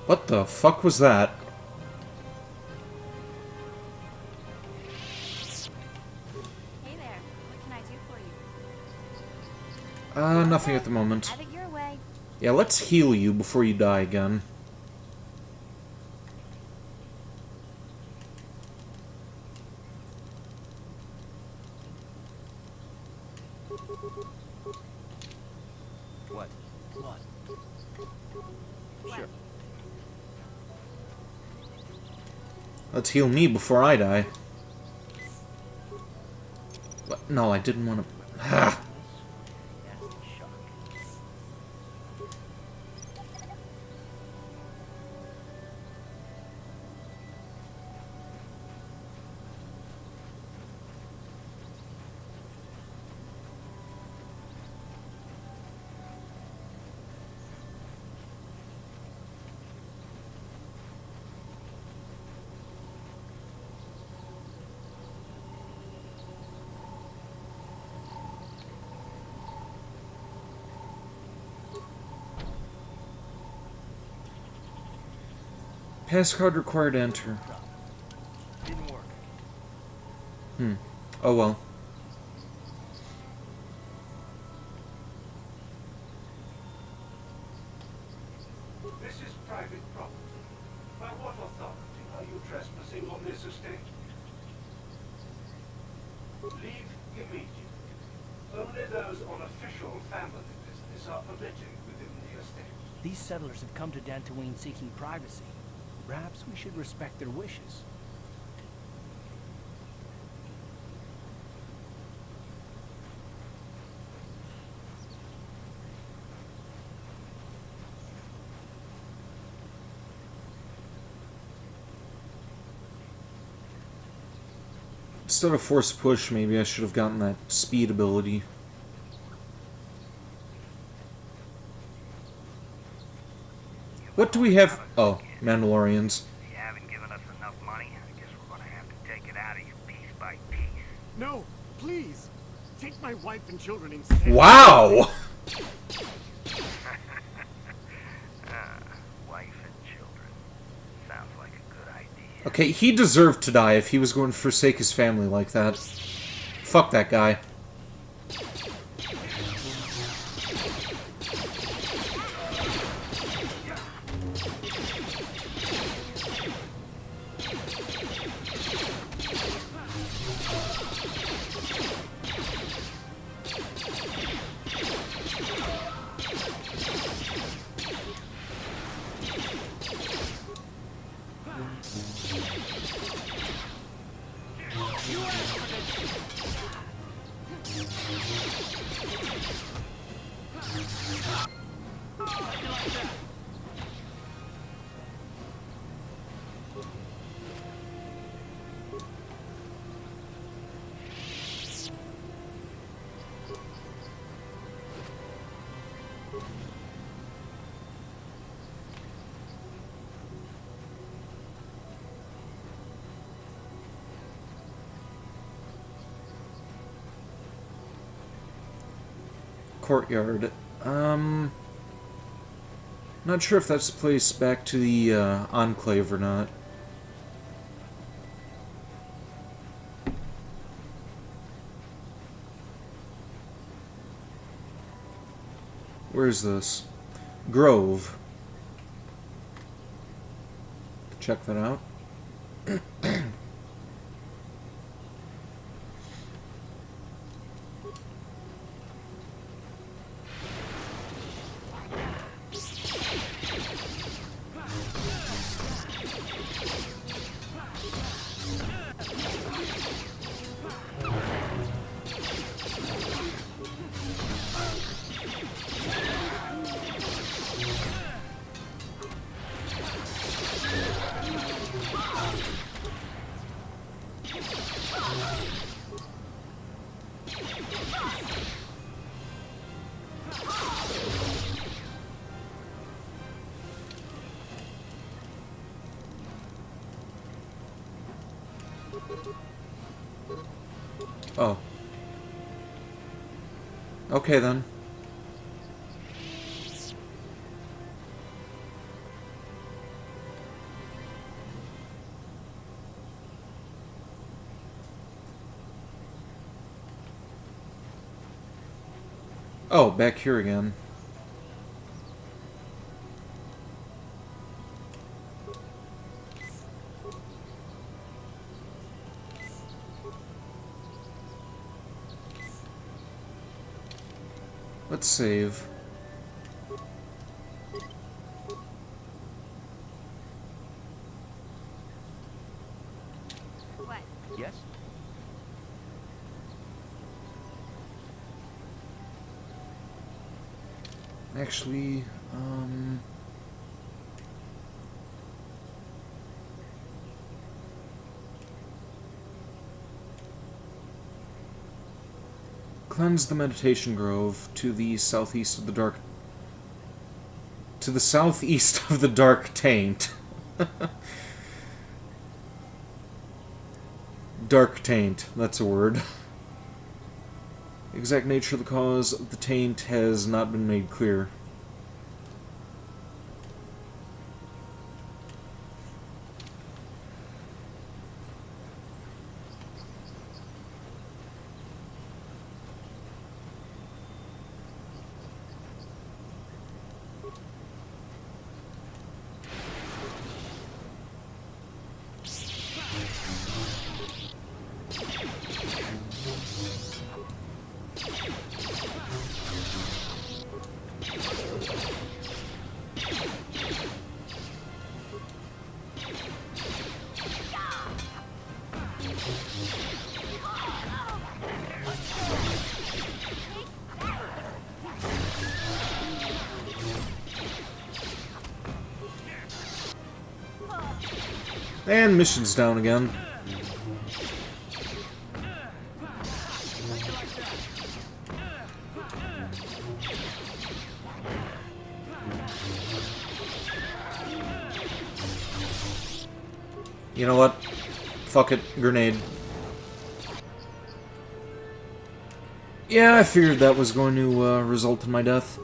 What the fuck was that? Hey there. What can I do for you? Nothing at the moment. Have it your way. Yeah, let's heal you before you die again. What? What? Sure. Let's heal me before I die. What? No, I didn't want to... Passcard required to enter. Didn't work. Oh well. This is private property. By what authority are you trespassing on this estate? Leave immediately. Only those on official family business are permitted within the estate. These settlers have come to Dantooine seeking privacy. Perhaps we should respect their wishes. Instead of force push, maybe I should have gotten that speed ability. What do we have? Oh, Mandalorians. You haven't given us enough money. I guess we're gonna have to take it out of you piece by piece. No, please. Take my wife and children instead. Wow! Wife and children. Sounds like a good idea. Okay, he deserved to die if he was going to forsake his family like that. Fuck that guy. Courtyard. Not sure if that's the place back to the Enclave or not. Where is this? Grove. Check that out. Oh. Okay then. Oh, back here again. Let's save. What? Yes? Actually, cleanse the meditation grove to the southeast of the dark... To the southeast of the dark taint. Dark taint, that's a word. Exact nature of the cause of the taint has not been made clear. And mission's down again. You know what? Fuck it. Grenade. Yeah, I figured that was going to result in my death.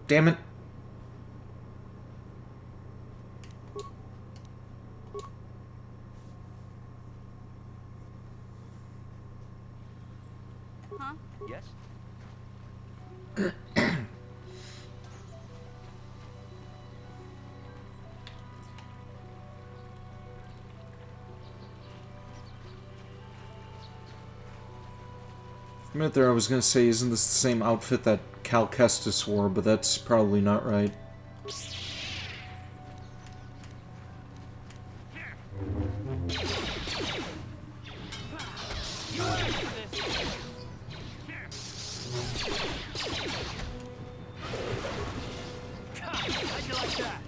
Damn it. huh? Yes? For a minute there I was going to say, isn't this the same outfit that Cal Kestis wore, but that's probably not right. How'd you like that?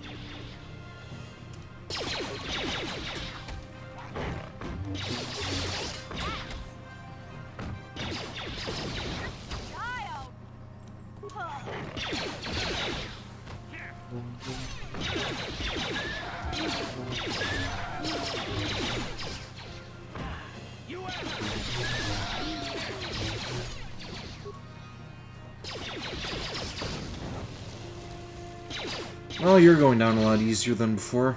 Well, you're going down a lot easier than before.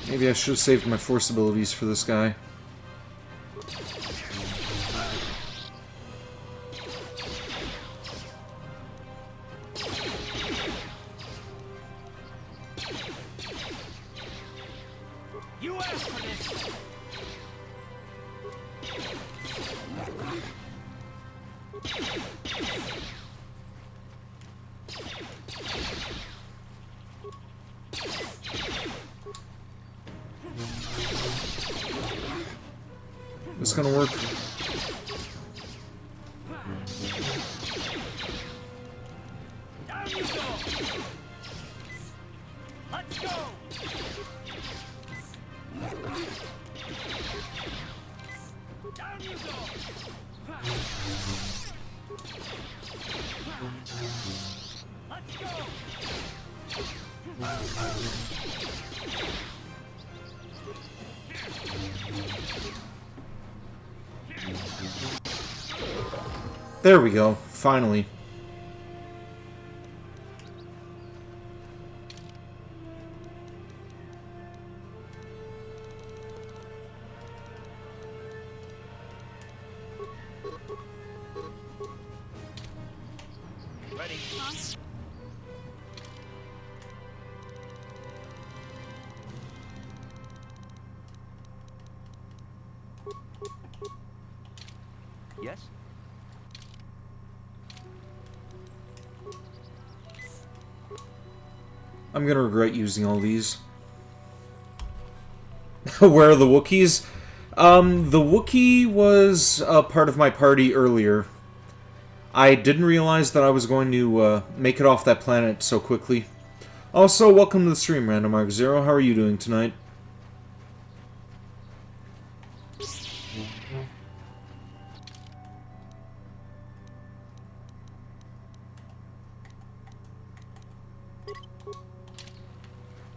Maybe I should have saved my force abilities for this guy. You asked for this! This gonna work. Down you go! Let's go! Down you go! Let's go! There we go, finally. Ready? Yes? I'm gonna regret using all these. Where are the Wookiees? The Wookiee was a part of my party earlier. I didn't realize that I was going to make it off that planet so quickly. Also, welcome to the stream, Random Mark Zero. How are you doing tonight?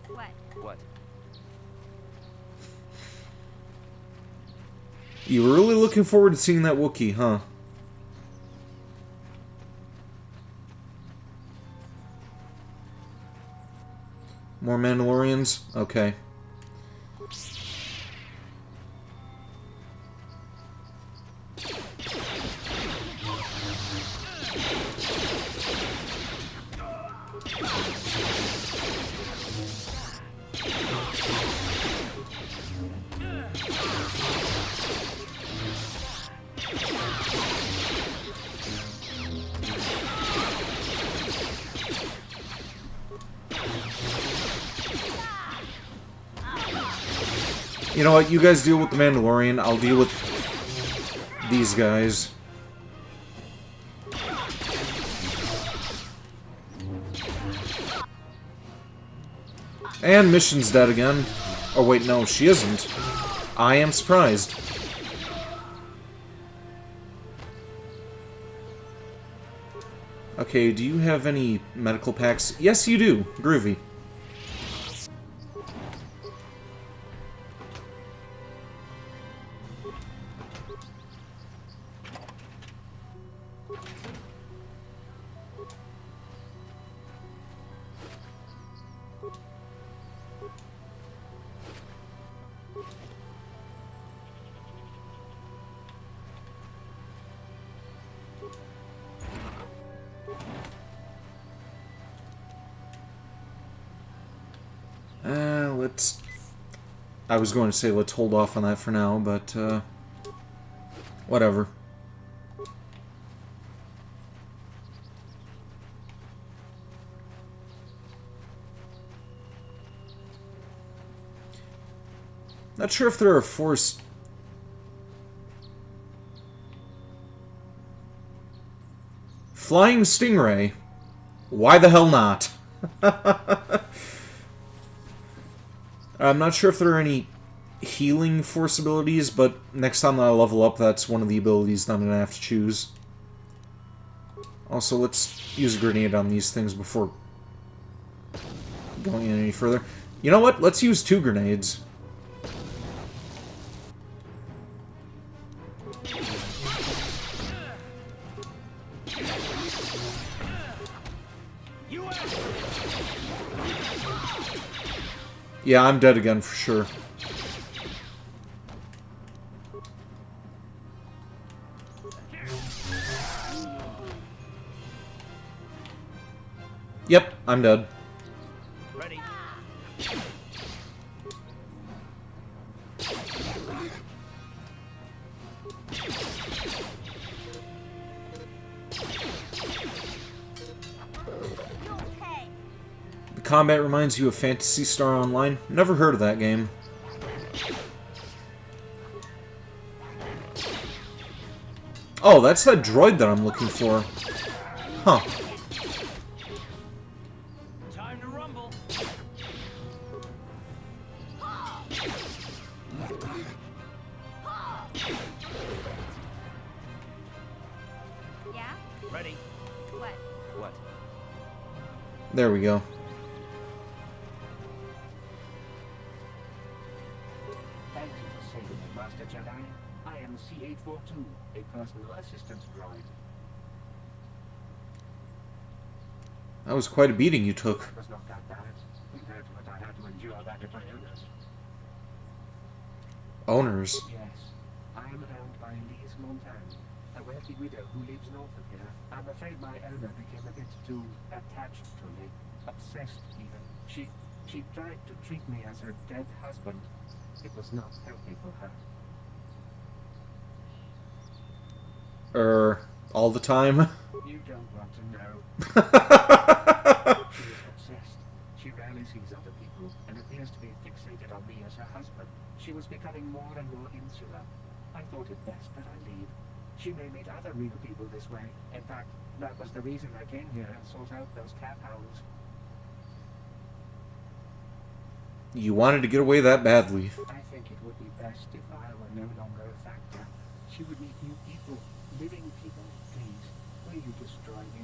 What? What? You were really looking forward to seeing that Wookiee, huh? More Mandalorians? Okay. You know what? You guys deal with the Mandalorian. I'll deal with these guys. And Mission's dead again. Oh wait, no, she isn't. I am surprised. Okay, do you have any medical packs? Yes, you do. Groovy. Let's... I was going to say let's hold off on that for now, but, whatever. Not sure if there are force... Flying Stingray. Why the hell not? I'm not sure if there are any healing force abilities, but next time that I level up, that's one of the abilities that I'm going to have to choose. Also, let's use a grenade on these things before going in any further. You know what? Let's use 2 grenades. Yeah, I'm dead again for sure. Yep, I'm dead. Ready. The combat reminds you of Phantasy Star Online. Never heard of that game. Oh, that's that droid that I'm looking for. Huh. Time to rumble. Yeah? Ready. What? What? There we go. Thank you for saving me, Master Jedi. I am C-842, a personal assistant droid. That was quite a beating you took. It was not that bad, compared to what I had to endure back at my owner's. Owners? Yes, I am owned by Elise Montagne, a wealthy widow who lives north of here. I'm afraid my owner became a bit too attached to me, obsessed even. She tried to treat me as her dead husband. It was not healthy for her. All the time? You don't want to know. She is obsessed. She rarely sees other people and appears to be fixated on me as her husband. She was becoming more and more insular. I thought it best that I leave. She may meet other real people this way. In fact, that was the reason I came here and sought out those cat hounds. You wanted to get away that badly. I think it would be best if I were no longer a factor. She would meet new people, living people. Please, will you destroy me?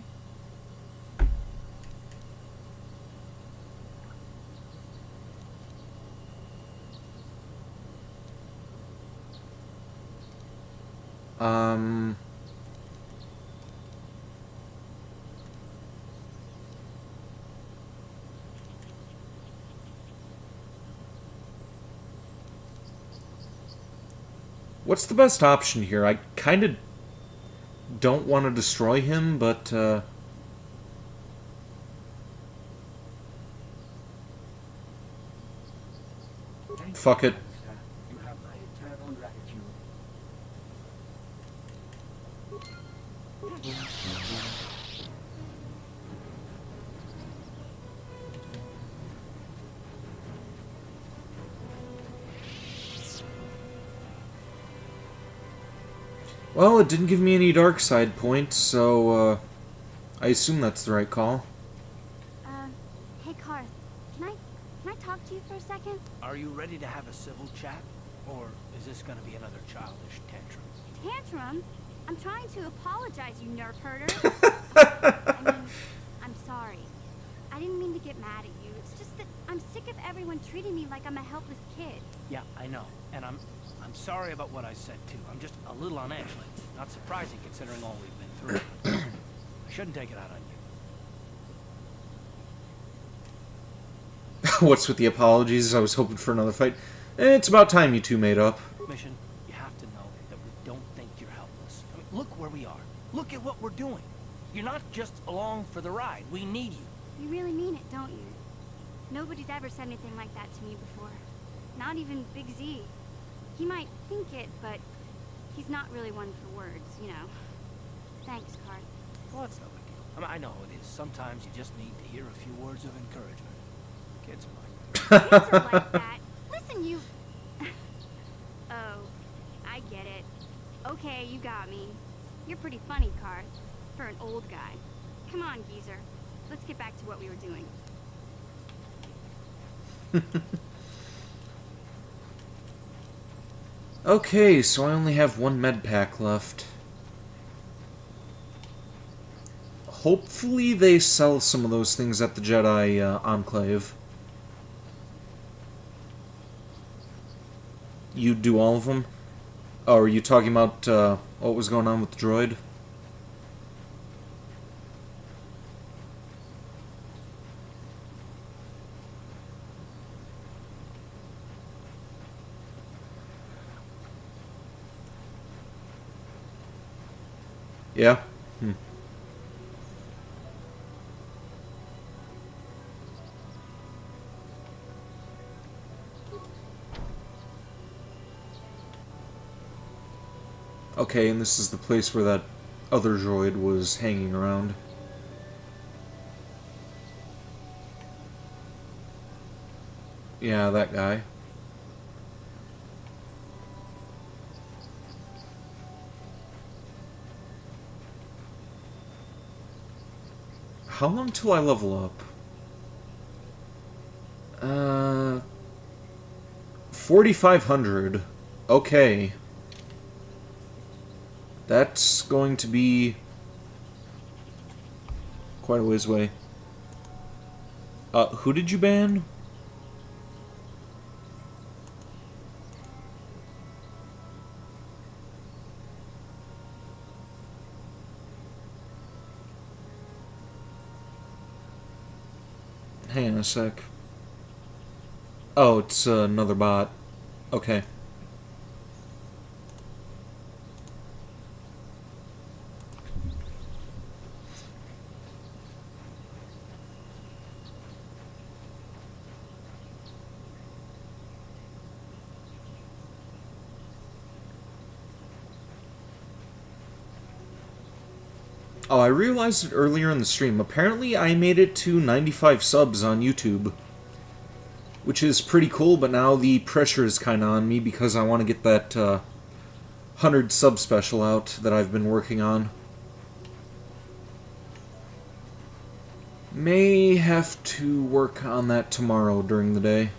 What's the best option here? I kind of don't want to destroy him, but, fuck it. You have my eternal gratitude. Well, it didn't give me any dark side points, so, I assume that's the right call. Hey Karth, can I talk to you for a second? Are you ready to have a civil chat? Or is this gonna be another childish tantrum? Tantrum? I'm trying to apologize, you nerf herder. I mean, I'm sorry. I didn't mean to get mad at you. It's just that I'm sick of everyone treating me like I'm a helpless kid. Yeah, I know. And I'm sorry about what I said, too. I'm just a little on edge lately. Not surprising considering all we've been through. I shouldn't take it out on you. What's with the apologies? I was hoping for another fight. It's about time you two made up. Mission, you have to know that we don't think you're helpless. I mean, look where we are. Look at what we're doing. You're not just along for the ride. We need you. You really mean it, don't you? Nobody's ever said anything like that to me before. Not even Big Z. He might think it, but he's not really one for words, you know. Thanks, Cart. Well, it's no big deal. I mean, I know it is. Sometimes you just need to hear a few words of encouragement. Kids are like that. Kids are like that. Listen, you... Oh, I get it. Okay, you got me. You're pretty funny, Cart. For an old guy. Come on, geezer. Let's get back to what we were doing. Okay, so I only have one med pack left. Hopefully they sell some of those things at the Jedi Enclave. You do all of them? Oh, are you talking about what was going on with the droid? Yeah? Okay, and this is the place where that other droid was hanging around. Yeah, that guy. How long till I level up? 4,500. Okay. That's going to be quite a ways away. Who did you ban? Hang on a sec. Oh, it's another bot. Okay. Oh, I realized it earlier in the stream. Apparently, I made it to 95 subs on YouTube. Which is pretty cool, but now the pressure is kind of on me because I want to get that 100 sub special out that I've been working on. May have to work on that tomorrow during the day.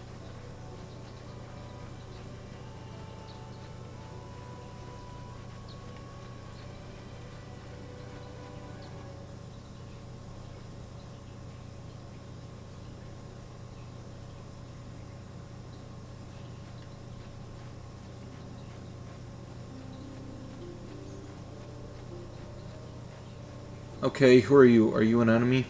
Okay, who are you? Are you an enemy?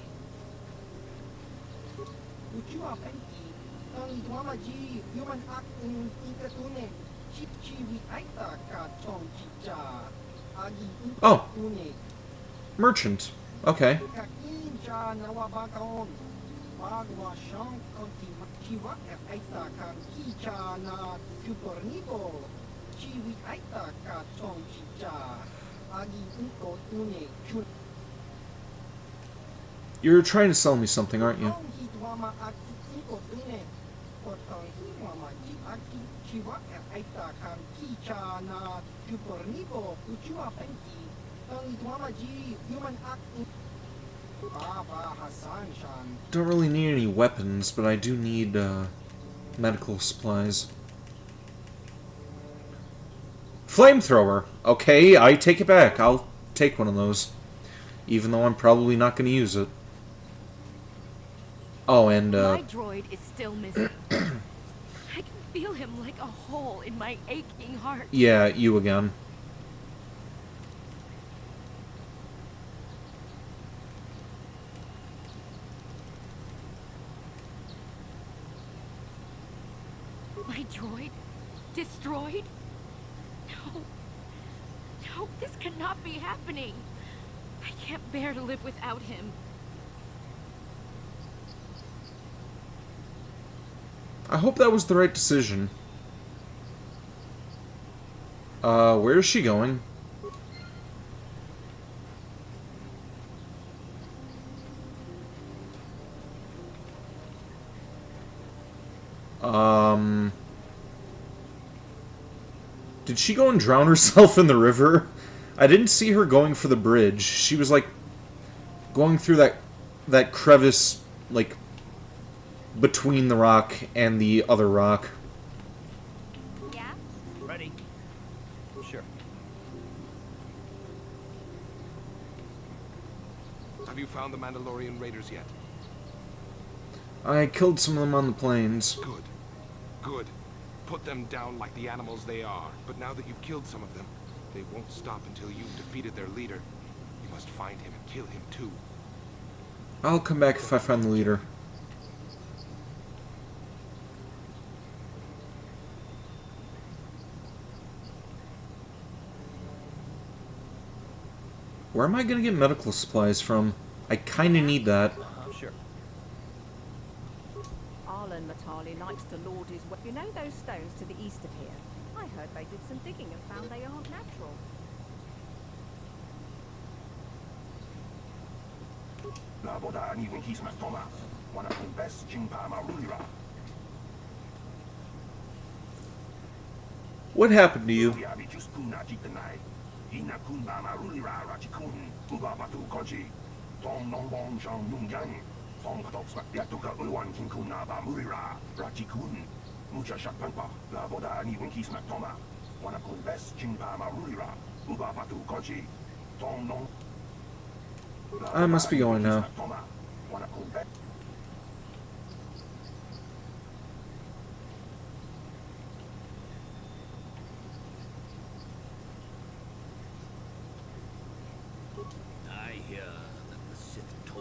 Oh. Merchant. Okay. You're trying to sell me something, aren't you? Don't really need any weapons, but I do need medical supplies. Flamethrower! Okay, I take it back. I'll take one of those. Even though I'm probably not going to use it. Oh, and my droid is still missing. I can feel him like a hole in my aching heart. Yeah, you again. My droid? Destroyed? No. No, this cannot be happening. I can't bear to live without him. I hope that was the right decision. Where is she going? Did she go and drown herself in the river? I didn't see her going for the bridge. She was, like, going through that crevice, like, between the rock and the other rock. Yeah? Ready? Sure. Have you found the Mandalorian raiders yet? I killed some of them on the plains. Good. Good. Put them down like the animals they are. But now that you've killed some of them, they won't stop until you've defeated their leader. You must find him and kill him too. I'll come back if I find the leader. Where am I gonna get medical supplies from? I kinda need that. Sure. Arlen Matali likes to lord his way. You know those stones to the east of here? I heard they did some digging and found they aren't natural. What happened to you? I must be going now.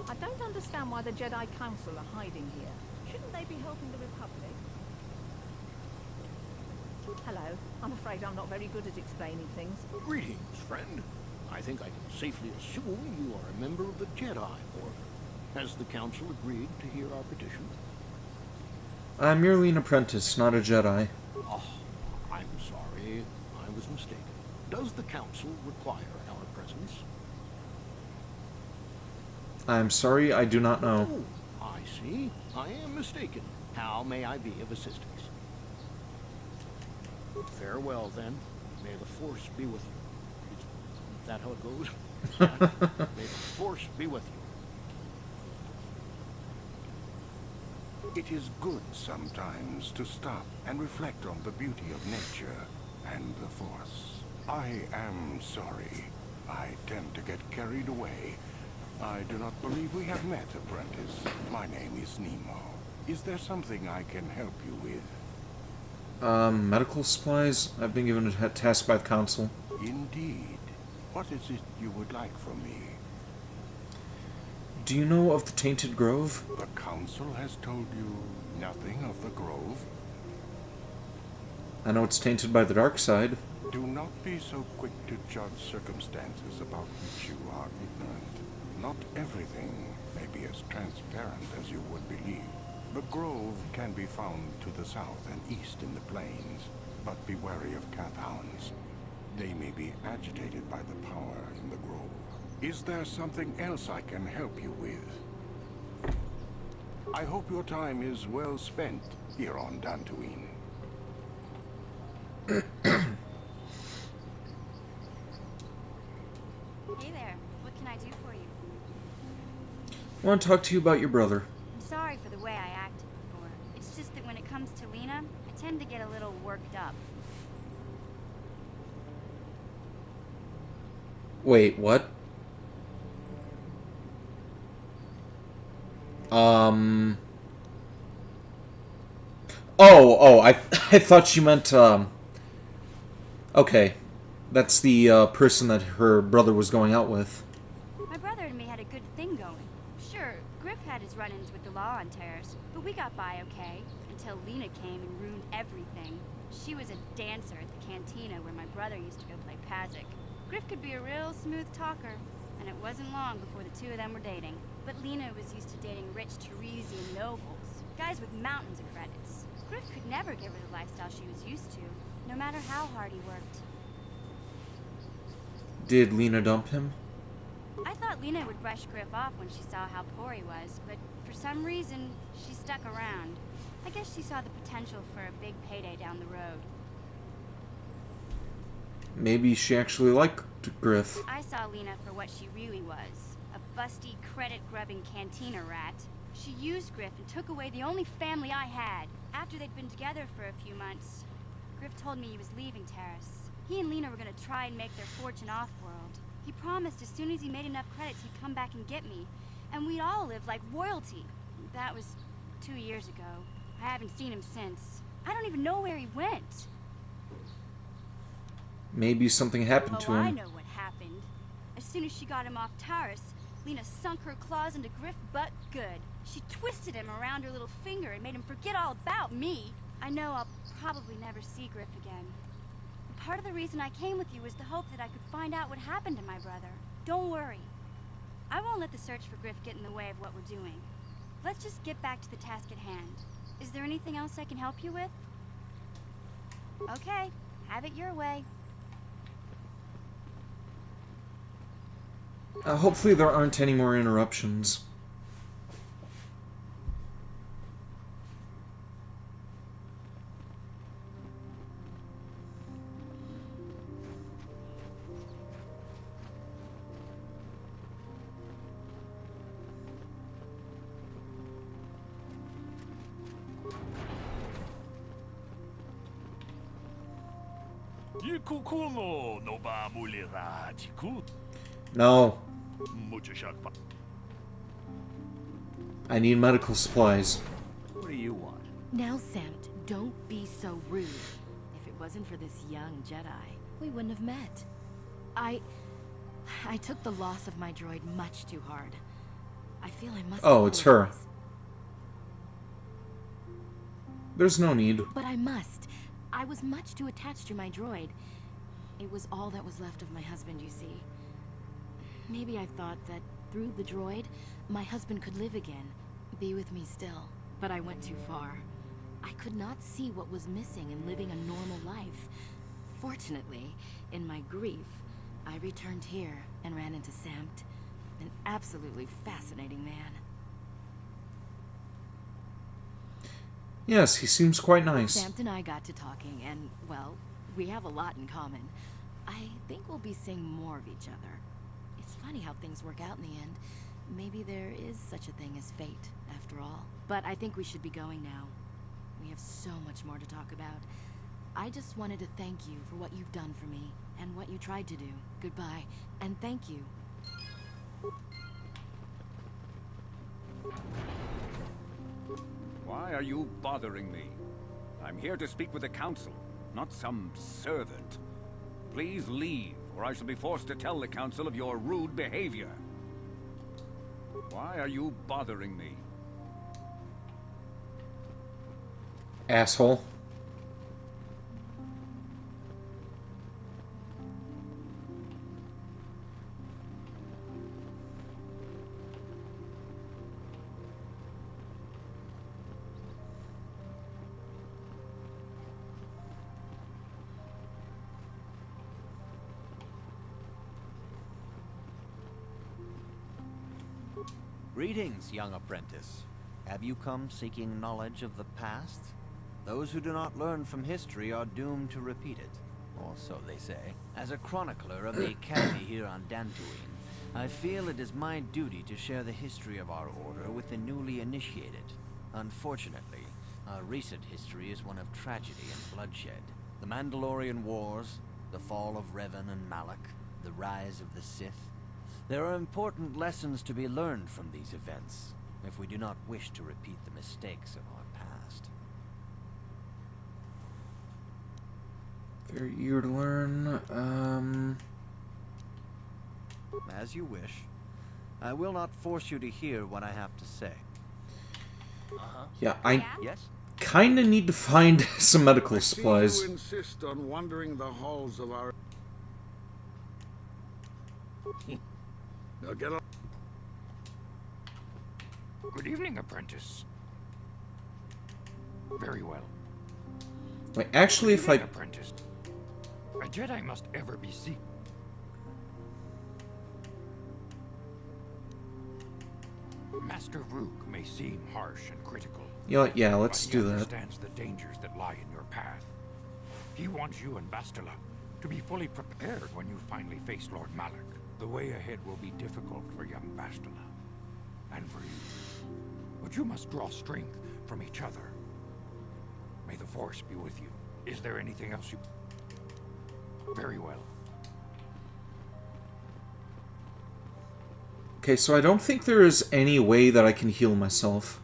I don't understand why the Jedi Council are hiding here. Shouldn't they be helping the Republic? Hello. I'm afraid I'm not very good at explaining things. Greetings, friend. I think I can safely assume you are a member of the Jedi Order. Has the Council agreed to hear our petition? I'm merely an apprentice, not a Jedi. Oh, I'm sorry. I was mistaken. Does the Council require our presence? I'm sorry, I do not know. Oh, I see. I am mistaken. How may I be of assistance? Farewell, then. May the Force be with you. Is that how it goes? May the Force be with you. It is good sometimes to stop and reflect on the beauty of nature and the Force. I am sorry. I tend to get carried away. I do not believe we have met, apprentice. My name is Nemo. Is there something I can help you with? Medical supplies? I've been given a task by the Council. Indeed. What is it you would like from me? Do you know of the Tainted Grove? The Council has told you nothing of the Grove? I know it's tainted by the dark side. Do not be so quick to judge circumstances about which you are ignorant. Not everything may be as transparent as you would believe. The Grove can be found to the south and east in the plains, but be wary of Cathhounds. They may be agitated by the power in the Grove. Is there something else I can help you with? I hope your time is well spent here on Dantooine. Hey there. What can I do for you? I want to talk to you about your brother. I'm sorry for the way I acted before. It's just that when it comes to Lena, I tend to get a little worked up. Wait, what? I thought you meant, okay. That's the, person that her brother was going out with. My brother and me had a good thing going. Sure, Griff had his run-ins with the law on Terrace, but we got by okay, until Lena came and ruined everything. She was a dancer at the cantina where my brother used to go play Pazic. Griff could be a real smooth talker, and it wasn't long before the two of them were dating. But Lena was used to dating rich Teresian nobles, guys with mountains of credits. Griff could never give her the lifestyle she was used to, no matter how hard he worked. Did Lena dump him? I thought Lena would brush Griff off when she saw how poor he was, but for some reason, she stuck around. I guess she saw the potential for a big payday down the road. Maybe she actually liked Griff. I saw Lena for what she really was, a busty, credit-grubbing cantina rat. She used Griff and took away the only family I had. After they'd been together for a few months, Griff told me he was leaving Terrace. He and Lena were gonna try and make their fortune off-world. He promised as soon as he made enough credits he'd come back and get me, and we'd all live like royalty. That was 2 years ago. I haven't seen him since. I don't even know where he went. Maybe something happened to him. I know what happened. As soon as she got him off Terrace, Lena sunk her claws into Griff butt good. She twisted him around her little finger and made him forget all about me. I know I'll probably never see Griff again. And part of the reason I came with you was the hope that I could find out what happened to my brother. Don't worry. I won't let the search for Griff get in the way of what we're doing. Let's just get back to the task at hand. Is there anything else I can help you with? Okay, have it your way. Hopefully there aren't any more interruptions. No. I need medical supplies. What do you want? Now, Samt, don't be so rude. If it wasn't for this young Jedi, we wouldn't have met. I took the loss of my droid much too hard. I feel I must. Oh, it's her. There's no need. But I must. I was much too attached to my droid. It was all that was left of my husband, you see. Maybe I thought that through the droid, my husband could live again, be with me still. But I went too far. I could not see what was missing in living a normal life. Fortunately, in my grief, I returned here and ran into Samt, an absolutely fascinating man. Yes, he seems quite nice. Samt and I got to talking, and, well, we have a lot in common. I think we'll be seeing more of each other. It's funny how things work out in the end. Maybe there is such a thing as fate, after all. But I think we should be going now. We have so much more to talk about. I just wanted to thank you for what you've done for me, and what you tried to do. Goodbye, and thank you. Why are you bothering me? I'm here to speak with the council, not some servant. Please leave, or I shall be forced to tell the council of your rude behavior. Why are you bothering me? Asshole. Greetings, young apprentice. Have you come seeking knowledge of the past? Those who do not learn from history are doomed to repeat it, or so they say. As a chronicler of the Academy here on Dantooine, I feel it is my duty to share the history of our order with the newly initiated. Unfortunately, our recent history is one of tragedy and bloodshed. The Mandalorian Wars, the fall of Revan and Malak, the rise of the Sith. There are important lessons to be learned from these events, if we do not wish to repeat the mistakes of our past. Very eager to learn. As you wish. I will not force you to hear what I have to say. Yeah, I Yes? kinda need to find some medical supplies. You insist on wandering the halls of our... Now get on. Good evening, apprentice. Very well. Wait, actually, if I... Apprentice. A Jedi must ever be seek. Master Rook may seem harsh and critical. Yeah, let's but do he that. understands the dangers that lie in your path. He wants you and Bastila to be fully prepared when you finally face Lord Malak. The way ahead will be difficult for young Bastila, and for you. But you must draw strength from each other. May the Force be with you. Is there anything else you... Very well. Okay, so I don't think there is any way that I can heal myself.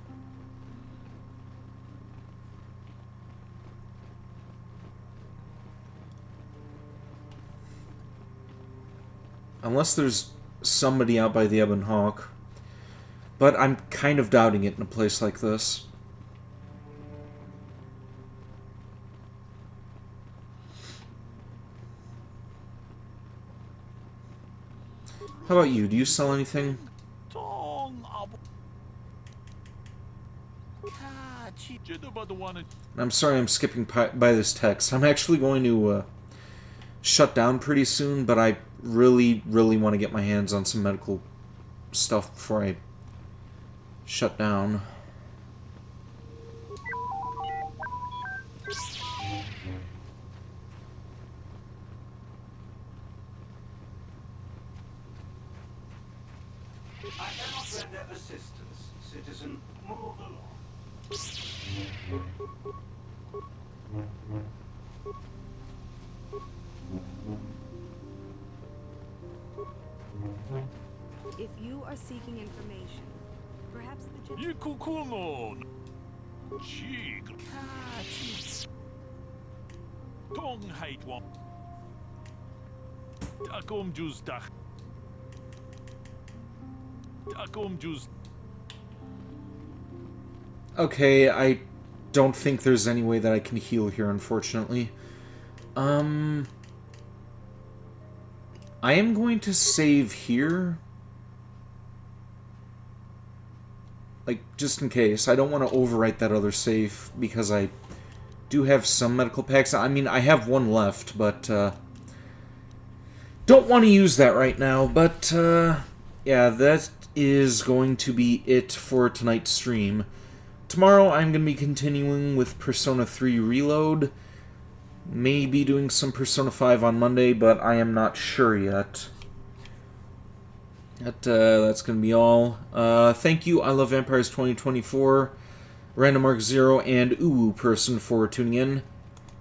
Unless there's somebody out by the Ebon Hawk. But I'm kind of doubting it in a place like this. How about you? Do you sell anything? I'm sorry I'm skipping by this text. I'm actually going to shut down pretty soon, but I really want to get my hands on some medical stuff before I shut down. I cannot render assistance, citizen. Move along. If you are seeking information, perhaps the Okay, I don't think there's any way that I can heal here, unfortunately. I am going to save here. Like, just in case. I don't want to overwrite that other save, because I do have some medical packs. I mean, I have one left, but, don't want to use that right now. But, yeah, that is going to be it for tonight's stream. Tomorrow, I'm going to be continuing with Persona 3 Reload. Maybe doing some Persona 5 on Monday, but I am not sure yet. That's going to be all. Thank you, I Love Vampires 2024, Random Mark Zero, and Uwu Person for tuning in.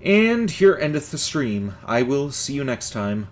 And here endeth the stream. I will see you next time.